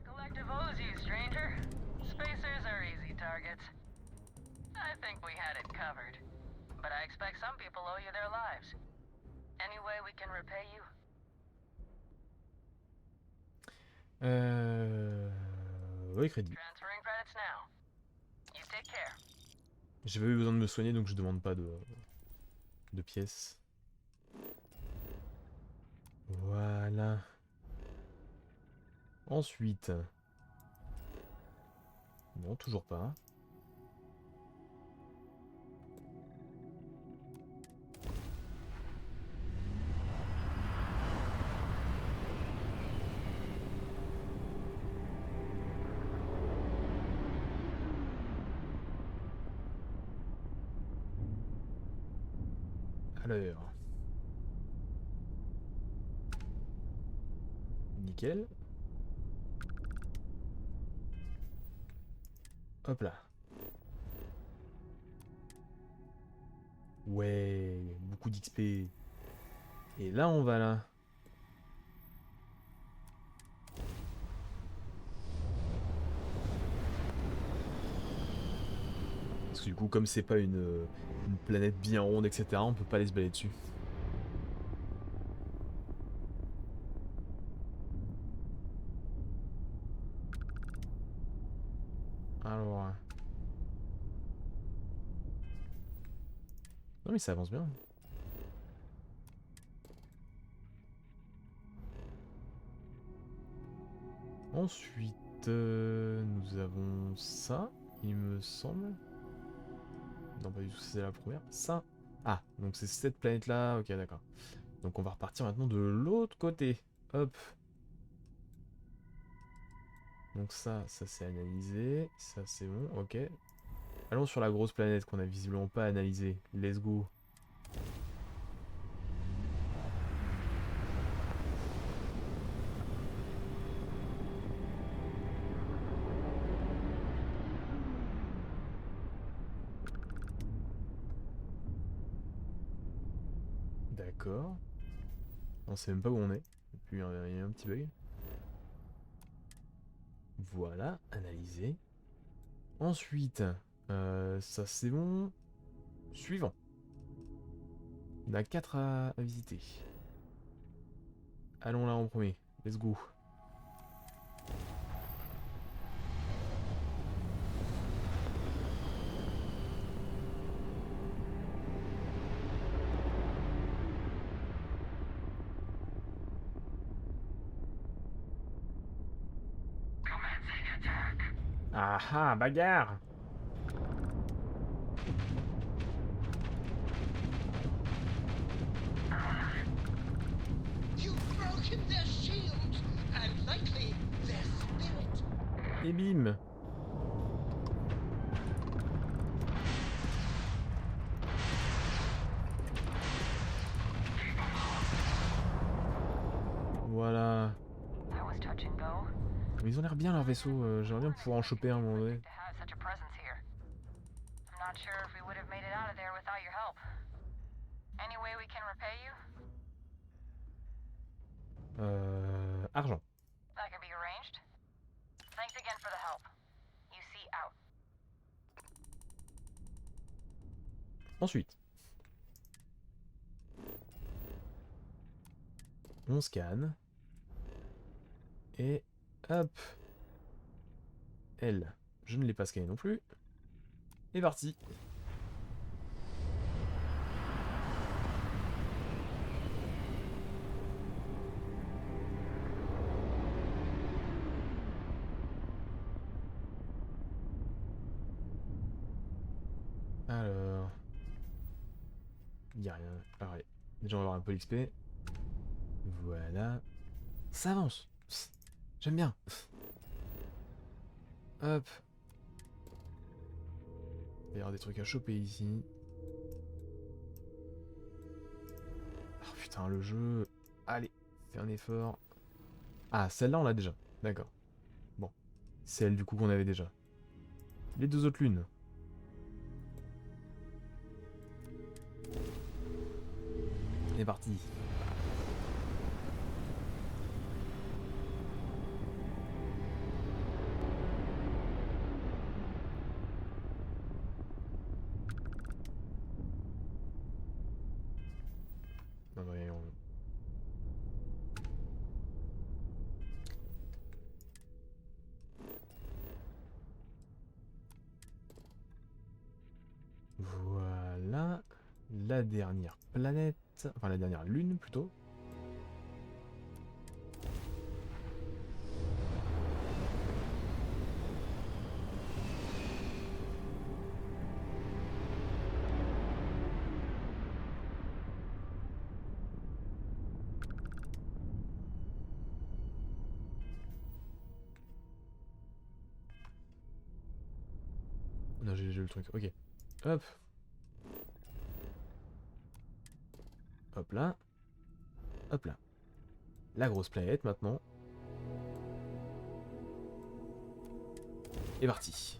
Oui, crédit. J'avais eu besoin de me soigner donc je demande pas de pièces. Voilà. Ensuite. Non, toujours pas. Alors. Nickel. Hop là. Ouais, beaucoup d'XP. Et là, on va là. Parce que du coup, comme c'est pas une planète bien ronde, etc., on peut pas aller se balader dessus. Alors... Non mais ça avance bien. Ensuite, nous avons ça, il me semble. Non, pas du tout, c'est la première. Ça. Ah, donc c'est cette planète-là. Ok, d'accord. Donc on va repartir maintenant de l'autre côté. Hop. Donc ça c'est analysé. Ça c'est bon, ok. Allons sur la grosse planète qu'on a visiblement pas analysée. Let's go. D'accord. On sait même pas où on est. Et puis il y a un petit bug. Voilà, analysé. Ensuite, ça c'est bon. Suivant. On a 4 à visiter. Allons là en premier. Let's go. Ah ah, bagarre! You've broken their shield, and likely their spirit. Et bim! Voilà. Mais ils ont l'air bien leur vaisseau, j'aimerais bien pouvoir en choper un moment donné. Argent. Ensuite. On scanne. Et hop. Elle, je ne l'ai pas scanné non plus. Et parti. Alors... Il n'y a rien. Pareil. Déjà on va avoir un peu d'XP. Voilà. Ça avance. J'aime bien. Hop. Il va y avoir des trucs à choper ici. Oh putain, le jeu... Allez, fais un effort. Ah, celle-là on l'a déjà. D'accord. Bon. Celle du coup qu'on avait déjà. Les deux autres lunes. On est parti. Non, mais on... Voilà. La dernière planète. Enfin, la dernière lune plutôt. Non, j'ai le truc. Ok. Hop. Hop là. Hop là. La grosse planète maintenant. Et parti.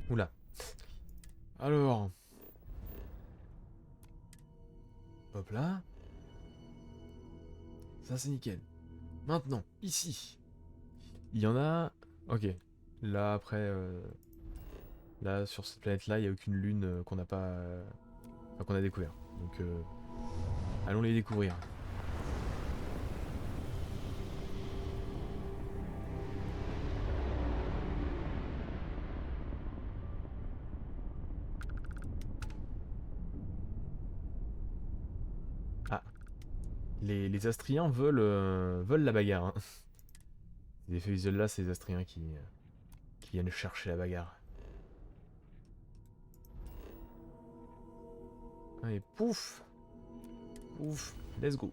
Oula. Alors. Hop là. Ça c'est nickel. Maintenant, ici. Il y en a... Ok. Là après... Là sur cette planète là, il n'y a aucune lune qu'on n'a pas... Enfin, qu'on a découvert. Donc allons les découvrir. Ah. Les Astriens veulent la bagarre. Hein. Les effets visuels là, c'est les Astriens qui viennent chercher la bagarre. Allez, pouf! Pouf! Let's go!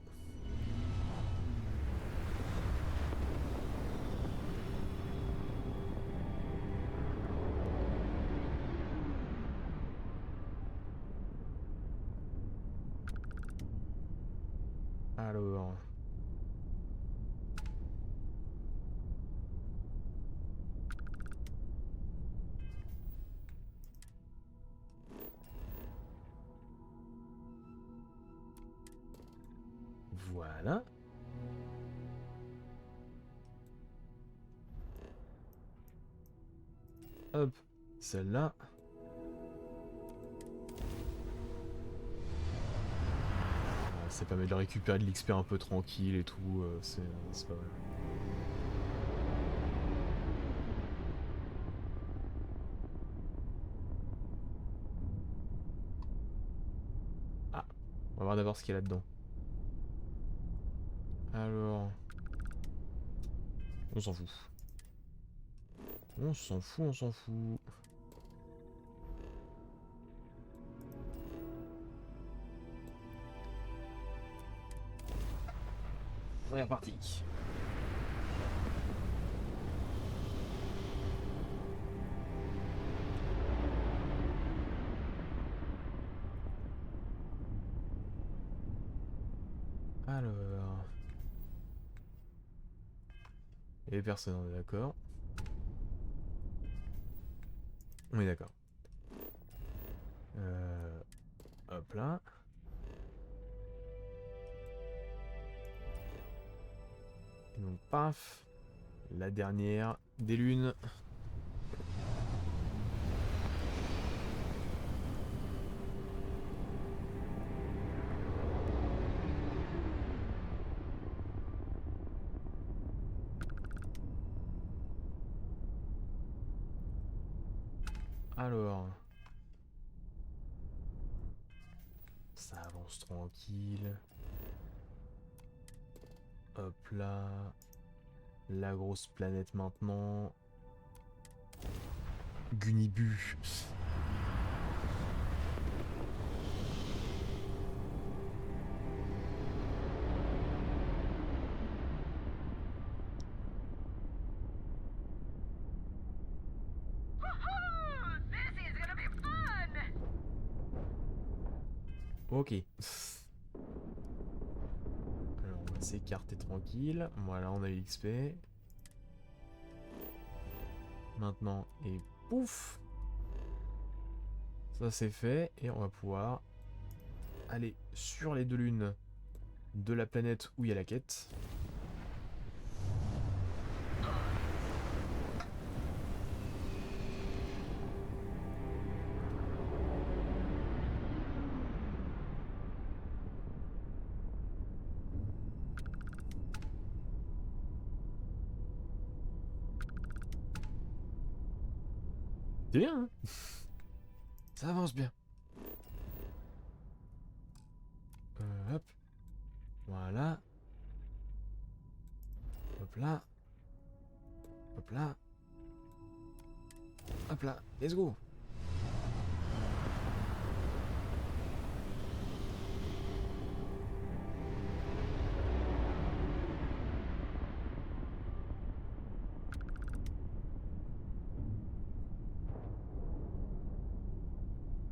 Alors... Voilà. Hop, celle-là. Ça permet de récupérer de l'XP un peu tranquille et tout, c'est pas mal. Ah, on va voir d'abord ce qu'il y a là-dedans. Alors... On s'en fout. On s'en fout, on s'en fout. On est reparti. Alors... Et personne, on est d'accord. On est d'accord. Hop là. Et donc paf. La dernière des lunes. Alors... Ça avance tranquille. Hop là. La grosse planète maintenant. Gunibu. Ok. Alors on va s'écarter tranquille. Voilà, on a eu l'XP. Maintenant, et pouf! Ça c'est fait, et on va pouvoir aller sur les deux lunes de la planète où il y a la quête. C'est bien, hein? Ça avance bien. Hop. Voilà. Hop là. Hop là. Hop là. Let's go.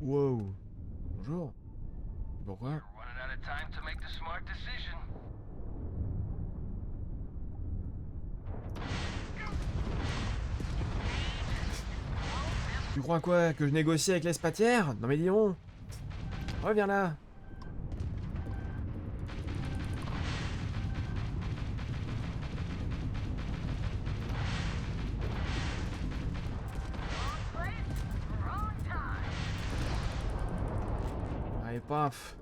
Wow. Bonjour. Pourquoi? Running out of time to make the smart decision. Tu crois quoi? Que je négocie avec l'espatière? Non mais dis donc. Reviens là. Allez, paf.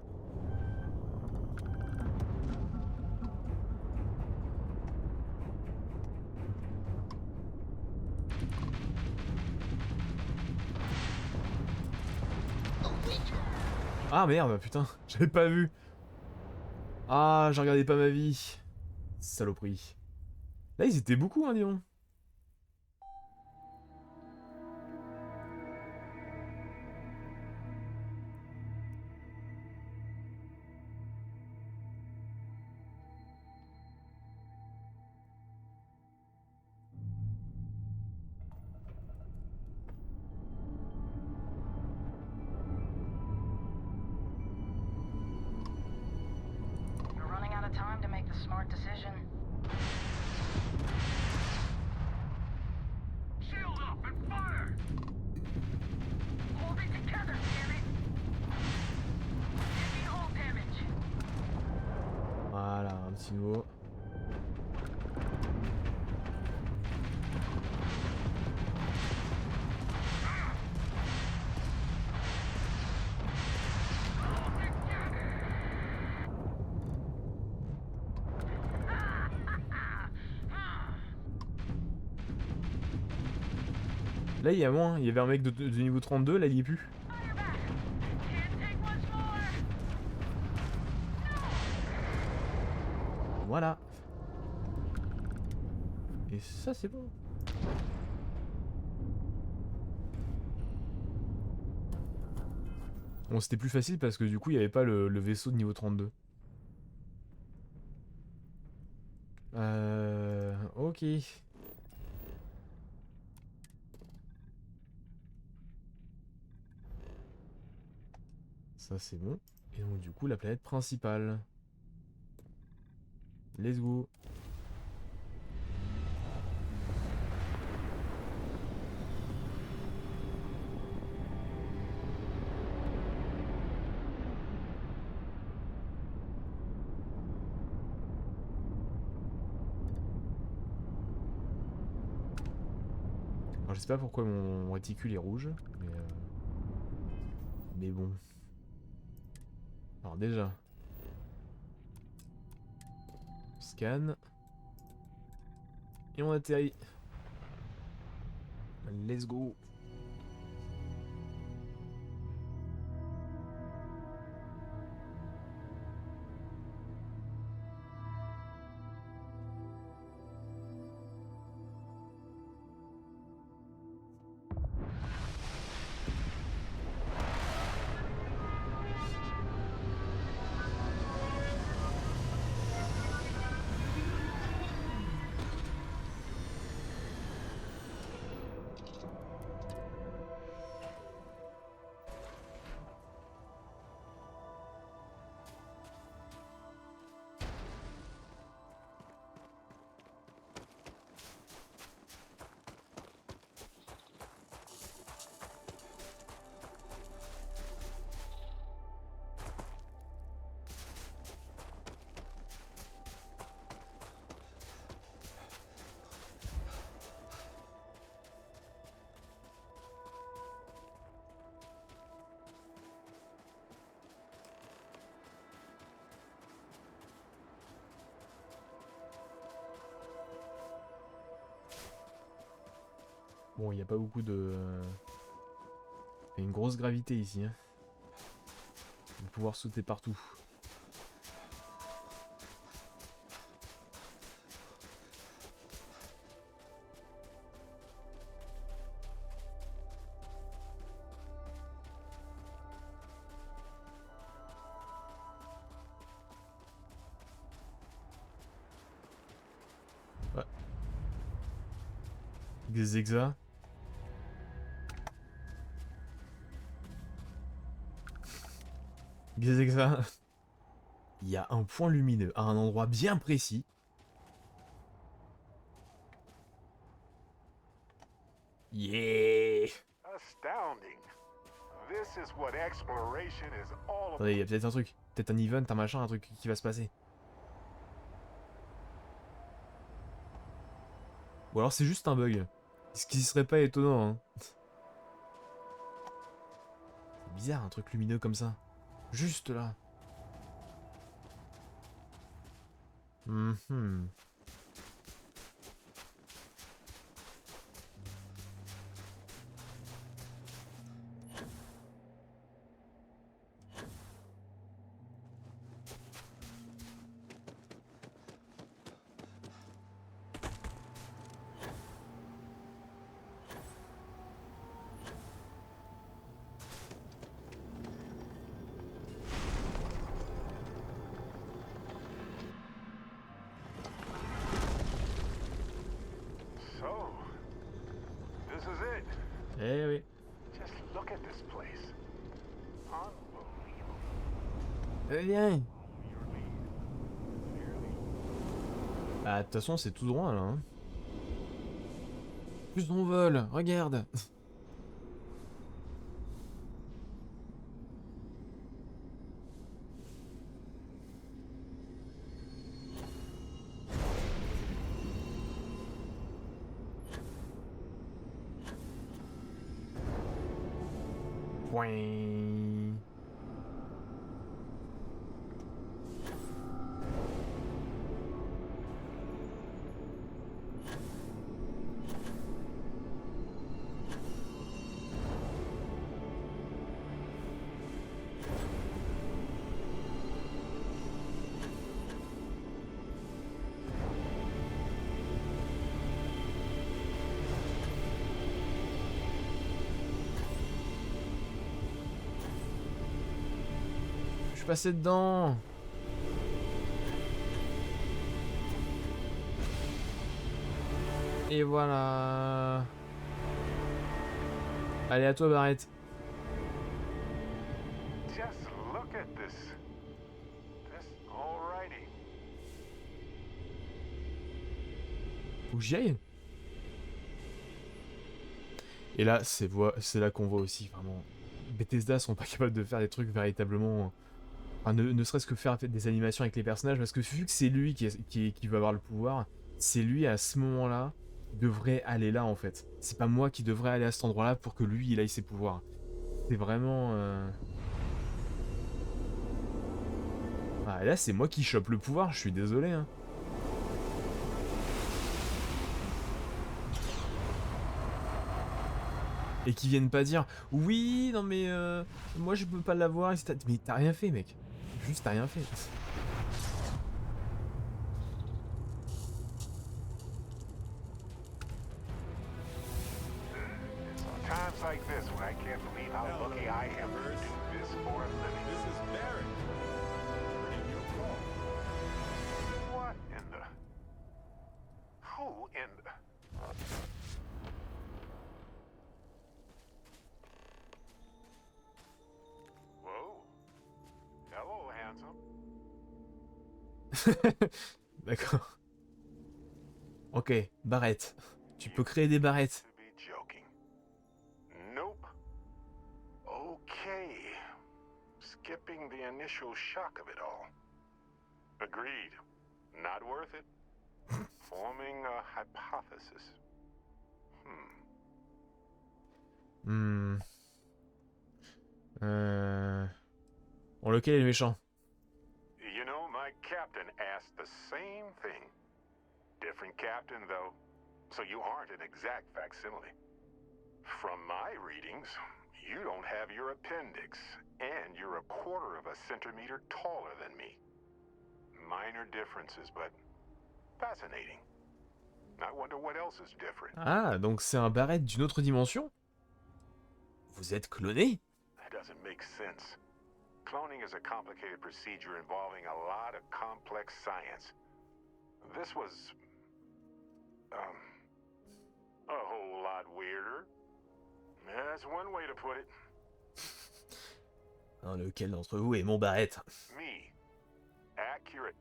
Ah merde, putain, j'avais pas vu. Ah, j'ai regardé pas ma vie. Saloperie. Là, ils étaient beaucoup, hein, dis donc. You're running out of time to make the smart decision. Shield up and fire! Hold it together, damn it! Taking hull damage. Voilà, un petit nouveau. Là, il y a moins. Il y avait un mec de niveau 32, là, il y est plus. Voilà. Et ça, c'est bon. Bon, c'était plus facile parce que du coup, il n'y avait pas le vaisseau de niveau 32. Ok. Ça, c'est bon. Et donc, du coup, la planète principale. Let's go. Alors, je sais pas pourquoi mon réticule est rouge, mais bon. Alors déjà, scan. Et on atterrit. Let's go. Bon, il n'y a pas beaucoup de... Il y a une grosse gravité ici. Hein. On va pouvoir sauter partout. Ouais. Des hexas. Qu'est-ce que c'est que ça? Il y a un point lumineux à un endroit bien précis. Yeah! Astounding. This is what exploration is all about. Attendez, il y a peut-être un truc. Peut-être un event, un machin, un truc qui va se passer. Ou alors c'est juste un bug. Ce qui serait pas étonnant, hein. C'est bizarre, un truc lumineux comme ça. Juste là. Mhm. So, this is it. Eh oui. Just look at this place. Unbelievable. Viens. Ah, de toute façon, c'est tout droit là. Hein. Plus on vole, regarde. Point. Je suis passé dedans. Et voilà. Allez, à toi, Barrett. Just look at this. Alrighty. Faut que j'y aille. Et là, c'est là qu'on voit aussi vraiment. Bethesda sont pas capables de faire des trucs véritablement. Enfin, ne serait-ce que faire des animations avec les personnages, parce que vu que c'est lui qui va avoir le pouvoir, c'est lui à ce moment-là devrait aller là en fait. C'est pas moi qui devrais aller à cet endroit-là pour que lui il aille ses pouvoirs. C'est vraiment. Ah, et là, c'est moi qui chope le pouvoir, je suis désolé. Hein. Et qui viennent pas dire oui, non mais moi je peux pas l'avoir, etc. Mais t'as rien fait, mec. Juste t'as rien fait. Times like this when I can't believe how lucky I am to do this for a living. This is Barrett. In your call. What in the... Who in the... Whoa. Hello, handsome. D'accord. Ok, barrette. Tu peux créer des barrettes. Nope. Okay. Skipping the initial shock of it all. Agreed. Not worth it. Forming a hypothesis. Bon, lequel est le méchant? You know, my captain asked the same thing. Different captain, though. So you aren't an exact facsimile. From my readings, you don't have your appendix, and you're a quarter of a centimeter taller than me. Minor differences, but fascinating. I wonder what else is different. Ah, donc c'est un barrette d'une autre dimension? Vous êtes cloné? That doesn't make sense. Cloning is a complicated procedure involving a lot of complex science. This was... a whole lot weirder. That's one way to put it. Hein, lequel d'entre vous est mon Barrett? Me. Accurate.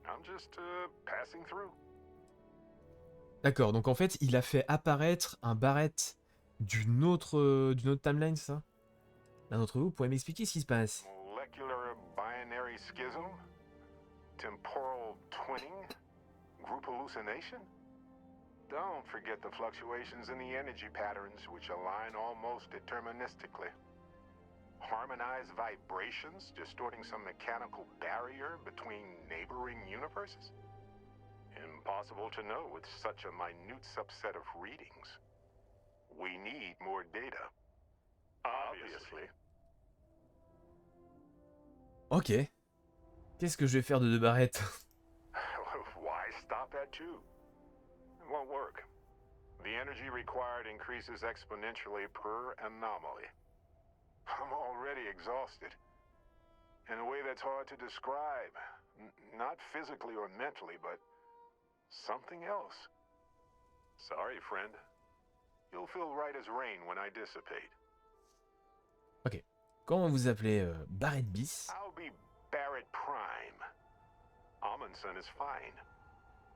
I'm just passing through. D'accord, donc en fait, il a fait apparaître un Barrett d'une autre timeline, c'est ça? L'un d'entre vous pourrait m'expliquer ce qui se passe? Molecular binary schism? Temporal twinning? Group hallucination? Don't forget the fluctuations in the energy patterns which align almost deterministically. Harmonized vibrations distorting some mechanical barrier between neighboring universes? Impossible to know with such a minute subset of readings. We need more data. Obviously. Ok. Qu'est-ce que je vais faire de Barrett? Why stop at 2? It won't work. The energy required increases exponentially per anomaly. I'm already exhausted. In a way that's hard to describe. Not physically or mentally, but something else. Sorry, friend. You'll feel right as rain when I dissipate. Ok. Comment vous appelez Barrett bis? I'll be Barrett Prime. Amundsen is fine.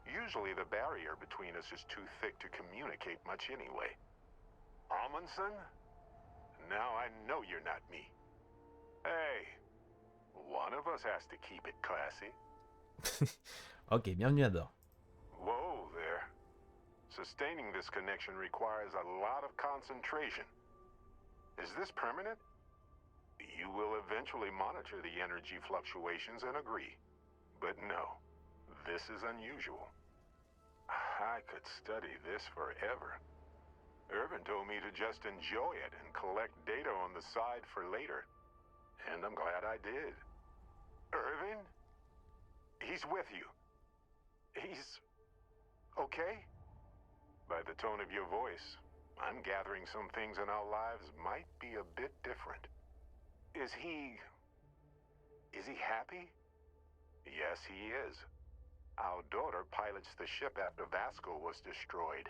Usually the barrier between us is too thick to communicate much anyway. Amundsen? Now I know you're not me. Hey, one of us has to keep it classy. Ok, bienvenue à bord. Whoa there. Sustaining this connection requires a lot of concentration. Is this permanent? You will eventually monitor the energy fluctuations and agree. But no, this is unusual. I could study this forever. Irvin told me to just enjoy it and collect data on the side for later. And I'm glad I did. Irvin? He's with you. He's okay? By the tone of your voice, I'm gathering some things in our lives might be a bit different. Is he happy? Yes, he is. Our daughter pilots the ship after Vasco was destroyed.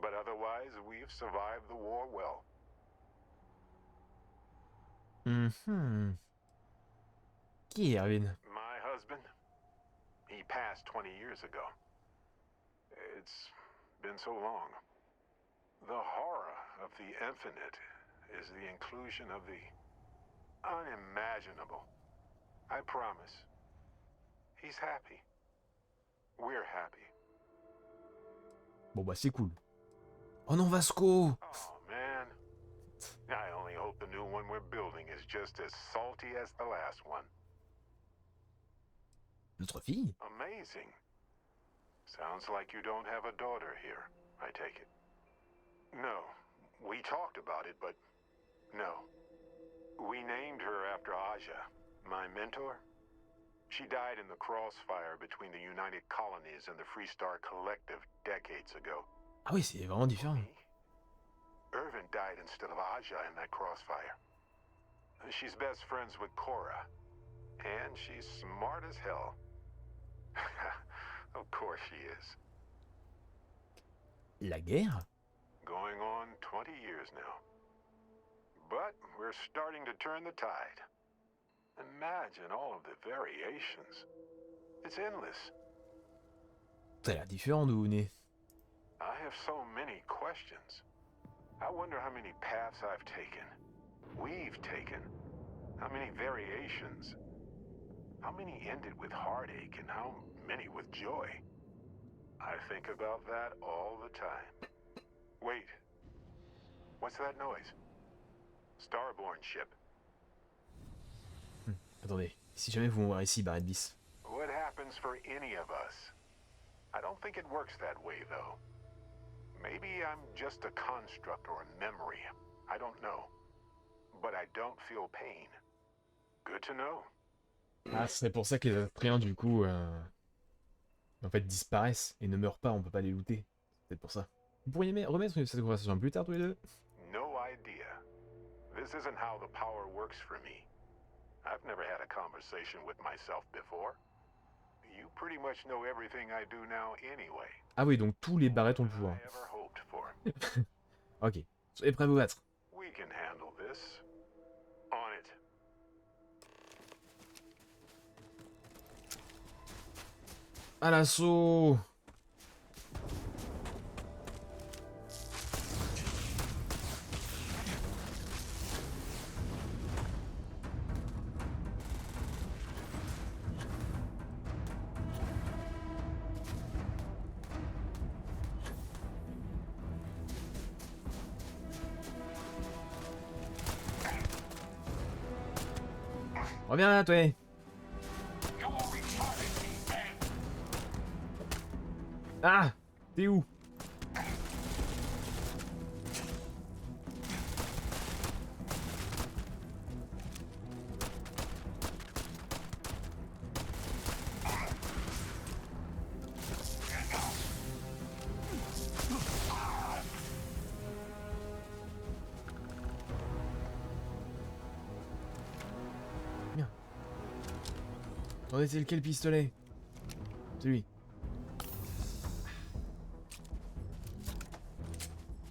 But otherwise, we've survived the war well. Qui est Erwin? My husband? He passed 20 years ago. It's been so long. The horror of the infinite is the inclusion of the unimaginable. I promise. He's happy. We're happy. Bon bah c'est cool. Oh non, Vasco! Oh man. I only hope the new one we're building is just as salty as the last one. Notre fille? Amazing. Sounds like you don't have a daughter here, I take it. No. We talked about it, but no. We named her after Aja, my mentor. She died in the crossfire between the United Colonies and the Freestar Collective decades ago. Ah oui, c'est vraiment différent. Irvin died instead of Aja in that crossfire. She's best friends with Cora. And she's smart as hell. Of course she is. La guerre? Going on 20 years now. But we're starting to turn the tide. Imagine all of the variations. It's endless. Ça a l'air différent d'où vous venez. I have so many questions. I wonder how many paths I've taken. We've taken. How many variations. How many ended with heartache and how many with joy. I think about that all the time. Wait. What's that noise? Starborn ship. Attendez, si jamais vous m'envoyez ici, Barrett bis. What happens for any of us? I don't think it works that way, though. Maybe I'm just a construct or a memory. I don't know. But I don't feel pain. Good to know. Ah, ce serait pour ça que les Astriens, du coup, en fait, disparaissent et ne meurent pas, on peut pas les looter. C'est peut-être pour ça. Vous pourriez remettre cette conversation plus tard, tous les deux? No idea. This isn't how the power works for me. I've never had a conversation with myself before. You pretty much know everything I do now anyway. Ah oui, donc tous les Barrett ont le pouvoir. Ok, soyez prêts à vous battre. We can handle this. On it. À l'assaut. Reviens là, toi. Ah, t'es où? Bien. Attendez, c'est lequel pistolet? C'est lui.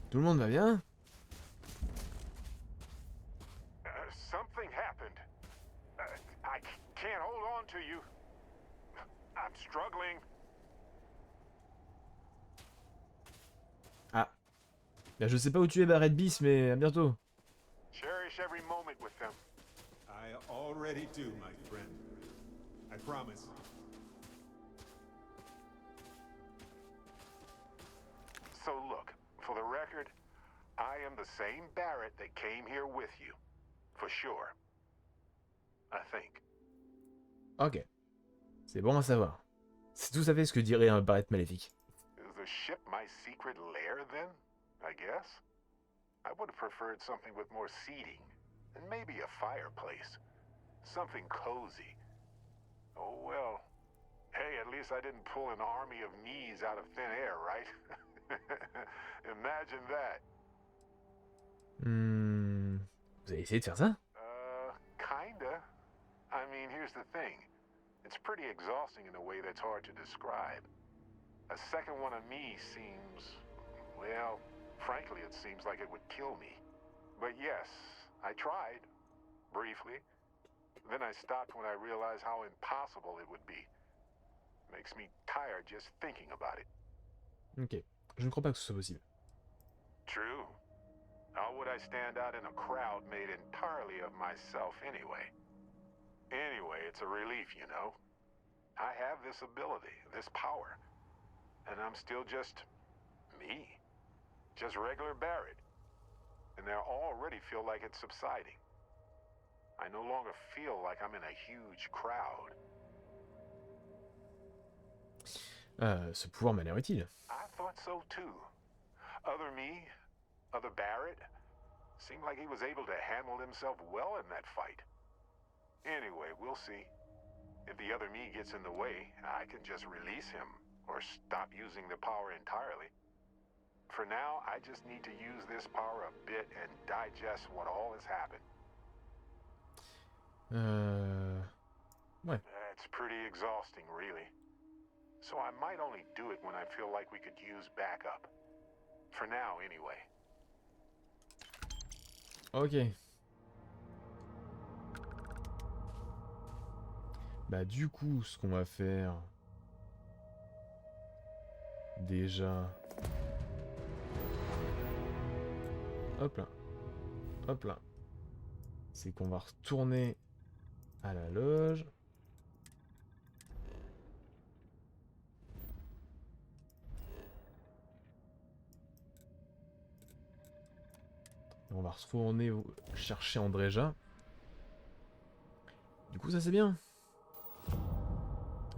Tout le monde va bien? Something happened. I can't hold on to you. I'm struggling. Ah. Là, je sais pas où tu es, Barret Bis, mais à bientôt. Cherish every moment with them. I already do, my friend. I promise. So look, for the record, I am the same Barrett that came here with you. For sure. I think. Ok. C'est bon à savoir. C'est tout à fait ce que dirait un Barret maléfique. Is the ship my secret lair then? I guess. I would have preferred something with more seating. And maybe a fireplace. Something cozy. Oh well. Hey, at least I didn't pull an army of knees out of thin air, right? Imagine that. Vous avez essayé de faire ça? Kinda. I mean, here's the thing. It's pretty exhausting in a way that's hard to describe. A second one of me seems... well, frankly, it seems like it would kill me. But yes, I tried. Briefly. Then I stopped when I realized how impossible it would be. Makes me tired just thinking about it. Ok. Je ne crois pas que ce soit possible. True. How would I stand out in a crowd made entirely of myself anyway? Anyway, it's a relief, you know. I have this ability, this power. And I'm still just... me. Just regular Barrett. And I already feel like it's subsiding. I no longer feel like I'm in a huge crowd. Ce pouvoir m'a l'air utile. I thought so too. Other me, other Barrett, seemed like he was able to handle himself well in that fight. Anyway, we'll see. If the other me gets in the way, I can just release him, or stop using the power entirely. For now, I just need to use this power a bit and digest what all has happened. Ouais. It's pretty exhausting, really. So I might only do it when I feel like we could use backup. For now, anyway. Ok. Bah du coup, ce qu'on va faire... Déjà... Hop là. Hop là. C'est qu'on va retourner à la loge. On va retourner chercher Andréja. Du coup, ça c'est bien.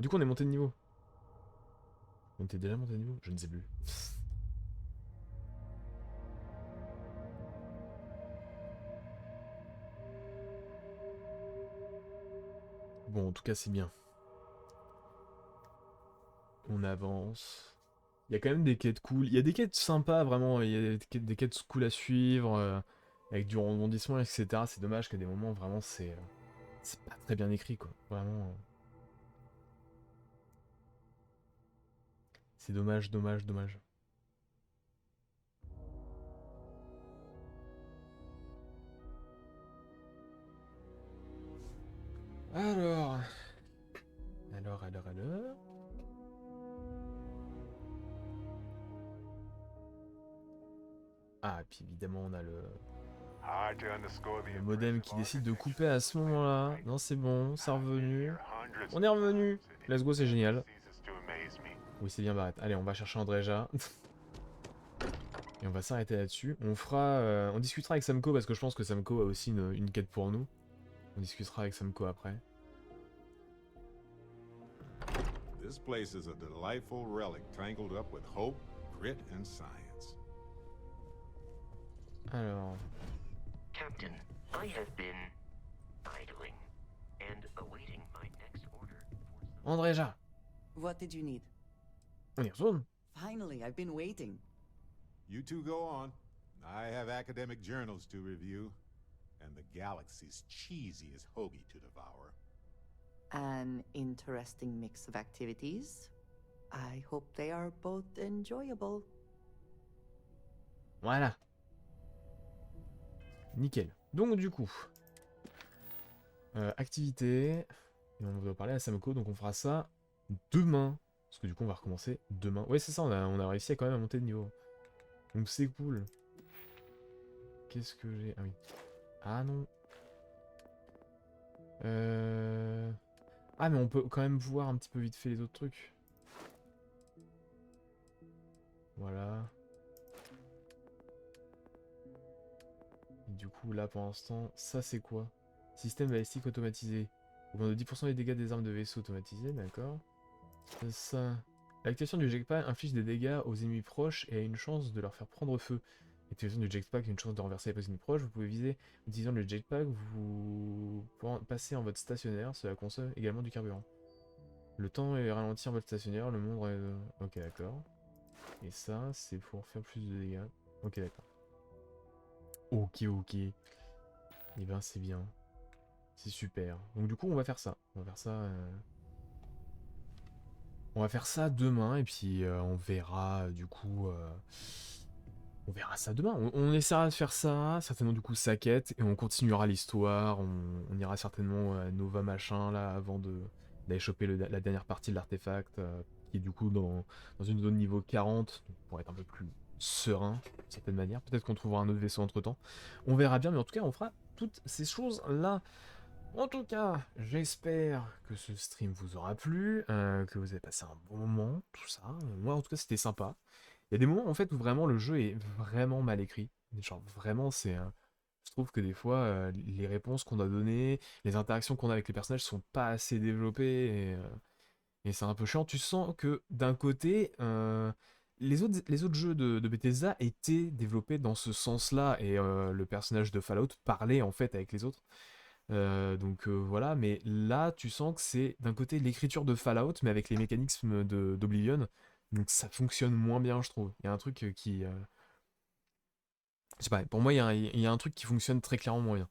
Du coup, on est monté de niveau. On était déjà monté de niveau? Je ne sais plus. Bon, en tout cas, c'est bien. On avance. Il y a quand même des quêtes cool. Il y a des quêtes sympas, vraiment. Il y a des quêtes cool à suivre. Avec du rebondissement, etc. C'est dommage qu'à des moments, vraiment, c'est pas très bien écrit, quoi. Vraiment. C'est dommage, dommage, dommage. Alors... Alors... Ah, et puis évidemment, on a le modem qui décide de couper à ce moment-là. Non, c'est bon, c'est revenu. On est revenu. Let's go, c'est génial. Oui, c'est bien, Barrett. Allez, on va chercher Andreja. Et on va s'arrêter là-dessus. On fera... on discutera avec Samko, parce que je pense que Samko a aussi une quête pour nous. On discutera avec Samko après. This place is a delightful relic tangled up with hope, grit, and science. Alors... Captain, I have been idling and awaiting my next order. Andreja, What did you need? on y retourne. Finally, I've been waiting. You two go on. I have academic journals to review, and the galaxy's cheesiest hoagie to devour. An interesting mix of activities. I hope they are both enjoyable. Voilà. Nickel. Donc du coup... activité... Et on va parler à Samko, donc on fera ça demain. Parce que du coup on va recommencer demain. Ouais c'est ça, on a réussi à quand même à monter de niveau. Donc c'est cool. Qu'est-ce que j'ai... Ah oui. Ah non. Ah mais on peut quand même voir un petit peu vite fait les autres trucs. Voilà. Et du coup là pour l'instant, ça c'est quoi? Système balistique automatisé. Augmente de 10% les dégâts des armes de vaisseau automatisées, d'accord. Ça. L'activation du jetpack inflige des dégâts aux ennemis proches et a une chance de leur faire prendre feu. L'activation du jetpack a une chance de renverser les ennemis proches. Vous pouvez viser en utilisant le jetpack, vous passez en mode stationnaire, cela consomme également du carburant. Le temps est ralenti en mode stationnaire, le monde est... Ok d'accord. Et ça c'est pour faire plus de dégâts. Ok d'accord. Ok ok. Et ben c'est bien. C'est super. Donc du coup on va faire ça. On va faire ça... On va faire ça demain et puis on verra du coup... On verra ça demain. On essaiera de faire ça, certainement du coup sa quête, et on continuera l'histoire. On ira certainement à Nova machin là avant d'aller choper la dernière partie de l'artefact, qui est du coup dans une zone niveau 40, donc pour être un peu plus serein d'une certaine manière. Peut-être qu'on trouvera un autre vaisseau entre temps. On verra bien, mais en tout cas on fera toutes ces choses là. En tout cas, j'espère que ce stream vous aura plu, que vous avez passé un bon moment, tout ça. Moi, en tout cas, c'était sympa. Il y a des moments, en fait, où vraiment le jeu est vraiment mal écrit. Genre, vraiment, c'est... je trouve que des fois, les réponses qu'on a données, les interactions qu'on a avec les personnages sont pas assez développées, et c'est un peu chiant. Tu sens que, d'un côté, les autres jeux de Bethesda étaient développés dans ce sens-là, et le personnage de Fallout parlait, en fait, avec les autres. Donc voilà, mais là tu sens que c'est d'un côté l'écriture de Fallout, mais avec les mécanismes d'Oblivion, donc ça fonctionne moins bien, je trouve. Il y a un truc qui... Je sais pas, pour moi il y a un truc qui fonctionne très clairement moins bien.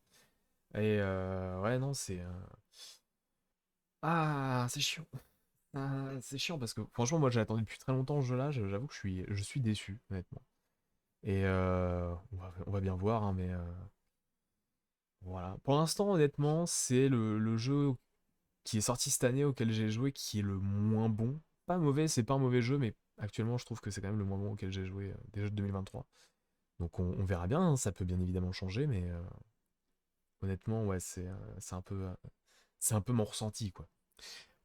Et ouais, non, c'est... Ah, c'est chiant. Ah, c'est chiant parce que franchement, moi j'ai attendu depuis très longtemps ce jeu-là, j'avoue que je suis déçu, honnêtement. Et on va bien voir, hein, mais... Voilà. Pour l'instant, honnêtement, c'est le jeu qui est sorti cette année auquel j'ai joué qui est le moins bon. Pas mauvais, c'est pas un mauvais jeu, mais actuellement je trouve que c'est quand même le moins bon auquel j'ai joué des jeux de 2023. Donc on verra bien, hein, ça peut bien évidemment changer, mais honnêtement, ouais, c'est un peu mon ressenti, quoi.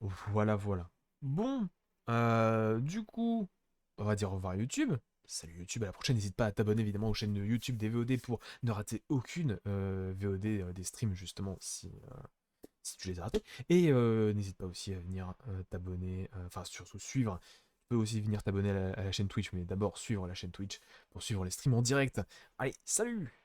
Voilà, voilà. Bon, du coup, on va dire au revoir YouTube. Salut YouTube, à la prochaine. N'hésite pas à t'abonner évidemment aux chaînes de YouTube des VOD pour ne rater aucune VOD des streams, justement, si tu les as ratés. Et n'hésite pas aussi à venir t'abonner, enfin surtout suivre. Tu peux aussi venir t'abonner à la chaîne Twitch, mais d'abord suivre la chaîne Twitch pour suivre les streams en direct. Allez, salut!